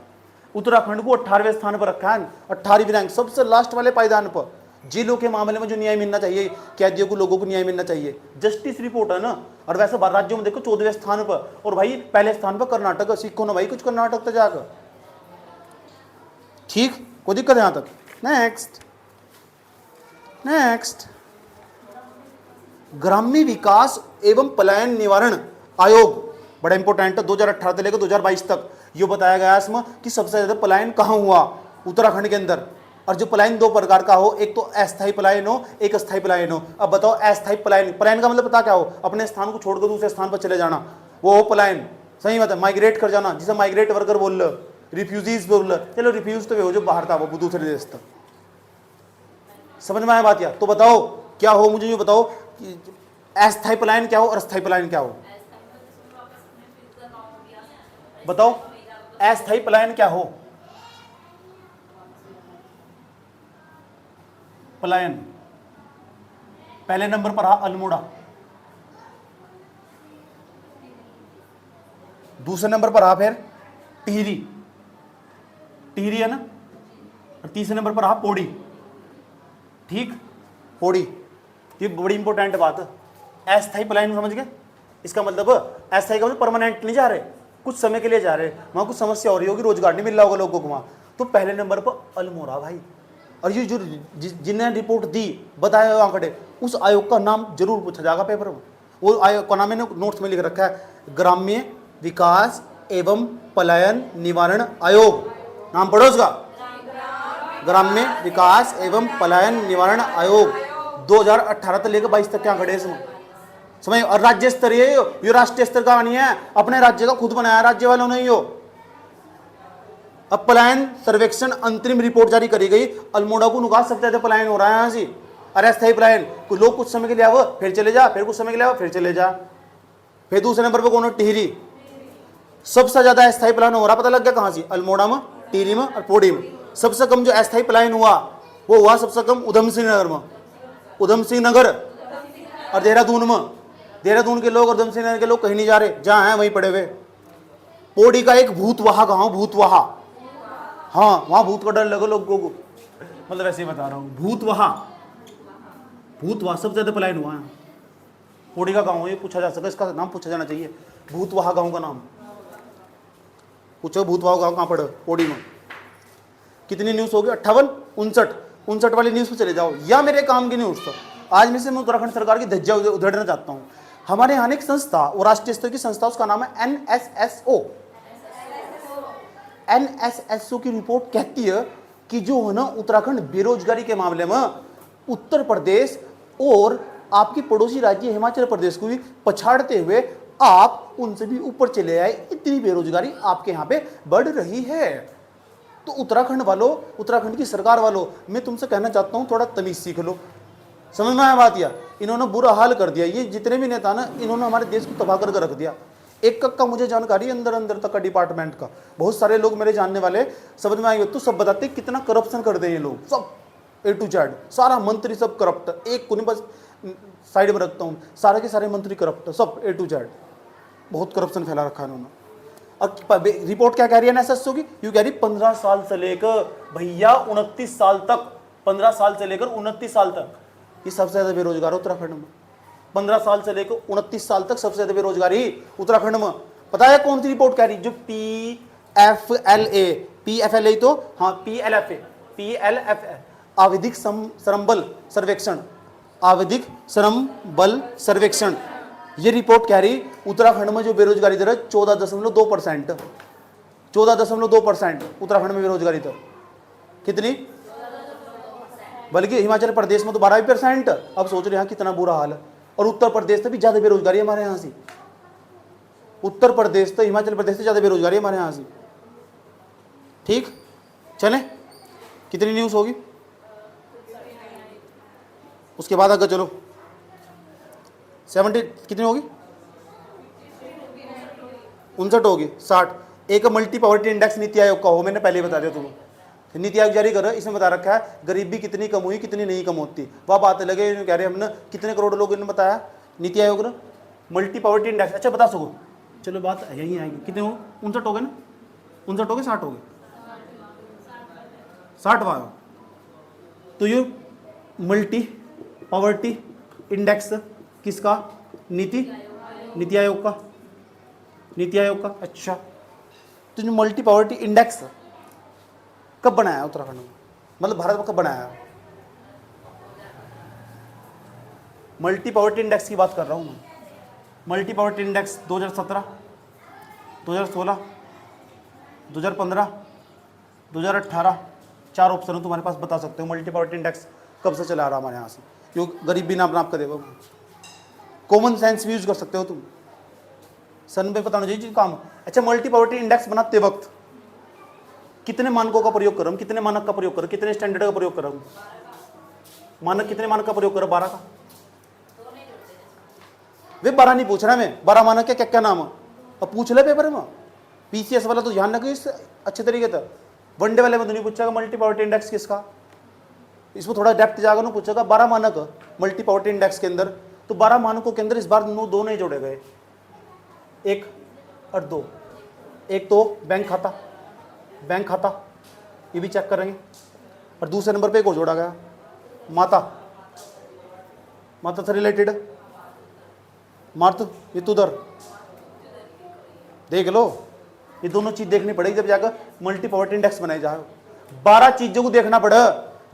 उत्तराखंड को 18वें स्थान पर रखा है, 18वीं रैंक, सबसे लास्ट वाले पायदान पर। जेलों के मामले में जो न्याय मिलना चाहिए, कैदियों को, लोगों को न्याय मिलना चाहिए, जस्टिस रिपोर्ट है ना। और वैसे राज्यों में देखो 14वें स्थान पर, और भाई पहले स्थान पर कर्नाटक। सीखो ना भाई कुछ कर्नाटक तक जाकर, ठीक, कोई दिक्कत है यहां तक। नेक्स्ट ग्राम्य विकास एवं पलायन निवारण आयोग, बड़ा इंपॉर्टेंट है। 2018 से लेकर 2022 तक ये बताया गया इसमें कि सबसे ज्यादा पलायन कहां हुआ उत्तराखंड के अंदर। और जो पलायन 2 प्रकार का हो, एक तो अस्थायी पलायन हो, एक अस्थायी पलायन हो। अब बताओ अस्थायी पलायन, पलायन का मतलब पता क्या हो? अपने स्थान को छोड़कर दूसरे स्थान पर चले जाना, वो हो पलायन। सही बात है, माइग्रेट कर जाना, जिसे माइग्रेट वर्कर बोल रहे, रिफ्यूजीज बोल रहे। चलो रिफ्यूज तो हो जो बाहर था, वो दूसरे देश तक। समझ में आया बात या? तो बताओ क्या हो, मुझे ये बताओ कि अस्थायी पलायन क्या हो और अस्थायी पलायन क्या हो? बताओ अस्थायी पलायन क्या हो? पलायन पहले नंबर पर रहा अल्मोड़ा, दूसरे नंबर पर रहा फिर टिहरी, टिहरी है ना, और तीसरे नंबर पर रहा पौड़ी। ठीक, पौड़ी। ये बड़ी इंपॉर्टेंट बात है। अस्थायी पलायन समझ गए? इसका मतलब अस्थायी का मतलब परमानेंट नहीं जा रहे, कुछ समय के लिए जा रहे, वहां कुछ समस्या हो रही होगी, रोजगार नहीं मिल रहा होगा लोगों को वहां। तो पहले नंबर पर अल्मोड़ा भाई। और ये जो जिन्हें रिपोर्ट दी, बताया आंकड़े, उस आयोग का नाम जरूर पूछा जाएगा पेपर में। वो आयोग का नाम मैंने नोट्स में लिख रखा है, ग्राम्य विकास एवं पलायन निवारण आयोग। नाम पढ़ो उसका, ग्राम्य विकास एवं पलायन निवारण आयोग। 2018 से लेकर 22 तक क्या आंकड़े इसमें, समझ। और राज्य स्तरीय, ये राष्ट्रीय स्तर का नहीं है, अपने राज्य का खुद बनाया राज्य वालों ने। यो अब पलायन सर्वेक्षण अंतरिम रिपोर्ट जारी करी गई। अल्मोड़ा को नुका सकते थे पलायन हो रहा है यहाँ से, अरे अस्थायी पलायन, लोग कुछ समय के लिए आओ फिर चले जा, फिर कुछ समय के लिए आओ फिर चले जा। फिर दूसरे नंबर पर कौन है? टिहरी। सबसे ज्यादा अस्थायी पलायन हो रहा, पता लग गया कहां से? अल्मोड़ा में, टिहरी में और पौड़ी में। सबसे कम जो अस्थायी पलायन हुआ वो हुआ सबसे कम उधम सिंह नगर में, उधम सिंह नगर और देहरादून में। देहरादून के लोग और उधम सिंह नगर के लोग कहीं नहीं जा रहे, जहां हैं वहीं पड़े हुए। पौड़ी का एक भूतवाहा गांव, भूतवाहा, हाँ वहां भूत का डर लगे लोगों को, मतलब ऐसे ही बता रहा हूँ। भूतवाहा, भूतवाहा सबसे ज्यादा पलायन हुआ है। पौड़ी का गांव, ये पूछा जा सकता, इसका नाम पूछा जाना चाहिए, भूतवाहा गांव का नाम पूछो। भूतवाहा गांव कहाँ पड़े? पौड़ी में। कितनी न्यूज होगी? 58, 59 वाली न्यूज पे चले जाओ, या मेरे काम की न्यूज। तो आज में से मैं उत्तराखंड सरकार की धज्जिया उधेड़ना चाहता हूँ। हमारे यहाँ एक संस्था, वो राष्ट्रीय स्तर की संस्था, उसका नाम है NSSO। NSSO की रिपोर्ट कहती है कि जो है ना उत्तराखंड बेरोजगारी के मामले में उत्तर प्रदेश और आपकी पड़ोसी राज्य हिमाचल प्रदेश को भी पछाड़ते हुए आप उनसे भी ऊपर चले आए। इतनी बेरोजगारी आपके यहाँ पे बढ़ रही है। तो उत्तराखंड वालों, उत्तराखंड की सरकार वालों, मैं तुमसे कहना चाहता हूँ थोड़ा तमीज सीख लो। समझ में आया बात? या इन्होंने बुरा हाल कर दिया, ये जितने भी नेता ना, इन्होंने हमारे देश को तबाह करके रख दिया। एक का मुझे जानकारी अंदर अंदर तक का डिपार्टमेंट का, बहुत सारे लोग मेरे जानने वाले समझ में आएंगे तो सब बताते कितना करप्शन कर दे ये लोग, सब ए टू जेड, सारा मंत्री सब करप्ट। एक को नहीं, बस साइड में रखता हूँ, सारे के सारे मंत्री करप्ट, सब ए टू जेड, बहुत करप्शन फैला रखा है उन्होंने। अब रिपोर्ट क्या कह रही है एनएसएसओ की? यू कह रही 15 साल से लेकर भैया 29 साल तक, 15 साल से लेकर 29 साल तक ये सबसे ज्यादा बेरोजगार है उत्तराखंड में। 15 साल से लेकर 29 साल तक सबसे ज्यादा बेरोजगारी उत्तराखंड में। पता है कौन सी रिपोर्ट कह रही? जो PFLA तो हाँ PLFA आवधिक श्रम बल सर्वेक्षण, आवधिक श्रम बल सर्वेक्षण, ये रिपोर्ट कह रही उत्तराखंड में जो बेरोजगारी दर है 14.2%। 14.2% उत्तराखंड में बेरोजगारी दर। कितनी? बल्कि हिमाचल प्रदेश में तो 12%। अब सोच रहे हैं कितना बुरा हाल है। और उत्तर प्रदेश से भी ज्यादा बेरोजगारी हमारे यहाँ से, उत्तर प्रदेश तो हिमाचल प्रदेश से ज्यादा बेरोजगारी हमारे यहाँ से। ठीक, चले कितनी न्यूज होगी उसके बाद आगे चलो। 70 कितनी होगी? 59 होगी, 60। एक multi poverty index NITI Aayog का हो, मैंने पहले बता दिया तुम्हें, नीति आयोग जारी कर रहा है, इसमें बता रखा है गरीबी कितनी कम हुई कितनी नहीं कम होती। वह बात लगे कह रहे हमने कितने करोड़ लोग इन्होंने बताया नीति आयोग ने मल्टी पॉवर्टी इंडेक्स। अच्छा बता सको, चलो बात यही आएगी। कितने हो? 59 हो गए ना? 59 हो गए, 60 हो गए, 60 वाला। तो ये मल्टी पॉवर्टी इंडेक्स किसका? नीति आयोग का, नीति आयोग का। अच्छा, तो जो मल्टी पॉवर्टी इंडेक्स कब बनाया उत्तराखंड में, मतलब भारत में कब बनाया? मल्टी पॉवर्टी इंडेक्स की बात कर रहा हूं मैं। मल्टी पॉवर्टी इंडेक्स 2017, 2016, 2015, 2018, 4 ऑप्शन है तुम्हारे पास, बता सकते हो मल्टी पॉवर्टी इंडेक्स कब से चला रहा हमारे यहाँ से। क्यों? गरीबी नाप नाप कर देगा, कॉमन सेंस भी यूज कर सकते हो तुम, सन पे पता होना चाहिए काम। अच्छा, मल्टी पॉवर्टी इंडेक्स बनाते वक्त कितने मानकों का प्रयोग करूं, कितने मानक का प्रयोग करूं, कितने स्टैंडर्ड का प्रयोग करूं? मानक, कितने मानक का प्रयोग करूं? 12 का। वे 12 नहीं पूछ रहा मैं, 12 मानक क्या क्या नाम है अब पूछ ले पेपर में। पीसीएस वाला तो ध्यान रखो इस अच्छे तरीके से, वनडे वाले में तो नहीं पूछेगा मल्टी पॉवर्टी इंडेक्स किसका, इसमें थोड़ा डेप्थ जाएगा ना, पूछेगा 12 मानक मल्टी पॉवर्टी इंडेक्स के अंदर। तो 12 मानकों के अंदर इस बार 2 नहीं जोड़े गए, 1 और 2। एक तो बैंक खाता, बैंक खाता ये भी चेक करेंगे, और दूसरे नंबर पे एक और जोड़ा गया माता, माता से रिलेटेड मार्त ये तो उधर देख लो। ये दोनों चीज देखनी पड़ेगी जब जाकर मल्टी पॉवर्टी इंडेक्स बनाई जाए। 12 चीजों को देखना पड़े।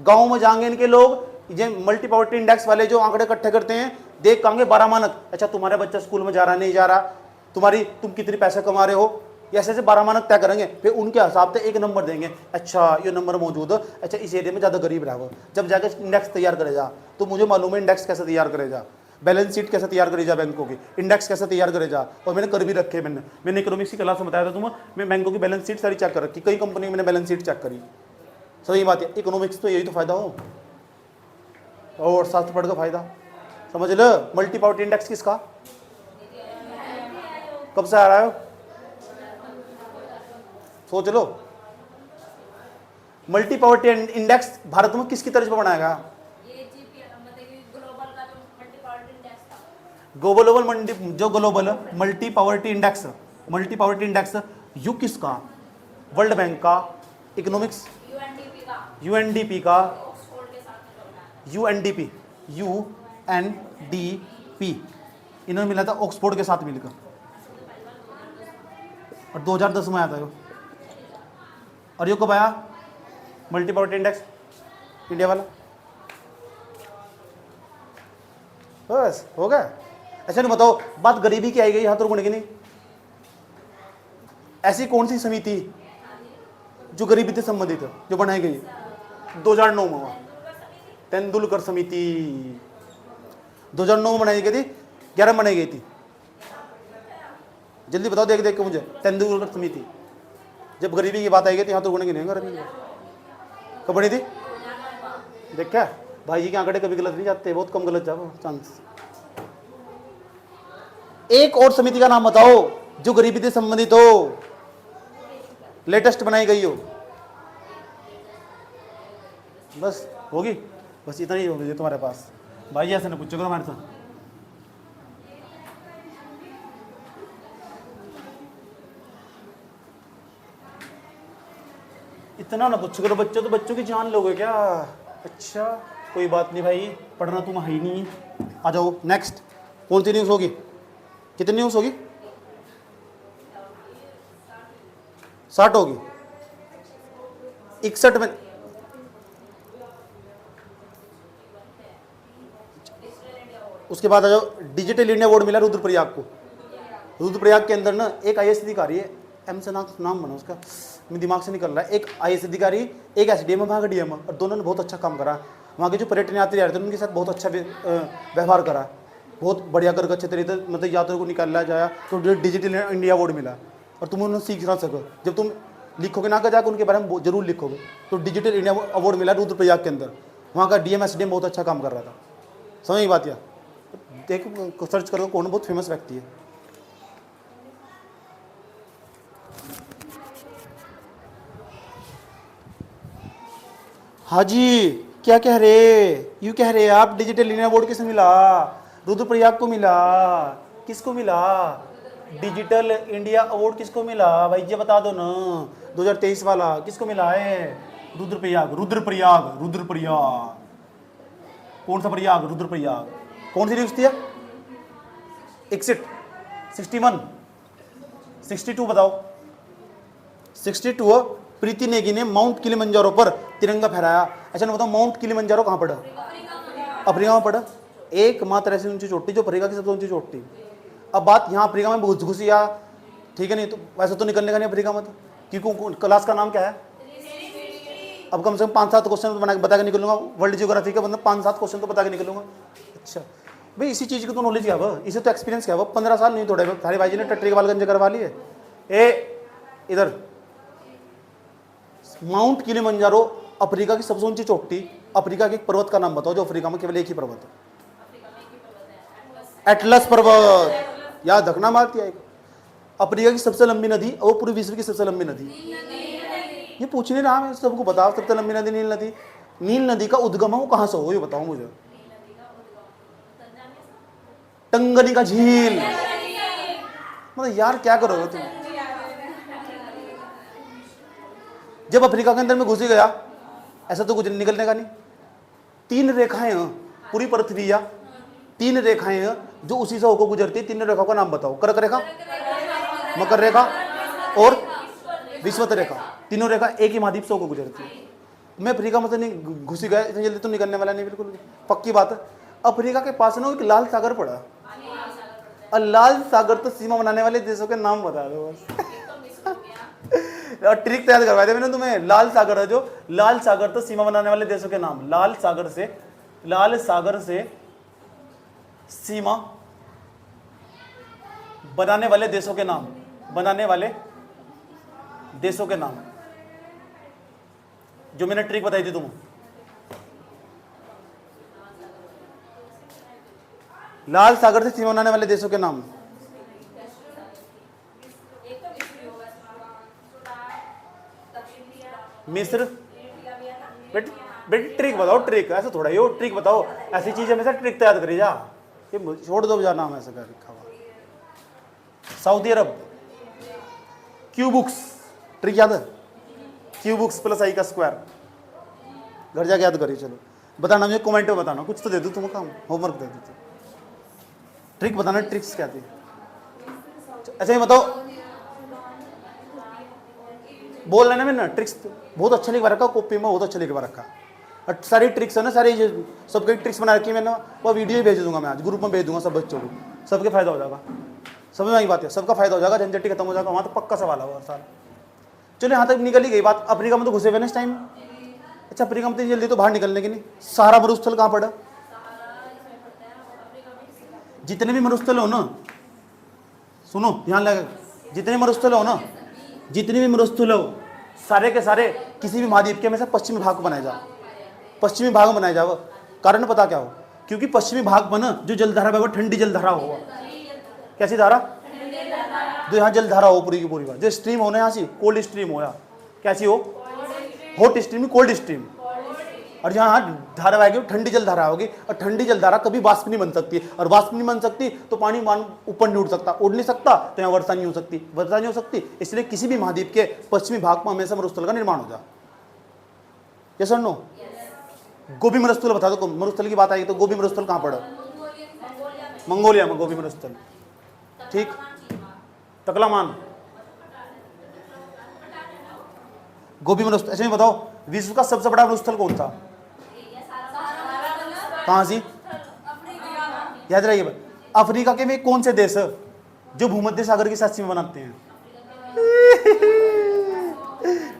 गांव में जाएंगे इनके लोग, ये मल्टी पॉवर्टी इंडेक्स वाले जो आंकड़े इकट्ठे करते हैं, देख कहेंगे 12 मानक। अच्छा, तुम्हारा बच्चा स्कूल में जा रहा नहीं जा रहा, तुम कितने पैसे कमा रहे हो, ऐसे 12 मानक तय करेंगे, फिर उनके हिसाब से एक नंबर देंगे। अच्छा, ये नंबर मौजूद है, अच्छा इस एरिया में ज़्यादा गरीब रहा हो। जब जाकर इंडेक्स तैयार करेगा तो मुझे मालूम है इंडेक्स कैसे तैयार करेगा, बैलेंस शीट कैसे तैयार करेगा, बैंकों की इंडेक्स कैसे तैयार करेगा। और मैंने कर भी रखे, मैंने इकोनॉमिक्स की क्लास में बताया था तुम्हें, मैं बैंकों की बैलेंस शीट सारी चेक कर रखी, कई कंपनी मैंने बैलेंस शीट चेक करी। सही बात है, इकोनॉमिक्स तो यही तो फायदा हो, और शास्त्र पढ़ का फायदा समझ लो। मल्टी पॉवर्टी इंडेक्स किसका, कब से आ रहा है सोच लो। मल्टी पॉवर्टी इंडेक्स भारत में किसकी तर्ज पर बनाया गया? ग्लोबल मंडी जो global multi poverty index, multi poverty index you किसका? वर्ल्ड बैंक का, इकोनॉमिक्स यूएनडीपी का, यूएनडीपी इन्होंने मिला था ऑक्सफोर्ड के साथ मिलकर, और 2010 में आया था। और ये कब आया मल्टी पॉवर्टी इंडेक्स इंडिया वाला? बस हो गया। अच्छा नहीं बताओ, बात गरीबी की आई गई यहाँ तो रुकने की नहीं। ऐसी कौन सी समिति जो गरीबी से संबंधित है जो बनाई गई 2009 में? तेंदुलकर समिति। 2009 में बनाई गई थी, 11 में बनाई गई थी। जल्दी बताओ देख देख के मुझे। तेंदुलकर समिति, जब गरीबी की बात आएगी तो यहाँ तो गुण की नहीं गरीबी कब बनी थी? देख क्या भाई जी के आंकड़े कभी गलत नहीं जाते, बहुत कम गलत जाओ चांस। एक और समिति का नाम बताओ जो गरीबी से संबंधित हो, लेटेस्ट बनाई गई हो। बस होगी, बस इतना ही होगी तुम्हारे पास। भाई जी ऐसे ना पूछो करो हमारे साथ। इतना ना पूछो करो बच्चों, तो बच्चों की जान लोगे क्या? अच्छा कोई बात नहीं भाई, पढ़ना तुम है ही नहीं। आ जाओ नेक्स्ट। कौन सी न्यूज़ होगी? कितनी न्यूज़ होगी? 60 होगी। 61 में उसके बाद आ जाओ। डिजिटल इंडिया अवार्ड मिला रुद्रप्रयाग को। रुद्रप्रयाग के अंदर ना एक IAS अधिकारी है, एम से नाम बना उसका, मेरे दिमाग से निकल रहा है। एक IAS अधिकारी, एक SDM है, वहाँ का DM, और दोनों ने बहुत अच्छा काम करा। वहाँ के जो पर्यटन यात्री आ रहे थे उनके साथ बहुत अच्छा व्यवहार करा, बहुत बढ़िया करके अच्छे तरीके से मतलब यात्रियों को निकाला जाया, तो डिजिटल इंडिया अवार्ड मिला। और तुम उन्हें सीख ना सको, जब तुम लिखोगे ना जाकर उनके बारे में जरूर लिखोगे। तो डिजिटल इंडिया अवार्ड मिला रुद्रप्रयाग के अंदर, वहाँ का DM SDM बहुत अच्छा काम कर रहा था। समझ की बात? या देखो सर्च करो कौन बहुत फेमस व्यक्ति है। हाँ जी क्या कह रहे? यू कह रहे आप डिजिटल इंडिया अवार्ड किसे मिला? रुद्रप्रयाग को मिला। किसको मिला? डिजिटल इंडिया अवार्ड किसको मिला भाई जी बता दो ना? 2023 वाला किसको मिला है? रुद्रप्रयाग। रुद्रप्रयाग रुद्रप्रयाग कौन सा प्रयाग? रुद्रप्रयाग। कौन सी न्यूज़ थी? 61, 61, 62 बताओ। 62 प्रीति नेगी ने माउंट किलिमंजारो पर तिरंगा फहराया। अच्छा ना बताओ माउंट किलिमंजारो कहाँ पड़ा? अफ्रीका में पड़ा। एकमात्र ऐसी ऊंची चोटी जो अफ्रीका की सबसे ऊंची चोटी। अब बात यहाँ अफ्रीका में घुस घुसिया, ठीक है, नहीं तो वैसे तो निकलने का नहीं अफ्रीका में, तो क्योंकि क्लास का नाम क्या है? अब कम से कम 5-7 क्वेश्चन तो बता के निकलूंगा। वर्ल्ड जियोग्राफी का मतलब 5-7 क्वेश्चन तो बता के निकलूंगा। अच्छा भाई इसी चीज़ की तो नॉलेज क्या हुआ, इसे तो एक्सपीरियंस क्या हुआ? 15 साल नहीं थोड़े थारे भाई जी ने टट्टी के बाल गंजे करवा लिए। इधर माउंट किलिमंजारो अफ्रीका की सबसे ऊंची चोटी। अफ्रीका के एक पर्वत का नाम बताओ जो अफ्रीका में केवल एक ही पर्वत है। एटलस पर्वत, याद रखना मारती है। अफ्रीका की सबसे लंबी नदी और पूरे विश्व की सबसे लंबी नदी, ये पूछने रहा मैं सबको बताओ। सबसे लंबी नदी नील नदी। नील नदी का उद्गम है वो कहां से हो ये बताओ मुझे? टंगनी का झील। मतलब यार क्या करोगे तुम? जब अफ्रीका के अंदर में घुसी गया ऐसा तो कुछ निकलने का नहीं। 3 रेखाएं हैं पूरी पृथ्वी, या 3 रेखाएं हैं जो उसी से होकर गुजरती है। 3 रेखाओं का नाम बताओ। कर्क रेखा, मकर रेखा और विषुवत रेखा। तीनों रेखा एक ही महाद्वीप से होकर गुजरती है। मैं अफ्रीका में तो नहीं घुसी गया, इतनी जल्दी तो निकलने वाला नहीं, बिल्कुल पक्की बात है। अफ्रीका के पास ना एक लाल सागर पड़ा, और लाल सागर तो सीमा बनाने वाले देशों के नाम बता दो बस। और ट्रिक तैयार करवाया था मैंने तुम्हें। लाल सागर है जो, लाल सागर तो सीमा बनाने वाले देशों के नाम। लाल सागर से सीमा बनाने वाले देशों के नाम, बनाने वाले देशों के नाम जो मैंने ट्रिक बताई थी तुम्हें। लाल सागर से सीमा बनाने वाले देशों के नाम। मिस्र। बेटी ट्रिक बताओ, ट्रिक ऐसा थोड़ा ही हो, ट्रिक बताओ। ऐसी चीज हमेशा ट्रिक तैयार करी जा, ये छोड़ दो जा नाम ऐसा कर रखा हुआ। सऊदी अरब। क्यूबुक्स, ट्रिक याद है? क्यूबुक्स प्लस आई का स्क्वायर। घर जाके याद करिए। चलो बताना मुझे, कमेंट में बताना, कुछ तो दे दो तुम्हें काम, होमवर्क दे दो। ट्रिक बताना, ट्रिक्स क्या थी? अच्छा ये बताओ, बोल रहे ना मैंने ट्रिक्स बहुत अच्छा लिखवा रखा, कॉपी में बहुत अच्छा लिखवा रखा। और सारी ट्रिक्स है ना, सारी सबके ट्रिक्स बना रखी है मैंने, वो वीडियो ही भेज दूंगा मैं, आज ग्रुप में भेज दूंगा सब बच्चों को, सबके फायदा हो जाएगा। समझ में आई बात है? सबका फायदा हो जाएगा, झंझट खत्म हो जाएगा। वहाँ तो पक्का सवाल है हर साल। चलो यहाँ तक निकल ही गई बात। अफ्रीका में तो घुसे हुए ना इस टाइम। अच्छा अफ्रीका में तो जल्दी तो बाहर निकलने की नहीं। सहारा मरुस्थल कहाँ पड़ा? जितने भी मरुस्थल हो ना, सुनो ध्यान लगा, जितने मरुस्थल हो ना, जितने भी मरुस्थल हो, सारे के सारे किसी भी महाद्वीप के में से पश्चिमी भाग को बनाया जाओ, पश्चिमी भाग में बनाया जाओ। कारण पता क्या हो? क्योंकि पश्चिमी भाग में ना जो जलधारा है वो ठंडी जलधारा होगा। कैसी धारा? जो यहाँ जलधारा हो पूरी की पूरी बात, जो स्ट्रीम हो ना यहाँ से कोल्ड स्ट्रीम हो, या कैसी हो? Hot stream, cold stream. और यहाँ धारा आएगी ठंडी जलधारा होगी, और ठंडी जलधारा कभी वाष्प नहीं बन सकती, और वाष्प नहीं बन सकती तो पानी ऊपर नहीं उड़ सकता, उड़ नहीं सकता तो यहाँ वर्षा नहीं हो सकती, वर्षा नहीं हो सकती। इसलिए किसी भी महाद्वीप के पश्चिमी भाग में हमेशा मरुस्थल का निर्माण हो जाए। यस और नो? गोबी मरुस्थल बता दो, मरुस्थल की बात आई तो गोबी मरुस्थल कहाँ पड़ा? मंगोलिया में गोबी मरुस्थल, ठीक। तकलामान, गोबी मरुस्थल। ऐसे में बताओ विश्व का सबसे बड़ा मरुस्थल कौन था? कहां सी? याद रहिए, अफ्रीका के में कौन से देश जो भूमध्य सागर की साथ सीमा बनाते हैं?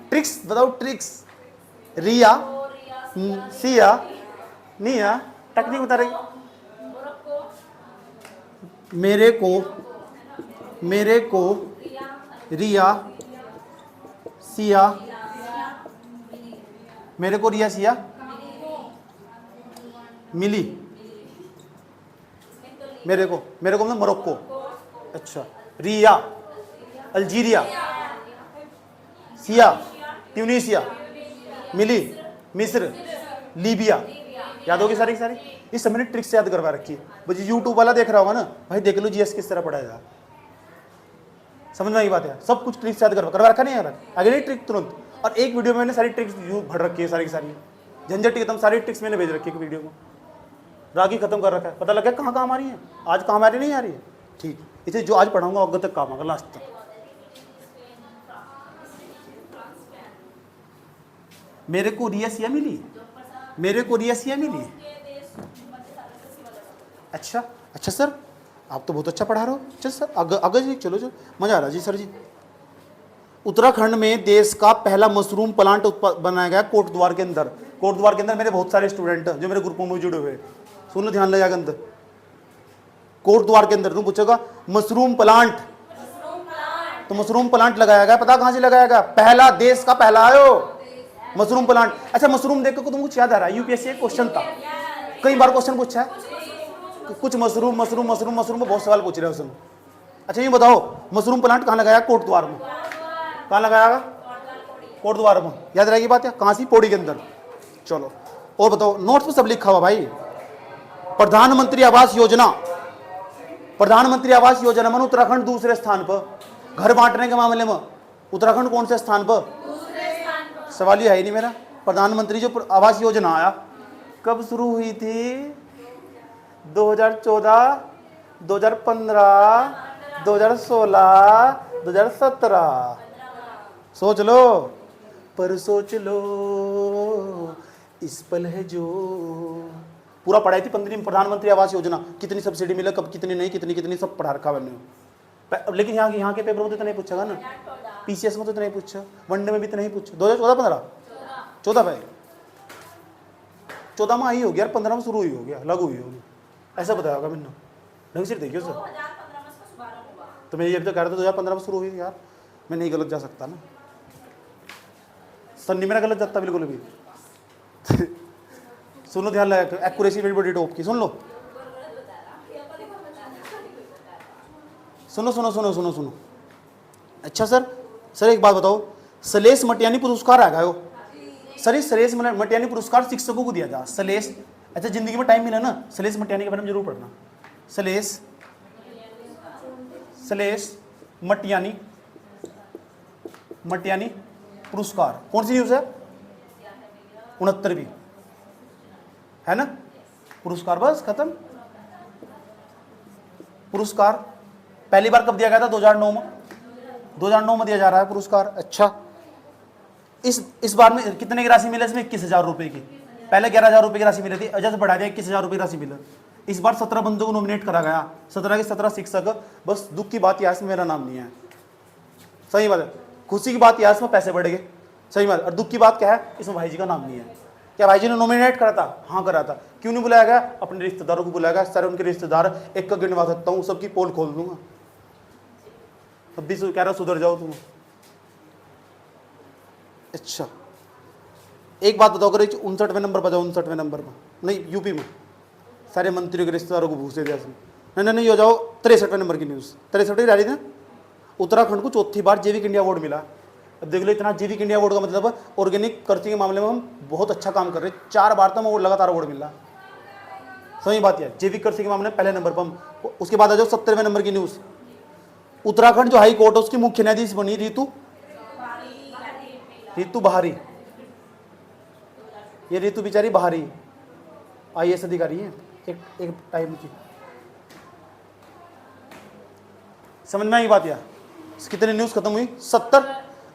ट्रिक्स बताओ, ट्रिक्स। रिया, सिया, निया, टेक्निक बता रही। मेरे को रिया, सिया, मेरे को रिया, सिया मिली, मेरे को मतलब मोरक्को। अच्छा, रिया अल्जीरिया, सिया ट्यूनीसिया, मिली मिस्र, लीबिया। याद होगी सारी सारी? इस समय ने ट्रिक्स से याद करवा रखी है। भाई यूट्यूब वाला देख रहा होगा ना, भाई देख लो जीएस किस तरह पढ़ाएगा, समझ में आई बात है? सब कुछ ट्रिक्स याद करवा रखा नहीं यार, अगली ट्रिक तुरंत। और एक वीडियो में मैंने सारी ट्रिक्स भर रखी है, सारी की सारी झंझट खत्म, सारी ट्रिक्स मैंने भेज रखी है वीडियो में, रागी खत्म कर रखा है। पता लग गया कहाँ काम आ रही है, आज काम आ रही नहीं आ रही है, ठीक। इसे जो आज पढ़ाऊंगा आगे तक काम आएगा, लास्ट तक। मेरे को रियासिया मिली, मेरे को रियासिया मिली। अच्छा अच्छा सर, आप तो बहुत अच्छा पढ़ा रहे हो। चल सर आगे जी, चलो चलो, मजा आ रहा जी सर जी। उत्तराखंड में देश का पहला मशरूम प्लांट बनाया गया कोटद्वार के अंदर। कोटद्वार के अंदर मेरे बहुत सारे स्टूडेंट जो मेरे ग्रुपों में जुड़े हुए, सुनो ध्यान लगा के अंदर। कोटद्वार के अंदर तुम पूछेगा मशरूम प्लांट, तो मशरूम प्लांट लगाया गया, पता कहां से लगाया गया? पहला, देश का पहला आयो मशरूम प्लांट। अच्छा, मशरूम देख के तुमको कुछ याद आ रहा है? यूपीएससी क्वेश्चन था, कई बार क्वेश्चन पूछा है कुछ मशरूम मशरूम मशरूम मशरूम में बहुत सवाल पूछ रहे हो उसमें। अच्छा ये बताओ मशरूम प्लांट कहाँ लगाया? कोटद्वार में। कहाँ लगाया? कोटद्वार में। याद रहेगी बात है? कहाँ सी? पौड़ी के अंदर। चलो और बताओ, नोट्स में सब लिखा हुआ भाई। प्रधानमंत्री आवास योजना, प्रधानमंत्री आवास योजना में उत्तराखंड दूसरे स्थान पर। घर बांटने के मामले में उत्तराखंड कौन से स्थान पर? सवाल ये है ही नहीं मेरा। प्रधानमंत्री जो आवास योजना आया कब शुरू हुई थी? 2014, 2015, 2016, 2017। सोच लो, पर सोच लो इस पल है जो। पूरा पढ़ाई थी 15 दिन प्रधानमंत्री आवास योजना, कितनी सब्सिडी मिला, कब कितनी नहीं, कितनी कितनी सब पढ़ा रखा मैंने। लेकिन यहाँ के पेपर में तो इतना नहीं पूछेगा ना, पीसीएस में तो इतना नहीं पूछा, वनडे में भी इतना नहीं पूछा। 2014-15, 14 पे 14 में आई होगी यार, 15 में शुरू हुई होगी, लागू हुई होगी, ऐसा बताया होगा मैंने। ढंग से देखियो सर, तो मैं ये भी तो कह रहा था 2015 में शुरू हुई यार, मैं नहीं गलत जा सकता ना, सर नहीं मेरा गलत जाता बिल्कुल भी। सुनो ध्यान लगा, एक्यूरेसी वेरी बड़ी टॉप की, सुन लो, सुनो सुनो सुनो सुनो सुनो। अच्छा सर एक बात बताओ, सलेश मटियानी पुरस्कार आ गया हो सर, इस सलेश मटियानी पुरस्कार शिक्षकों को दिया था। सलेश, अच्छा जिंदगी में टाइम मिला ना, सलेश मटियानी के बारे में जरूर पढ़ना। सलेश मटियानी पुरस्कार कौन सी न्यूज है? 69वीं है ना पुरस्कार, बस खत्म। पुरस्कार पहली बार कब दिया गया था? 2009 में। 2009 में दिया जा रहा है पुरस्कार। अच्छा इस बार में कितने की राशि मिले? इसमें 21,000 रुपए की। पहले 11,000 रुपए की राशि मिली थी, जैसे बढ़ा दिया 21,000 रुपए की राशि मिला। इस बार 17 बंदों को नॉमिनेट करा गया, 17 के 17 शिक्षक। बस दुख की बात यह इसमें मेरा नाम नहीं है, सही बात है। खुशी की बात यह इसमें पैसे बढ़ गए, सही बात। और दुख की बात क्या है? इसमें भाई जी का नाम नहीं है। क्या भाई जी ने नॉमिनेट करा था? हाँ करा था। क्यों नहीं बुलाया गया? अपने रिश्तेदारों को बुलाया गया। सर उनके रिश्तेदार एक का गिनवा सकता हूँ, सबकी पोल खोल दूंगा। अब भी कह रहा सुधर जाओ तुम। अच्छा एक बात बताओ, अगर 59वें नंबर पर जाओ, 59वें नंबर पर नहीं, यूपी में सारे मंत्रियों के रिश्तेदारों को भूसे दिया। नहीं हो जाओ 63वें नंबर की न्यूज़, 63 ही डाली थी। उत्तराखंड को चौथी बार जैविक इंडिया अवार्ड मिला। अब देख लो, इतना जैविक इंडिया अवार्ड का मतलब ऑर्गेनिक कृषि के मामले में हम बहुत अच्छा काम कर रहे हैं। 4 बार तो हमें लगातार अवार्ड मिला। सही बात है, जैविक कृषि के मामले में पहले नंबर पर हम। उसके बाद आ जाओ 70वें नंबर की न्यूज़, उत्तराखंड जो हाई कोर्ट है उसकी मुख्य न्यायाधीश बनी ऋतु बहारी। ये ऋतु बेचारी बहारी IAS अधिकारी है एक टाइम की। समझ में आई बात? यार कितनी न्यूज़ खत्म हुई? 70।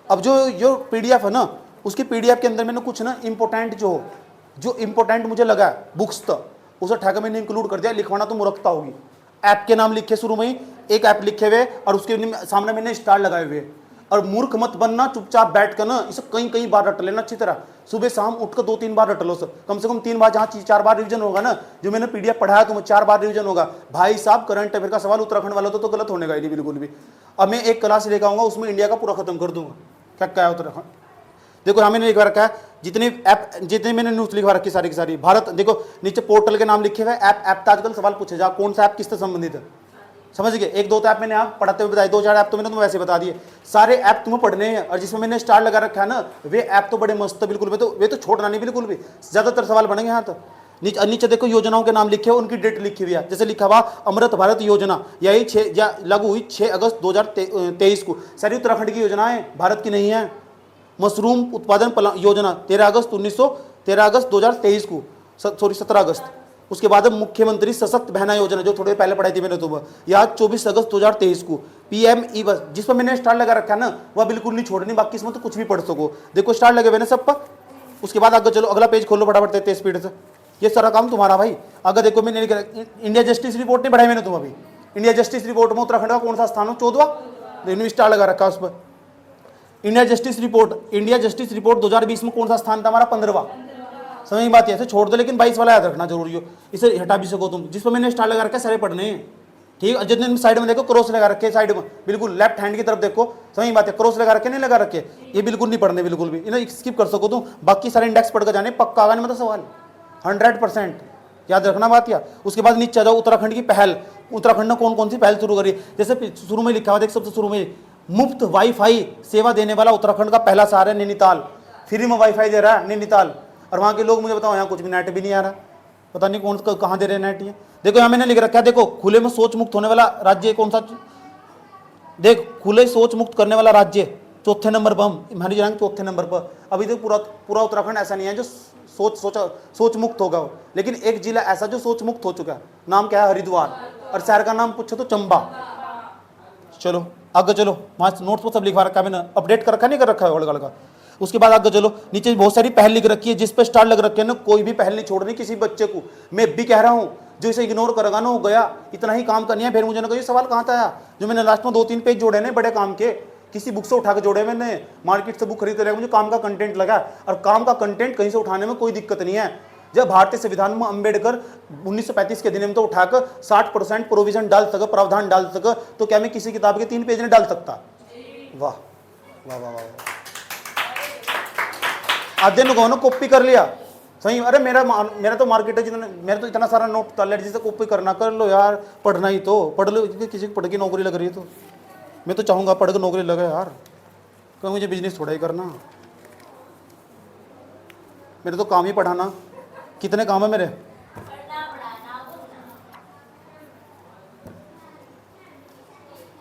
अब जो PDF है ना, उसकी PDF के अंदर मैंने कुछ ना इंपॉर्टेंट जो इंपॉर्टेंट मुझे लगा बुक्स तो उसे उठाकर मैंने इंक्लूड कर दिया। लिखवाना तो मूर्खता होगी। ऐप के नाम लिखे शुरू में ही, एक ऐप लिखे हुए और उसके सामने मैंने स्टार लगाए हुए। और मूर्ख मत बनना, चुपचाप बैठ कर ना इसे कई बार रट लेना अच्छी तरह। सुबह शाम उठकर 2-3 बार रट लो सर, कम से कम 3 बार, जहाँ 4 बार रिवीजन होगा ना। जो मैंने PDF पढ़ाया तुम्हें 4 बार रिवीजन होगा। भाई साहब करंट अफेयर का सवाल उत्तराखंड वाला तो गलत होने का ही नहीं बिल्कुल भी। अब मैं एक क्लास लेकर आऊंगा, उसमें इंडिया का पूरा खत्म कर दूंगा। क्या है उत्तराखंड? देखो हमें लिखवा रखा है जितने मैंने न्यूज़ लिखवा रखी सारी की सारी। भारत देखो नीचे पोर्टल के नाम लिखे हुए। ऐप तो आजकल सवाल पूछे जा, कौन सा ऐप किससे संबंधित है, समझ गए? 1-2 तो ऐप मैंने आप पढ़ाते हुए बताए, 2-4 ऐप तो मैंने तुम्हें वैसे बता दिए। सारे ऐप तुम्हें पढ़ने हैं। और जिसमें मैंने स्टार लगा रखा है ना, वे ऐप तो बड़े मस्त है बिल्कुल। वे तो छोड़ना नहीं बिल्कुल भी। ज्यादातर सवाल बनेंगे यहाँ तो। नीचे देखो योजनाओं के नाम लिखे, उनकी डेट लिखी हुई है। जैसे लिखा हुआ अमृत भारत योजना, यही लागू हुई 6 अगस्त 2023 को। सारी उत्तराखंड की योजनाएं, भारत की नहीं है। मशरूम उत्पादन योजना 13 अगस्त 2023 को, सॉरी 17 अगस्त। उसके बाद मुख्यमंत्री सशक्त बहना योजना, जो थोड़े पहले पढ़ाई थी मैंने तुम्हें, यह 24 अगस्त 2023 को। PM ई बस, जिस पर मैंने स्टार लगा रखा है ना, वह बिल्कुल नहीं छोड़नी। बाकी इसमें तो कुछ भी पढ़ सको। देखो स्टार लगे हुए ना सब पर। उसके बाद आगे चलो, अगला पेज खोलो फटाफट तेज स्पीड से। ये सारा काम तुम्हारा भाई। अगर देखो मैंने इंडिया जस्टिस रिपोर्ट नहीं पढ़ाई मैंने तुम अभी। इंडिया जस्टिस रिपोर्ट में उत्तराखंड का कौन सा स्थान हो? 14वां। स्टार लगा रखा उस पर। इंडिया जस्टिस रिपोर्ट 2020 में कौन सा स्थान था हमारा? 15वां। समझ में बात? ऐसे छोड़ दो, लेकिन 22 वाला याद रखना जरूरी हो। इसे हटा भी सको तुम। जिस पर मैंने स्टार लगा रखा है सारे पढ़ने हैं, ठीक है? जितने साइड में देखो क्रॉस लगा रखे, साइड में बिल्कुल लेफ्ट हैंड की तरफ देखो। समझ में बात है? क्रॉस लगा रखे नहीं लगा रखे, ये बिल्कुल नहीं पढ़ने बिल्कुल भी। इन्हें स्किप कर सको तुम। बाकी सारे इंडेक्स पढ़ कर जाने, पक्का आगा नहीं मतलब सवाल 100% याद रखना बात। या उसके बाद नीचे आ जाओ, उत्तराखंड की पहल। उत्तराखंड ने कौन सी पहल शुरू करी? जैसे शुरू में लिखा हुआ देख, सबसे शुरू में मुफ्त वाईफाई सेवा देने वाला उत्तराखंड का पहला शहर है नैनीताल। फ्री में वाईफाई दे रहा है नैनीताल। और वहाँ के लोग मुझे बताओ, यहाँ कुछ भी नेट भी नहीं आ रहा। पता नहीं कहाँ दे रहे नेट ये। देखो यहाँ मैंने लिख रखा है, देखो खुले में शौच मुक्त होने वाला राज्य कौन सा? देख खुले शौच मुक्त करने वाला राज्य 4थे नंबर पर, हम हमारी जगह 4थे नंबर पर। अभी तो पूरा उत्तराखंड ऐसा नहीं है जो सोच मुक्त होगा। लेकिन एक जिला ऐसा जो सोच मुक्त हो चुका है, नाम क्या है? हरिद्वार। और शहर का नाम पूछो तो चंबा। चलो आगे चलो, वहाँ नोट्स पर सब लिखवा रखा है मैंने, अपडेट कर रखा नहीं कर रखा है गड़गड़ का। उसके बाद आगे चलो, नीचे बहुत सारी पहल लिख रखी है जिस पे स्टार लग रखे हैं ना। कोई भी पहल नहीं छोड़नी किसी बच्चे को। मैं भी कह रहा हूँ, जो इसे इग्नोर करेगा ना, हो गया। इतना ही काम करनी है। फिर मुझे ना कहिए सवाल कहाँ था जो मैंने लास्ट में 2-3 पेज जोड़े ने बड़े काम के, किसी बुक से उठा के जोड़े मैंने। मार्केट से बुक खरीदते रहेगा, मुझे काम का कंटेंट लगा। और काम का कंटेंट कहीं से उठाने में कोई दिक्कत नहीं है। जब भारतीय संविधान में अंबेडकर 1935 के अधिनियम तो उठाकर 60% प्रोविजन डाल सके, प्रावधान डाल सके, तो क्या मैं किसी किताब के 3 पेज नहीं डाल सकता? वाह वाह वाह वाह। आधे लोगों ने कॉपी कर लिया। सही। अरे मेरा तो मार्केट है, जितना मेरा तो इतना सारा नोट था, जिसे कॉपी करना कर लो यार। पढ़ना ही तो पढ़ लो। किसी को पढ़ के नौकरी लग रही है तो मैं तो चाहूँगा पढ़ के नौकरी लगे यार। क्यों? मुझे बिजनेस थोड़ा ही करना, मेरे तो काम ही पढ़ाना। कितने काम है मेरे?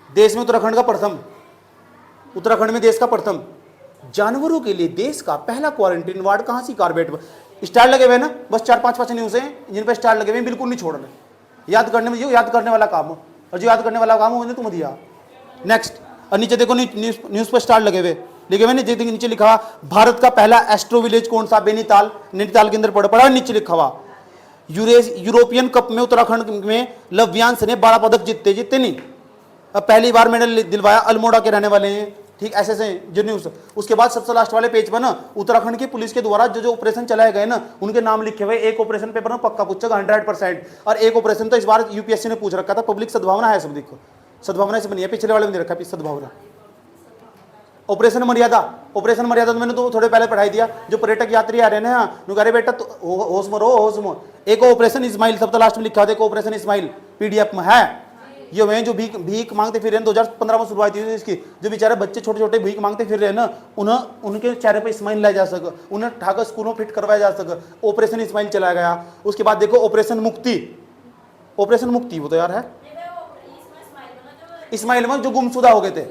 देश में उत्तराखंड का प्रथम, उत्तराखंड में देश का प्रथम जानवरों के लिए देश का पहला क्वारंटीन वार्ड कहाँ सी? कारबेट पर। स्टार लगे हुए ना, बस 4-5 न्यूज़ हैं जिन पर स्टार लगे हुए, बिल्कुल नहीं छोड़ने। याद करने में, जो याद करने वाला काम हो, और जो याद करने वाला काम हो मैंने तुम्हें दिया। नेक्स्ट, और नीचे देखो न्यूज़ पर स्टार लगे हुए नीचे लिखा भारत का पहला एस्ट्रो विलेज कौन सा? नैनीताल। नैनीताल के अंदर पड़ा नीचे लिखा हुआ यूरोपियन कप में उत्तराखंड में लव्यांश ने 12 पदक जीते नहीं। अब पहली बार मेडल दिलवाया अल्मोड़ा के रहने वाले हैं ठीक, ऐसे ऐसे जो न्यूज़। उसके बाद सबसे लास्ट वाले पेज पर ना उत्तराखंड की पुलिस के द्वारा जो जो ऑपरेशन चलाए गए ना उनके नाम लिखे हुए। एक ऑपरेशन पेपर में पक्का पूछेगा 100%, और एक ऑपरेशन तो इस बार यूपीएससी ने पूछ रखा था, पब्लिक सद्भावना है, सब देखो सद्भावना से बनी है, पिछले वाले में दे रखा है सद्भावना। ऑपरेशन मर्यादा, ऑपरेशन मर्यादा तो मैंने तो थोड़े पहले पढ़ाई दिया। जो पर्यटक यात्री आ रहे हैं ना, अरे बेटा तो होश में रहो, होश में। एक ऑपरेशन इस्माइल सब तो लास्ट में लिखा था, एक ऑपरेशन इस्माइल पीडीएफ में है। ये वे जो भीख मांगते फिर रहे हैं, 2015 में शुरुआत हुई इसकी। जो बेचारे बच्चे छोटे छोटे भीख मांगते फिर रहे हैं ना, उन्हें उनके चेहरे पे इस्माइल लाया जा सके, उन्हें ठाकर स्कूलों फिट करवाया जा सके, ऑपरेशन इस्माइल चलाया गया। उसके बाद देखो ऑपरेशन मुक्ति, ऑपरेशन मुक्ति वो तो यार है इस्माइल में जो गुमशुदा हो गए थे,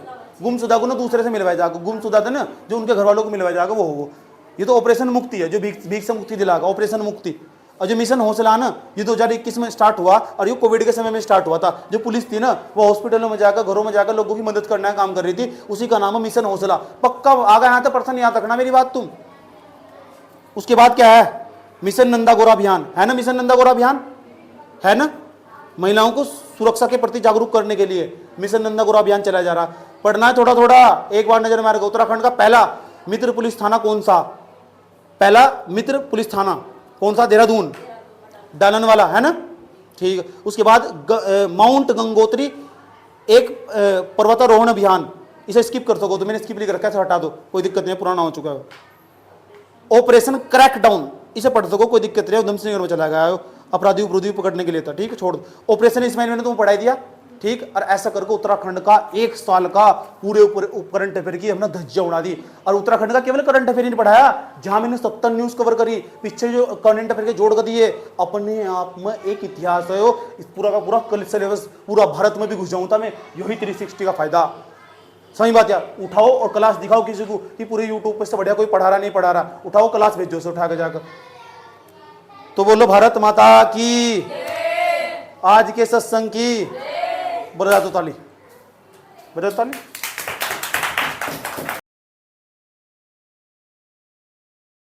गुमशुदा को ना दूसरे से मिलवाया जाएगा, गुमशुदा थे ना जो उनके घर वालों को मिलवाया जाएगा वो। ये तो ऑपरेशन मुक्ति है, जो भीख से मुक्ति दिलाएगा, ऑपरेशन मुक्ति। और जो मिशन हौसला ना ये 2021 में स्टार्ट हुआ, और ये कोविड के समय में स्टार्ट हुआ था। जो पुलिस थी ना वो हॉस्पिटलों में जाकर, घरों में जाकर लोगों की मदद करने का काम कर रही थी, उसी का नाम है मिशन हौसला। पक्का आगे यहाँ तक पर्सन याद रखना मेरी बात तुम। उसके बाद क्या है, मिशन नंदा गोरा अभियान है ना, मिशन नंदा गोरा अभियान है ना, महिलाओं को सुरक्षा के प्रति जागरूक करने के लिए मिशन नंदा गोरा अभियान चलाया जा रहा। पढ़ना है थोड़ा थोड़ा, एक बार नजर मारेगा। उत्तराखंड का पहला मित्र पुलिस थाना कौन सा, पहला मित्र पुलिस थाना कौन सा, देहरादून, डालन वाला है ना, ठीक है। उसके बाद माउंट गंगोत्री एक पर्वतारोहण अभियान, इसे स्किप कर सको तो मैंने स्किप लिख रखा है, हटा दो कोई दिक्कत नहीं, पुराना हो चुका है। ऑपरेशन क्रैकडाउन इसे पढ़ सको कोई दिक्कत नहीं, उधम सिंह में चला गया, अपराधी उपराधी पकड़ने के लिए था, ठीक है, छोड़ दो। ऑपरेशन इस्माइल मैंने तुम्हें पढ़ाई दिया, ठीक। और ऐसा करके उत्तराखंड का एक साल का पूरे करंट अफेयर की हमने धज्जियां उड़ा दी। और उत्तराखंड का केवल करंट अफेयर नहीं पढ़ाया, जहां मैंने 70 न्यूज कवर करी, पीछे जो करंट अफेयर के जोड़ कर दिए, अपने आप में एक इतिहास है। इस पूरा का पूरा कल सिलेबस पूरा भारत में भी घुस जाऊं था मैं, यही 360 का फायदा। सही बात यार, उठाओ और क्लास दिखाओ किसी को कि पूरे यूट्यूब पे से बढ़िया कोई पढ़ा रहा नहीं पढ़ा रहा, उठाओ क्लास भेजो से उठा के जाकर। तो बोलो भारत माता की, आज के सत्संग की, बजा दो ताली, बजा दो ताली।